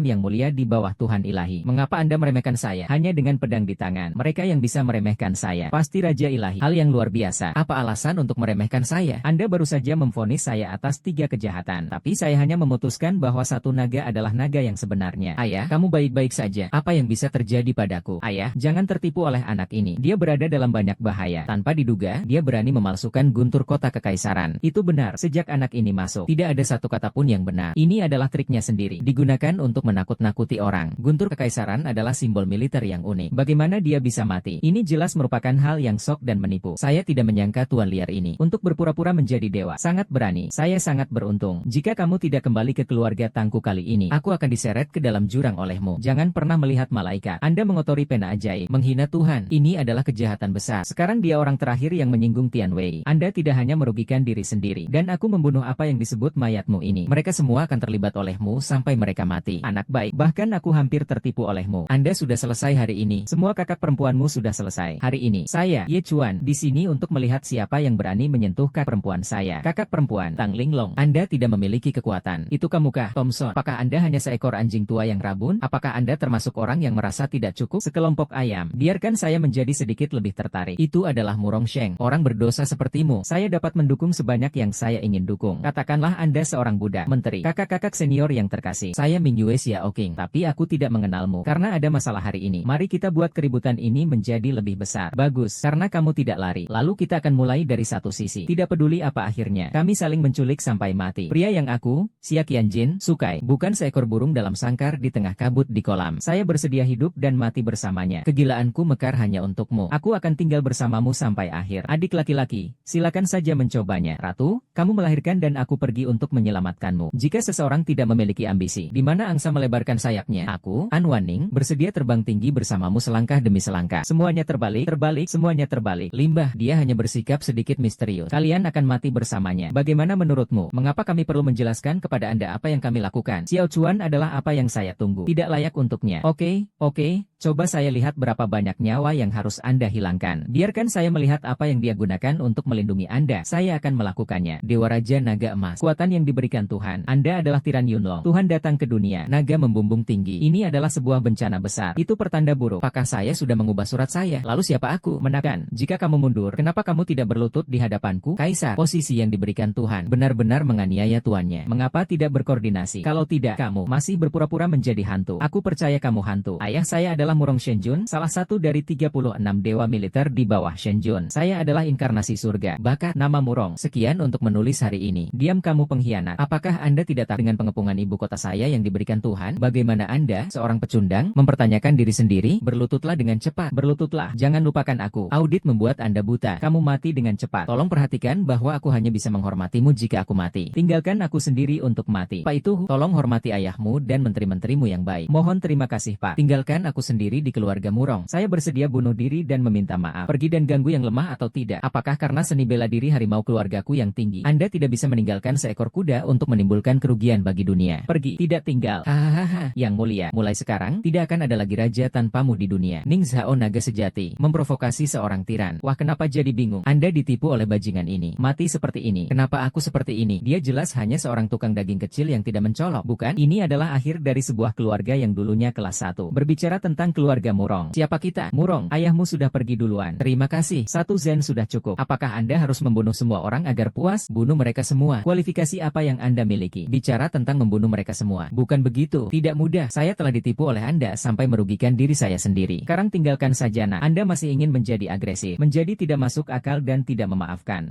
yang mulia di bawah Tuhan Ilahi. Mengapa Anda meremehkan saya? Hanya dengan pedang di tangan. Mereka yang bisa meremehkan saya. Pasti Raja Ilahi. Hal yang luar biasa. Apa alasan untuk meremehkan saya? Anda baru saja memvonis saya atas 3 kejahatan. Tapi saya hanya memutuskan bahwa satu naga adalah naga yang sebenarnya. Ayah, kamu baik-baik saja. Apa yang bisa terjadi padaku? Ayah, jangan tertipu oleh anak ini. Dia berada dalam banyak bahaya. Tanpa diduga, dia berani memalsukan guntur kota kekaisaran. kekaisaran. Itu benar, sejak anak ini masuk, tidak ada satu kata pun yang benar. Ini adalah triknya sendiri, digunakan untuk menakut-nakuti orang. Guntur kekaisaran adalah simbol militer yang unik. Bagaimana dia bisa mati? Ini jelas merupakan hal yang sok dan menipu. Saya tidak menyangka tuan liar ini untuk berpura-pura menjadi dewa. Sangat berani. Saya sangat beruntung. Jika kamu tidak kembali ke keluarga Tangku kali ini, aku akan diseret ke dalam jurang olehmu. Jangan pernah melihat malaikat. Anda mengotori pena ajaib, menghina Tuhan. Ini adalah kejahatan besar. Sekarang dia orang terakhir yang menyinggung Tian Wei. Anda tidak hanya merugikan diri sendiri, dan aku membunuh apa yang disebut mayatmu ini. Mereka semua akan terlibat olehmu sampai mereka mati. Anak baik, bahkan aku hampir tertipu olehmu. Anda sudah selesai hari ini. Semua kakak perempuanmu sudah selesai. Hari ini, saya, Ye Chuan, di sini untuk melihat siapa yang berani menyentuh kakak perempuan saya. Kakak perempuan, Tang Linglong. Anda tidak memiliki kekuatan. Itu kamukah, Thompson? Apakah Anda hanya seekor anjing tua yang rabun? Apakah Anda termasuk orang yang merasa tidak cukup? Sekelompok ayam. Biarkan saya menjadi sedikit lebih tertarik. Itu adalah Murong Sheng. Orang berdosa sepertimu. Saya dapat mendukung sebanyak yang saya ingin dukung. Katakanlah Anda seorang budak, menteri, kakak-kakak senior yang terkasih. Saya Ming Yue Xiao King, tapi aku tidak mengenalmu. Karena ada masalah hari ini. Mari kita buat keributan ini menjadi lebih besar. Bagus, karena kamu tidak lari. Lalu kita akan mulai dari satu sisi. Tidak peduli apa akhirnya. Kami saling menculik sampai mati. Pria yang aku, Xia Qianjin, sukai, bukan seekor burung dalam sangkar di tengah kabut di kolam. Saya bersedia hidup dan mati bersamanya. Kegilaanku mekar hanya untukmu. Aku akan tinggal bersamamu sampai akhir. Adik laki-laki, silakan saja mencobanya. Ratu, kamu melahirkan dan aku pergi untuk menyelamatkanmu. Jika seseorang tidak memiliki ambisi, di mana angsa melebarkan sayapnya, aku, An Wanning, bersedia terbang tinggi bersamamu selangkah demi selangkah. Semuanya terbalik, semuanya terbalik. Limbah, dia hanya bersikap sedikit misterius. Kalian akan mati bersamanya. Bagaimana menurutmu? Mengapa kami perlu menjelaskan kepada Anda apa yang kami lakukan? Xiao Chuan adalah apa yang saya tunggu. Tidak layak untuknya. Oke. Coba saya lihat berapa banyak nyawa yang harus Anda hilangkan. Biarkan saya melihat apa yang dia gunakan untuk melindungi Anda. Saya akan melakukannya. Dewa Raja Naga Emas. Kekuatan yang diberikan Tuhan. Anda adalah Tiran Yunlong. Tuhan datang ke dunia. Naga membumbung tinggi. Ini adalah sebuah bencana besar. Itu pertanda buruk. Apakah saya sudah mengubah surat saya? Lalu siapa aku? Menakan. Jika kamu mundur, kenapa kamu tidak berlutut di hadapanku? Kaisar. Posisi yang diberikan Tuhan. Benar-benar menganiaya tuannya. Mengapa tidak berkoordinasi? Kalau tidak, kamu masih berpura-pura menjadi hantu. Aku percaya kamu hantu. Ayah saya adalah Murong Shenjun, salah satu dari 36 dewa militer di bawah Shenjun. Saya adalah inkarnasi surga. Bakat nama Murong. Sekian untuk menulis hari ini. Diam kamu pengkhianat. Apakah Anda tidak tahu dengan pengepungan ibu kota saya yang diberikan Tuhan? Bagaimana Anda, seorang pecundang, mempertanyakan diri sendiri? Berlututlah dengan cepat. Berlututlah. Jangan lupakan aku. Audit membuat Anda buta. Kamu mati dengan cepat. Tolong perhatikan bahwa aku hanya bisa menghormatimu jika aku mati. Tinggalkan aku sendiri untuk mati. Pak itu, tolong hormati ayahmu dan menteri-menterimu yang baik. Mohon terima kasih Pak. Tinggalkan aku sendiri di keluarga Murong. Saya bersedia bunuh diri dan meminta maaf. Pergi dan ganggu yang lemah atau tidak. Apakah karena seni bela diri harimau keluargaku yang tinggi, Anda tidak bisa meninggalkan seekor kuda untuk menimbulkan kerugian bagi dunia? Pergi. Tidak tinggal. Hahaha. Yang mulia, mulai sekarang, tidak akan ada lagi raja tanpamu di dunia. Ning Zhao naga sejati, memprovokasi seorang tiran. Wah, kenapa jadi bingung? Anda ditipu oleh bajingan ini. Mati seperti ini. Kenapa aku seperti ini? Dia jelas hanya seorang tukang daging kecil yang tidak mencolok, bukan? Ini adalah akhir dari sebuah keluarga yang dulunya kelas 1. Berbicara tentang keluarga Murong. Siapa kita? Murong, ayahmu sudah pergi duluan. Terima kasih. 1 zen sudah cukup. Apakah Anda harus membunuh semua orang agar puas? Bunuh mereka semua. Kualifikasi apa yang Anda miliki? Bicara tentang membunuh mereka semua. Bukan begitu. Tidak mudah. Saya telah ditipu oleh Anda sampai merugikan diri saya sendiri. Sekarang tinggalkan saja nak. Anda masih ingin menjadi agresif, menjadi tidak masuk akal dan tidak memaafkan.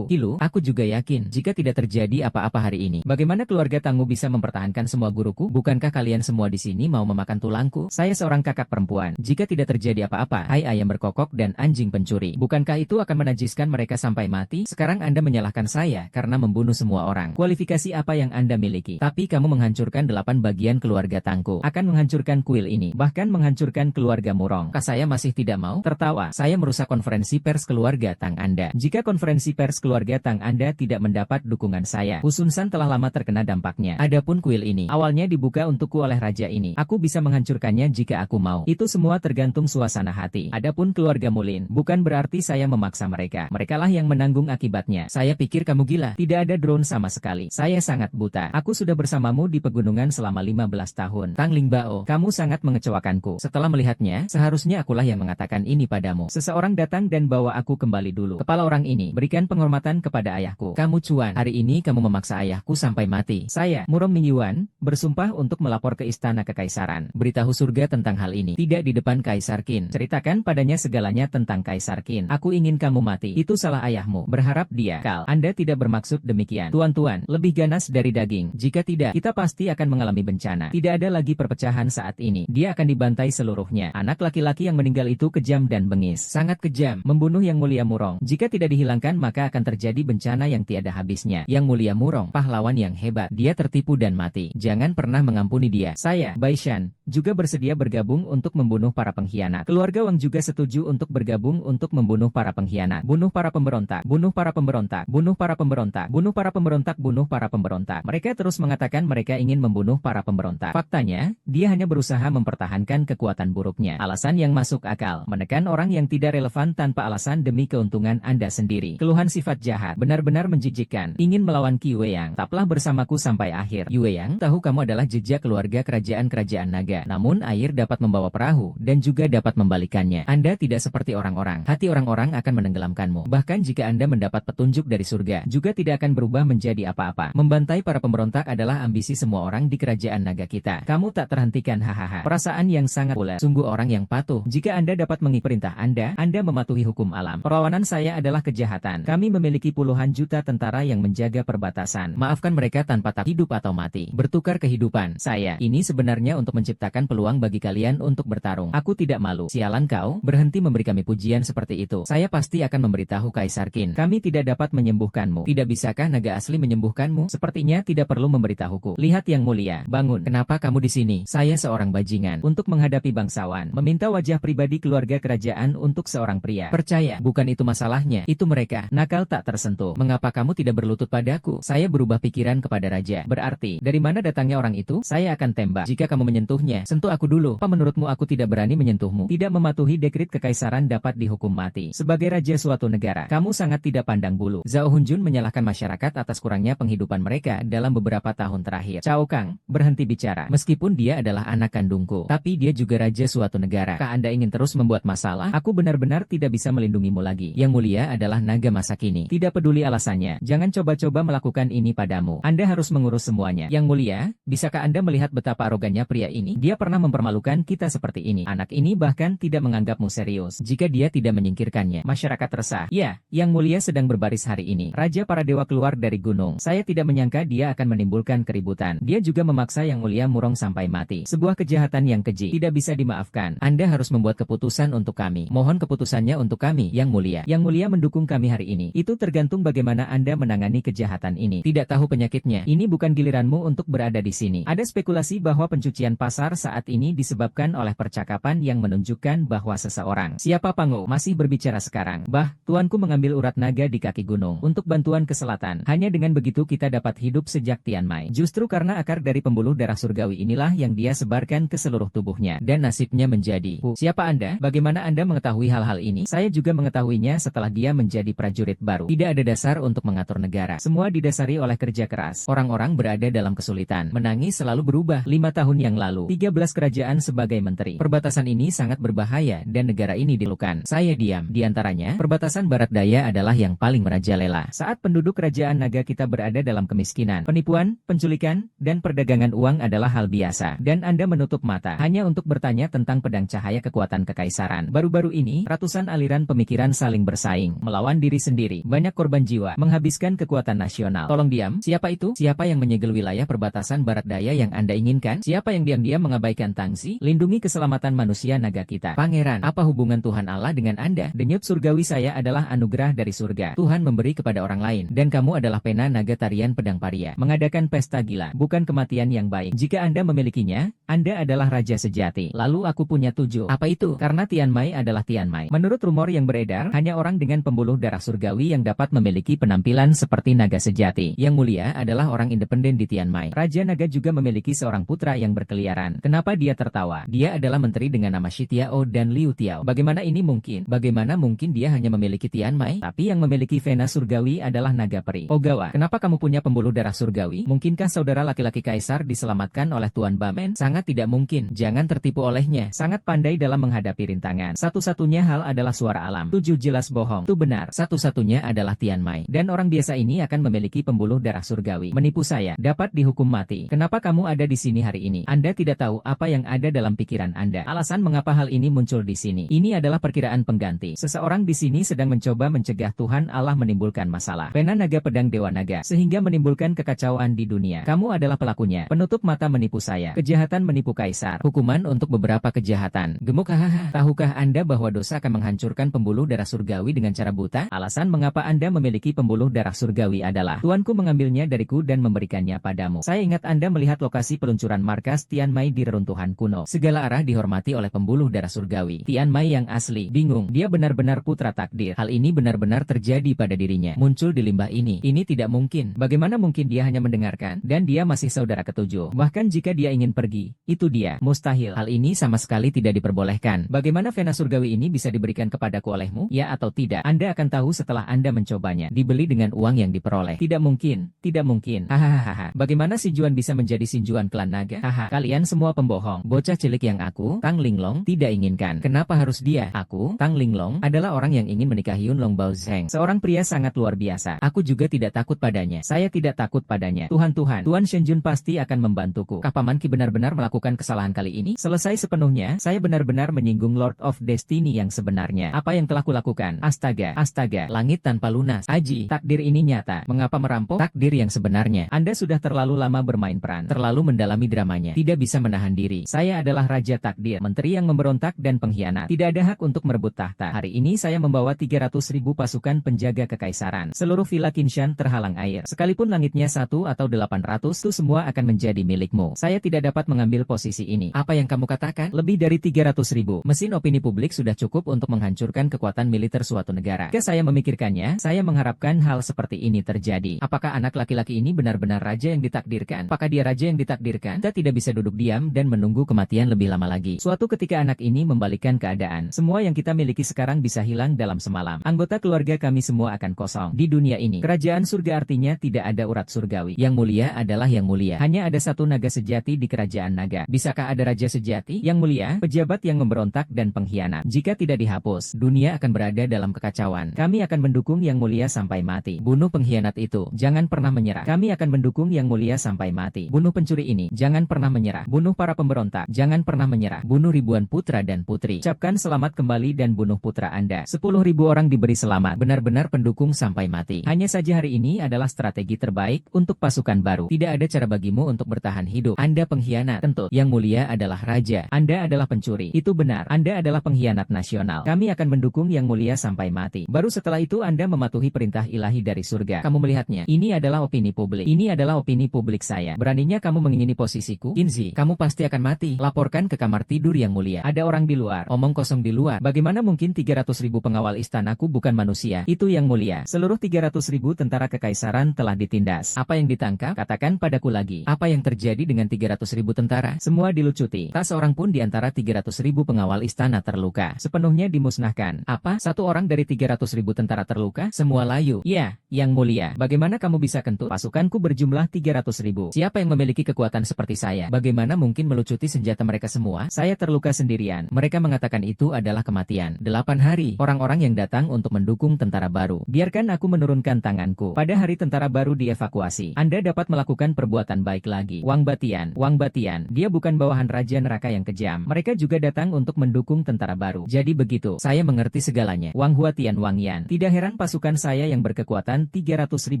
Hilu, aku juga yakin jika tidak terjadi apa-apa hari ini, bagaimana keluarga Tanggu bisa mempertahankan semua guruku? Bukankah kalian semua di sini mau memakan tulangku? Saya seorang kakak perempuan. Jika tidak terjadi apa-apa, hai ayam berkokok dan anjing pencuri, bukankah itu akan menajiskan mereka sampai mati? Sekarang Anda menyalahkan saya karena membunuh semua orang. Kualifikasi apa yang Anda miliki? Tapi kamu menghancurkan 8 bagian keluarga Tangku. Akan menghancurkan kuil ini, bahkan menghancurkan keluarga Murong. Saya masih tidak mau? Tertawa. Saya merusak konferensi pers keluarga Tang Anda. Jika konferensi pers keluarga Tang Anda tidak mendapat dukungan saya, Husunsan telah lama terkena dampaknya. Adapun kuil ini, awalnya dibuka untukku oleh raja ini. Aku bisa menghancurkannya jika aku mau. Itu semua tergantung suasana hati. Adapun keluarga Mulin, bukan berarti saya memaksa mereka. Merekalah yang menanggung akibatnya. Saya pikir kamu gila. Tidak ada drone sama sekali. Saya sangat buta. Aku sudah bersamamu di pegunungan selama 15 tahun. Tang Lingbao, kamu sangat mengecewakanku. Setelah melihatnya, seharusnya akulah yang mengatakan ini padamu. Seseorang datang dan bawa aku kembali dulu. Kepala orang ini, berikan penghormatan kepada ayahku. Kamu cuan. Hari ini kamu memaksa ayahku sampai mati. Saya, Murong Mingyuan, bersumpah untuk melapor ke istana kekaisaran. Beritahu surga tentang hal ini. Tidak di depan Kaisar Qin. Ceritakan padanya segalanya tentang Kaisar Qin. Aku ingin kamu mati. Itu salah ayahmu. Berharap dia. Kal, Anda tidak bermaksud demikian. Tuan-tuan, lebih ganas dari daging. Jika tidak, kita pasti akan mengalami bencana. Tidak ada lagi perpecahan saat ini. Dia akan dibantai seluruhnya. Anak laki-laki yang meninggal itu kejam dan bengis. Sangat kejam. Membunuh Yang Mulia Murong. Jika tidak dihilangkan maka akan terjadi bencana yang tiada habisnya. Yang Mulia Murong, pahlawan yang hebat. Dia tertipu dan mati. Jangan pernah mengampuni dia. Saya, Baishan, juga bersedia bergabung untuk membunuh para pengkhianat. Keluarga Wang juga setuju untuk bergabung untuk membunuh para pengkhianat. Bunuh para pemberontak. Bunuh para pemberontak. Bunuh para pemberontak. Bunuh para pemberontak. Bunuh para pemberontak. Mereka terus mengatakan mereka ingin membunuh para pemberontak. Faktanya, dia hanya berusaha mempertahankan kekuatan buruknya. Alasan yang masuk akal. Menekan orang yang tidak relevan tanpa alasan demi keuntungan Anda sendiri. Keluhan sifat jahat. Benar-benar menjijikkan. Ingin melawan Qi Weiyang. Tetaplah bersamaku sampai akhir. Yue Yang, tahu kamu adalah jejak keluarga kerajaan-kerajaan naga. Namun air dapat membawa perahu dan juga dapat membalikannya. Anda tidak seperti orang-orang. Hati orang-orang akan menenggelamkanmu. Bahkan jika Anda mendapat petunjuk dari surga, juga tidak akan berubah menjadi apa-apa. Membantai para pemberontak adalah ambisi semua orang di kerajaan naga kita. Kamu tak terhentikan, hahaha. Perasaan yang sangat ulet. Sungguh orang yang patuh. Jika Anda dapat mengikuti perintah Anda mematuhi hukum alam. Perlawanan saya adalah kejahatan. Kami memiliki puluhan juta tentara yang menjaga perbatasan. Maafkan mereka tanpa tak hidup atau mati. Bertukar kehidupan. Saya ini sebenarnya untuk menciptakan peluang bagi kalian untuk bertarung. Aku tidak malu. Sialan kau, berhenti memberi kami pujian seperti itu. Saya pasti akan memberitahu Kaisar Qin. Kami tidak dapat menyembuhkanmu. Tidak bisakah naga asli menyembuhkanmu? Sepertinya tidak perlu memberitahuku. Lihat Yang Mulia, bangun. Kenapa kamu di sini? Saya seorang bajingan. Untuk menghadapi bangsawan. Meminta wajah pribadi keluarga kerajaan untuk seorang pria. Percaya, bukan itu masalahnya. Itu mereka. Nakal tak tersentuh. Mengapa kamu tidak berlutut padaku? Saya berubah pikiran kepada raja. Berarti, dari mana datangnya orang itu? Saya akan tembak. Jika kamu menyentuhnya, sentuh aku dulu. Apa menurutmu aku tidak berani menyentuhmu? Tidak mematuhi dekrit kekaisaran dapat dihukum mati. Sebagai raja suatu negara, kamu sangat tidak pandang bulu. Zhao Hunjun menyalahkan masyarakat atas kurangnya penghidupan mereka dalam beberapa tahun terakhir. Cao Kang, berhenti bicara. Meskipun dia adalah anak kandungku, tapi dia juga raja suatu negara. Kah Anda ingin terus membuat masalah? Aku benar-benar tidak bisa melindungimu lagi. Yang Mulia adalah naga masa kini. Tidak peduli alasannya. Jangan coba-coba melakukan ini padamu. Anda harus mengurus semuanya. Yang Mulia, bisakah Anda melihat betapa arogannya pria ini? Dia pernah mempermalukan kita seperti ini. Anak ini bahkan tidak menganggapmu serius. Jika dia tidak menyingkirkannya, masyarakat resah. Ya, Yang Mulia sedang berbaris hari ini. Raja para dewa keluar dari gunung. Saya tidak menyangka dia akan menimbulkan keributan. Dia juga memaksa Yang Mulia Murong sampai mati. Sebuah kejahatan yang keji. Tidak bisa dimaafkan. Anda harus membuat keputusan untuk kami. Mohon keputusannya untuk kami, Yang Mulia. Yang Mulia mendukung kami hari ini. Itu tergantung bagaimana Anda menangani kejahatan ini. Tidak tahu penyakitnya. Ini bukan giliranmu untuk berada di sini. Ada spekulasi bahwa pencucian pasar saat ini disebabkan oleh percakapan yang menunjukkan bahwa seseorang, siapa Pango, masih berbicara sekarang. Tuanku mengambil urat naga di kaki gunung untuk bantuan ke selatan. Hanya dengan begitu kita dapat hidup sejak Tian Mai. Justru karena akar dari pembuluh darah surgawi inilah yang dia sebarkan ke seluruh tubuhnya. Dan nasibnya menjadi, siapa Anda? Bagaimana Anda mengetahui hal-hal ini? Saya juga mengetahuinya setelah dia menjadi prajurit baru. Tidak ada dasar untuk mengatur negara. Semua didasari oleh kerja keras. Orang-orang berada dalam kesulitan. Menangis selalu berubah. 5 tahun yang lalu, 13 kerajaan sebagai menteri. Perbatasan ini sangat berbahaya dan negara ini dilukan. Saya diam. Di antaranya, perbatasan barat daya adalah yang paling merajalela. Saat penduduk kerajaan naga kita berada dalam kemiskinan, penipuan, penculikan, dan perdagangan uang adalah hal biasa. Dan Anda menutup mata hanya untuk bertanya tentang pedang cahaya kekuatan kekaisaran. Baru-baru ini, ratusan aliran pemikiran saling bersaing, melawan diri sendiri. Banyak korban jiwa, menghabiskan kekuatan nasional. Tolong diam. Siapa itu? Siapa yang menyegel wilayah perbatasan barat daya yang Anda inginkan? Siapa yang diam-diam mengabaikan Tangsi? Lindungi keselamatan manusia naga kita. Pangeran, apa hubungan Tuhan Allah dengan Anda? Denyut surgawi saya adalah anugerah dari surga. Tuhan memberi kepada orang lain. Dan kamu adalah pena naga tarian pedang paria. Mengadakan pesta gila, bukan kematian yang baik. Jika Anda memilikinya, Anda adalah raja sejati. Lalu aku punya 7. Apa itu? Karena Tian Mai adalah Tian Mai. Menurut rumor yang beredar, hanya orang dengan pembuluh darah surgawi yang dapat memiliki penampilan seperti naga sejati. Yang Mulia adalah orang independen di Tian Mai. Raja Naga juga memiliki seorang putra yang berkeliaran. Kenapa dia tertawa? Dia adalah menteri dengan nama Shi Tiao dan Liu Tiao. Bagaimana ini mungkin? Bagaimana mungkin dia hanya memiliki Tian Mai, tapi yang memiliki vena surgawi adalah naga peri? Ogawa, kenapa kamu punya pembuluh darah surgawi? Mungkinkah saudara laki-laki kaisar diselamatkan oleh Tuan Bamen? Sangat tidak mungkin. Jangan tertipu olehnya. Sangat pandai dalam menghadapi rintangan. Satu-satunya hal adalah suara alam. 7 jelas bohong. Itu benar. Satu-satunya adalah Tian Mai. Dan orang biasa ini akan memiliki pembuluh darah surgawi. Menipu saya, dapat dihukum mati. Kenapa kamu ada di sini hari ini? Anda tidak tahu apa yang ada dalam pikiran Anda. Alasan mengapa hal ini muncul di sini. Ini adalah perkiraan pengganti. Seseorang di sini sedang mencoba mencegah Tuhan seolah-olah menimbulkan masalah. Pena naga pedang dewa naga, sehingga menimbulkan kekacauan di dunia. Kamu adalah pelakunya. Penutup mata menipu saya. Kejahatan menipu kaisar. Hukuman untuk beberapa kejahatan. Gemuk hahaha. Tahukah Anda bahwa dosa akan menghancurkan pembuluh darah surgawi dengan cara buta? Alasan mengapa Anda memiliki pembuluh darah surgawi adalah Tuanku mengambilnya dariku dan memberikannya padamu. Saya ingat Anda melihat lokasi peluncuran markas Tian Mai di reruntuhan kuno. Segala arah dihormati oleh pembuluh darah surgawi. Tian Mai yang asli. Bingung. Dia benar-benar putra takdir. Hal ini benar-benar terjadi pada dirinya. Muncul di limbah ini. Ini tidak mungkin. Bagaimana mungkin dia hanya mendengarkan? Dan dia masih saudara ketujuh. Bahkan jika dia ingin pergi, itu dia. Mustahil. Hal ini sama sekali tidak diperbolehkan. Bagaimana vena surgawi ini bisa diberikan kepadaku olehmu? Ya atau tidak? Anda akan tahu setelah Anda mencobanya. Dibeli dengan uang yang diperoleh. Tidak mungkin. Tidak mungkin. Hahaha. Bagaimana si Juan bisa menjadi sinjuan klan naga? Haha. Kalian semua pembohong. Bocah cilik yang aku, Tang Linglong, tidak inginkan. Kenapa harus dia? Aku, Tang Linglong, adalah orang yang ingin menikahi Yunlong Baozheng. Seorang pria sangat luar biasa. Aku juga tidak takut padanya. Saya tidak takut padanya. Tuhan, Tuan Shenjun pasti akan membantuku. Kah Paman Ki benar-benar melakukan kesalahan kali ini? Selesai sepenuhnya, saya benar-benar menyinggung Lord of Destiny yang sebenarnya. Apa yang telah kulakukan? Astaga, astaga, langit tanpa lunas. Aji, takdir ini nyata. Mengapa merampok? Takdir yang sebenarnya. Anda sudah terlalu lama bermain peran, terlalu mendalami dramanya. Tidak bisa menahan diri. Saya adalah Raja Takdir, menteri yang memberontak dan pengkhianat. Tidak ada hak untuk merebut tahta. Hari ini saya membawa 300.000 pasukan penjaga kekaisaran. Seluruh Villa Qinshan terhalang air. Sekalipun langitnya 1 atau 800, itu semua akan menjadi milikmu. Saya tidak dapat mengambil posisi ini. Apa yang kamu katakan? Lebih dari 300.000. Mesin opini publik sudah cukup untuk menghancurkan kekuatan militer suatu negara. Jika saya memikirkannya, saya mengharapkan hal seperti ini terjadi. Apakah anak laki-laki ini benar-benar raja yang ditakdirkan? Apakah dia raja yang ditakdirkan? Kita tidak bisa duduk diam dan menunggu kematian lebih lama lagi. Suatu ketika anak ini membalikkan keadaan. Semua yang kita miliki sekarang bisa hilang dalam semalam. Anggota keluarga kami semua akan kosong. Di dunia ini, kerajaan surga artinya tidak ada urat surgawi. Yang mulia adalah yang mulia. Hanya ada satu naga sejati di kerajaan naga. Bisakah ada raja sejati? Yang mulia, pejabat yang memberontak dan pengkhianat. Jika tidak dihapus, dunia akan berada dalam kekacauan. Kami akan mendukung yang mulia sampai mati. Bunuh pengkhianat itu. Jangan pernah menyerah. Kami akan mendukung yang mulia sampai mati. Bunuh pencuri ini. Jangan pernah menyerah. Bunuh para pemberontak. Jangan pernah menyerah. Bunuh ribuan putra dan putri. Ucapkan selamat kembali dan bunuh putra Anda. 10.000 orang diberi selamat. Benar-benar pendukung sampai mati. Hanya saja hari ini adalah strategi terbaik untuk pasukan baru. Tidak ada cara bagimu untuk bertahan hidup. Anda pengkhianat. Tentu. Yang mulia adalah raja. Anda adalah pencuri. Itu benar. Anda adalah pengkhianat nasional. Kami akan mendukung yang mulia sampai mati. Baru setelah itu Anda mematuhi perintah ilahi dari surga. Kamu melihatnya. Ini adalah opini publik. Ini adalah opini publik saya. Beraninya kamu mengingini posisiku? Qinzi, kamu pasti akan mati. Laporkan ke kamar tidur yang mulia. Ada orang di luar. Omong kosong di luar. Bagaimana mungkin 300.000 pengawal istanaku bukan manusia? Itu yang mulia. Seluruh 300.000 tentara kekaisaran telah ditindas. Apa yang ditangkap? Katakan padaku lagi. Apa yang terjadi dengan 300.000 tentara? Semua dilucuti. Tak seorang pun di antara 300.000 pengawal istana terluka. Sepenuhnya dimusnahkan. Apa? Satu orang dari 300.000 tentara terluka? Semua layu. Ya, yang mulia. Bagaimana kamu bisa kentut? Pasukanku berjumlah 300.000. Siapa yang memiliki kekuatan seperti saya? Bagaimana mungkin melucuti senjata mereka semua? Saya terluka sendirian. Mereka mengatakan itu adalah kematian. 8 hari. Orang-orang yang datang untuk mendukung tentara baru. Biarkan aku menurunkan tanganku. Pada hari tentara baru dievakuasi, Anda dapat melakukan perbuatan baik lagi. Wang Batian. Dia bukan bawahan raja neraka yang kejam. Mereka juga datang untuk mendukung tentara baru. Jadi begitu. Saya mengerti segalanya. Wang Huatian Wang Yan. Tidak heran pasukan saya yang berkekuatan 300.000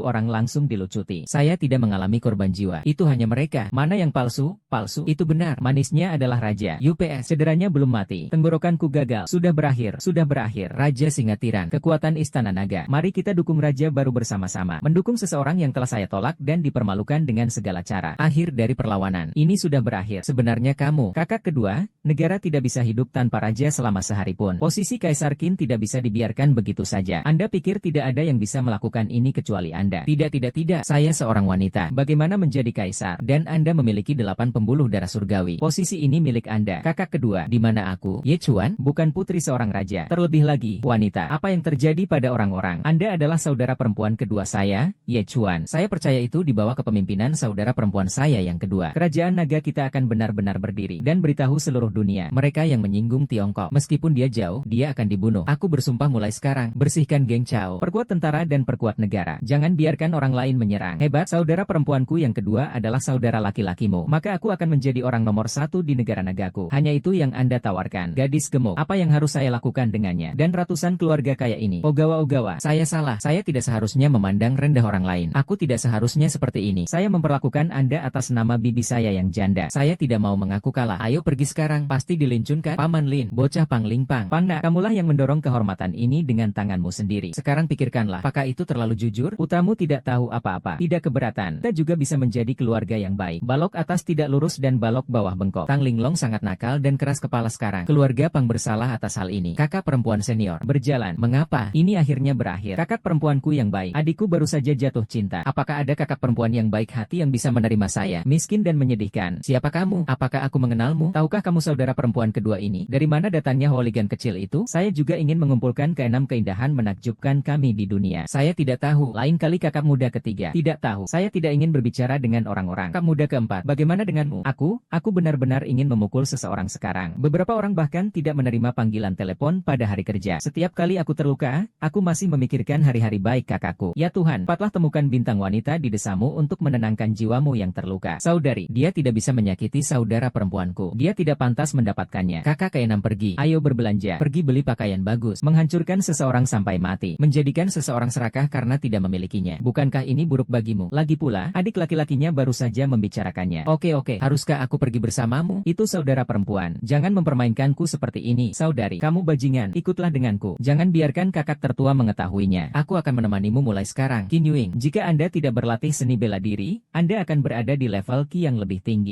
orang langsung dilucuti. Saya tidak mengalami korban jiwa. Itu hanya mereka. Mana yang palsu? Palsu. Itu benar. Manisnya adalah raja. UPS. Cederanya belum mati. Tenggorokanku gagal. Sudah berakhir. Sudah berakhir. Raja Singatiran. Kekuatan Istana Naga. Mari kita dukung raja baru bersama-sama. Mendukung seseorang yang telah saya tolak dan dipermalukan dengan segala cara. Akhir dari perlawanan. Ini sudah berakhir. Sebenarnya kamu, kakak kedua, negara tidak bisa hidup tanpa raja selama sehari pun. Posisi Kaisar Qin tidak bisa dibiarkan begitu saja. Anda pikir tidak ada yang bisa melakukan ini kecuali Anda? Tidak. Saya seorang wanita. Bagaimana menjadi kaisar? Dan Anda memiliki 8 pembuluh darah surgawi. Posisi ini milik Anda. Kakak kedua, di mana aku? Ye Chuan, bukan putri seorang raja. Terlebih lagi, wanita. Apa yang terjadi pada orang-orang? Anda adalah saudara perempuan kedua saya, Ye Chuan. Saya percaya itu di bawah kepemimpinan saudara perempuan saya yang kedua. Kerajaan naga kita akan benar-benar berdiri dan beritahu seluruh dunia. Mereka yang menyinggung Tiongkok, meskipun dia jauh, dia akan dibunuh. Aku bersumpah mulai sekarang, bersihkan geng Chao. Perkuat tentara dan perkuat negara. Jangan biarkan orang lain menyerang. Hebat, saudara perempuanku yang kedua adalah saudara laki-lakimu. Maka aku akan menjadi orang nomor 1 di negara nagaku. Hanya itu yang Anda tawarkan. Gadis gemuk, apa yang harus saya lakukan dengannya? Dan ratusan keluarga kaya ini. Ogawa Fugawa, saya salah. Saya tidak seharusnya memandang rendah orang lain. Aku tidak seharusnya seperti ini. Saya memperlakukan Anda atas nama bibi saya yang janda. Saya tidak mau mengaku kalah. Ayo pergi sekarang. Pasti dilincunkan. Paman Lin, bocah panglingpang. Pana, kamulah yang mendorong kehormatan ini dengan tanganmu sendiri. Sekarang pikirkanlah, apakah itu terlalu jujur? Putramu tidak tahu apa-apa. Tidak keberatan. Kita juga bisa menjadi keluarga yang baik. Balok atas tidak lurus dan balok bawah bengkok. Tang Linglong sangat nakal dan keras kepala sekarang. Keluarga Pang bersalah atas hal ini. Kakak perempuan senior berjalan. Mengapa? Ini akhirnya berakhir. Kakak perempuanku yang baik. Adikku baru saja jatuh cinta. Apakah ada kakak perempuan yang baik hati yang bisa menerima saya? Miskin dan menyedihkan. Siapa kamu? Apakah aku mengenalmu? Tahukah kamu saudara perempuan kedua ini? Dari mana datangnya hooligan kecil itu? Saya juga ingin mengumpulkan keenam keindahan menakjubkan kami di dunia. Saya tidak tahu. Lain kali kakak muda ketiga. Tidak tahu. Saya tidak ingin berbicara dengan orang-orang. Kakak muda keempat. Bagaimana denganmu? Aku benar-benar ingin memukul seseorang sekarang. Beberapa orang bahkan tidak menerima panggilan telepon pada hari kerja. Setiap kali aku terluka, aku masih memikirkan hari-hari baik kakakku. Ya Tuhan, cepatlah temukan bintang wanita di desamu untuk menenangkan jiwamu yang terluka. Saudari, dia tidak bisa menyakiti saudara perempuanku. Dia tidak pantas mendapatkannya. Kakak keenam pergi. Ayo berbelanja. Pergi beli pakaian bagus. Menghancurkan seseorang sampai mati. Menjadikan seseorang serakah karena tidak memilikinya. Bukankah ini buruk bagimu? Lagi pula, adik laki-lakinya baru saja membicarakannya. Oke, haruskah aku pergi bersamamu? Itu saudara perempuan. Jangan mempermainkanku seperti ini. Saudari, kamu bajingan. Ikutlah denganku. Jangan biarkan kakak tertua mengetahuinya. Aku akan menemanimu mulai sekarang. Qin Yuing, jika Anda tidak berlatih seni bela diri, Anda akan berada di level Qi yang lebih tinggi.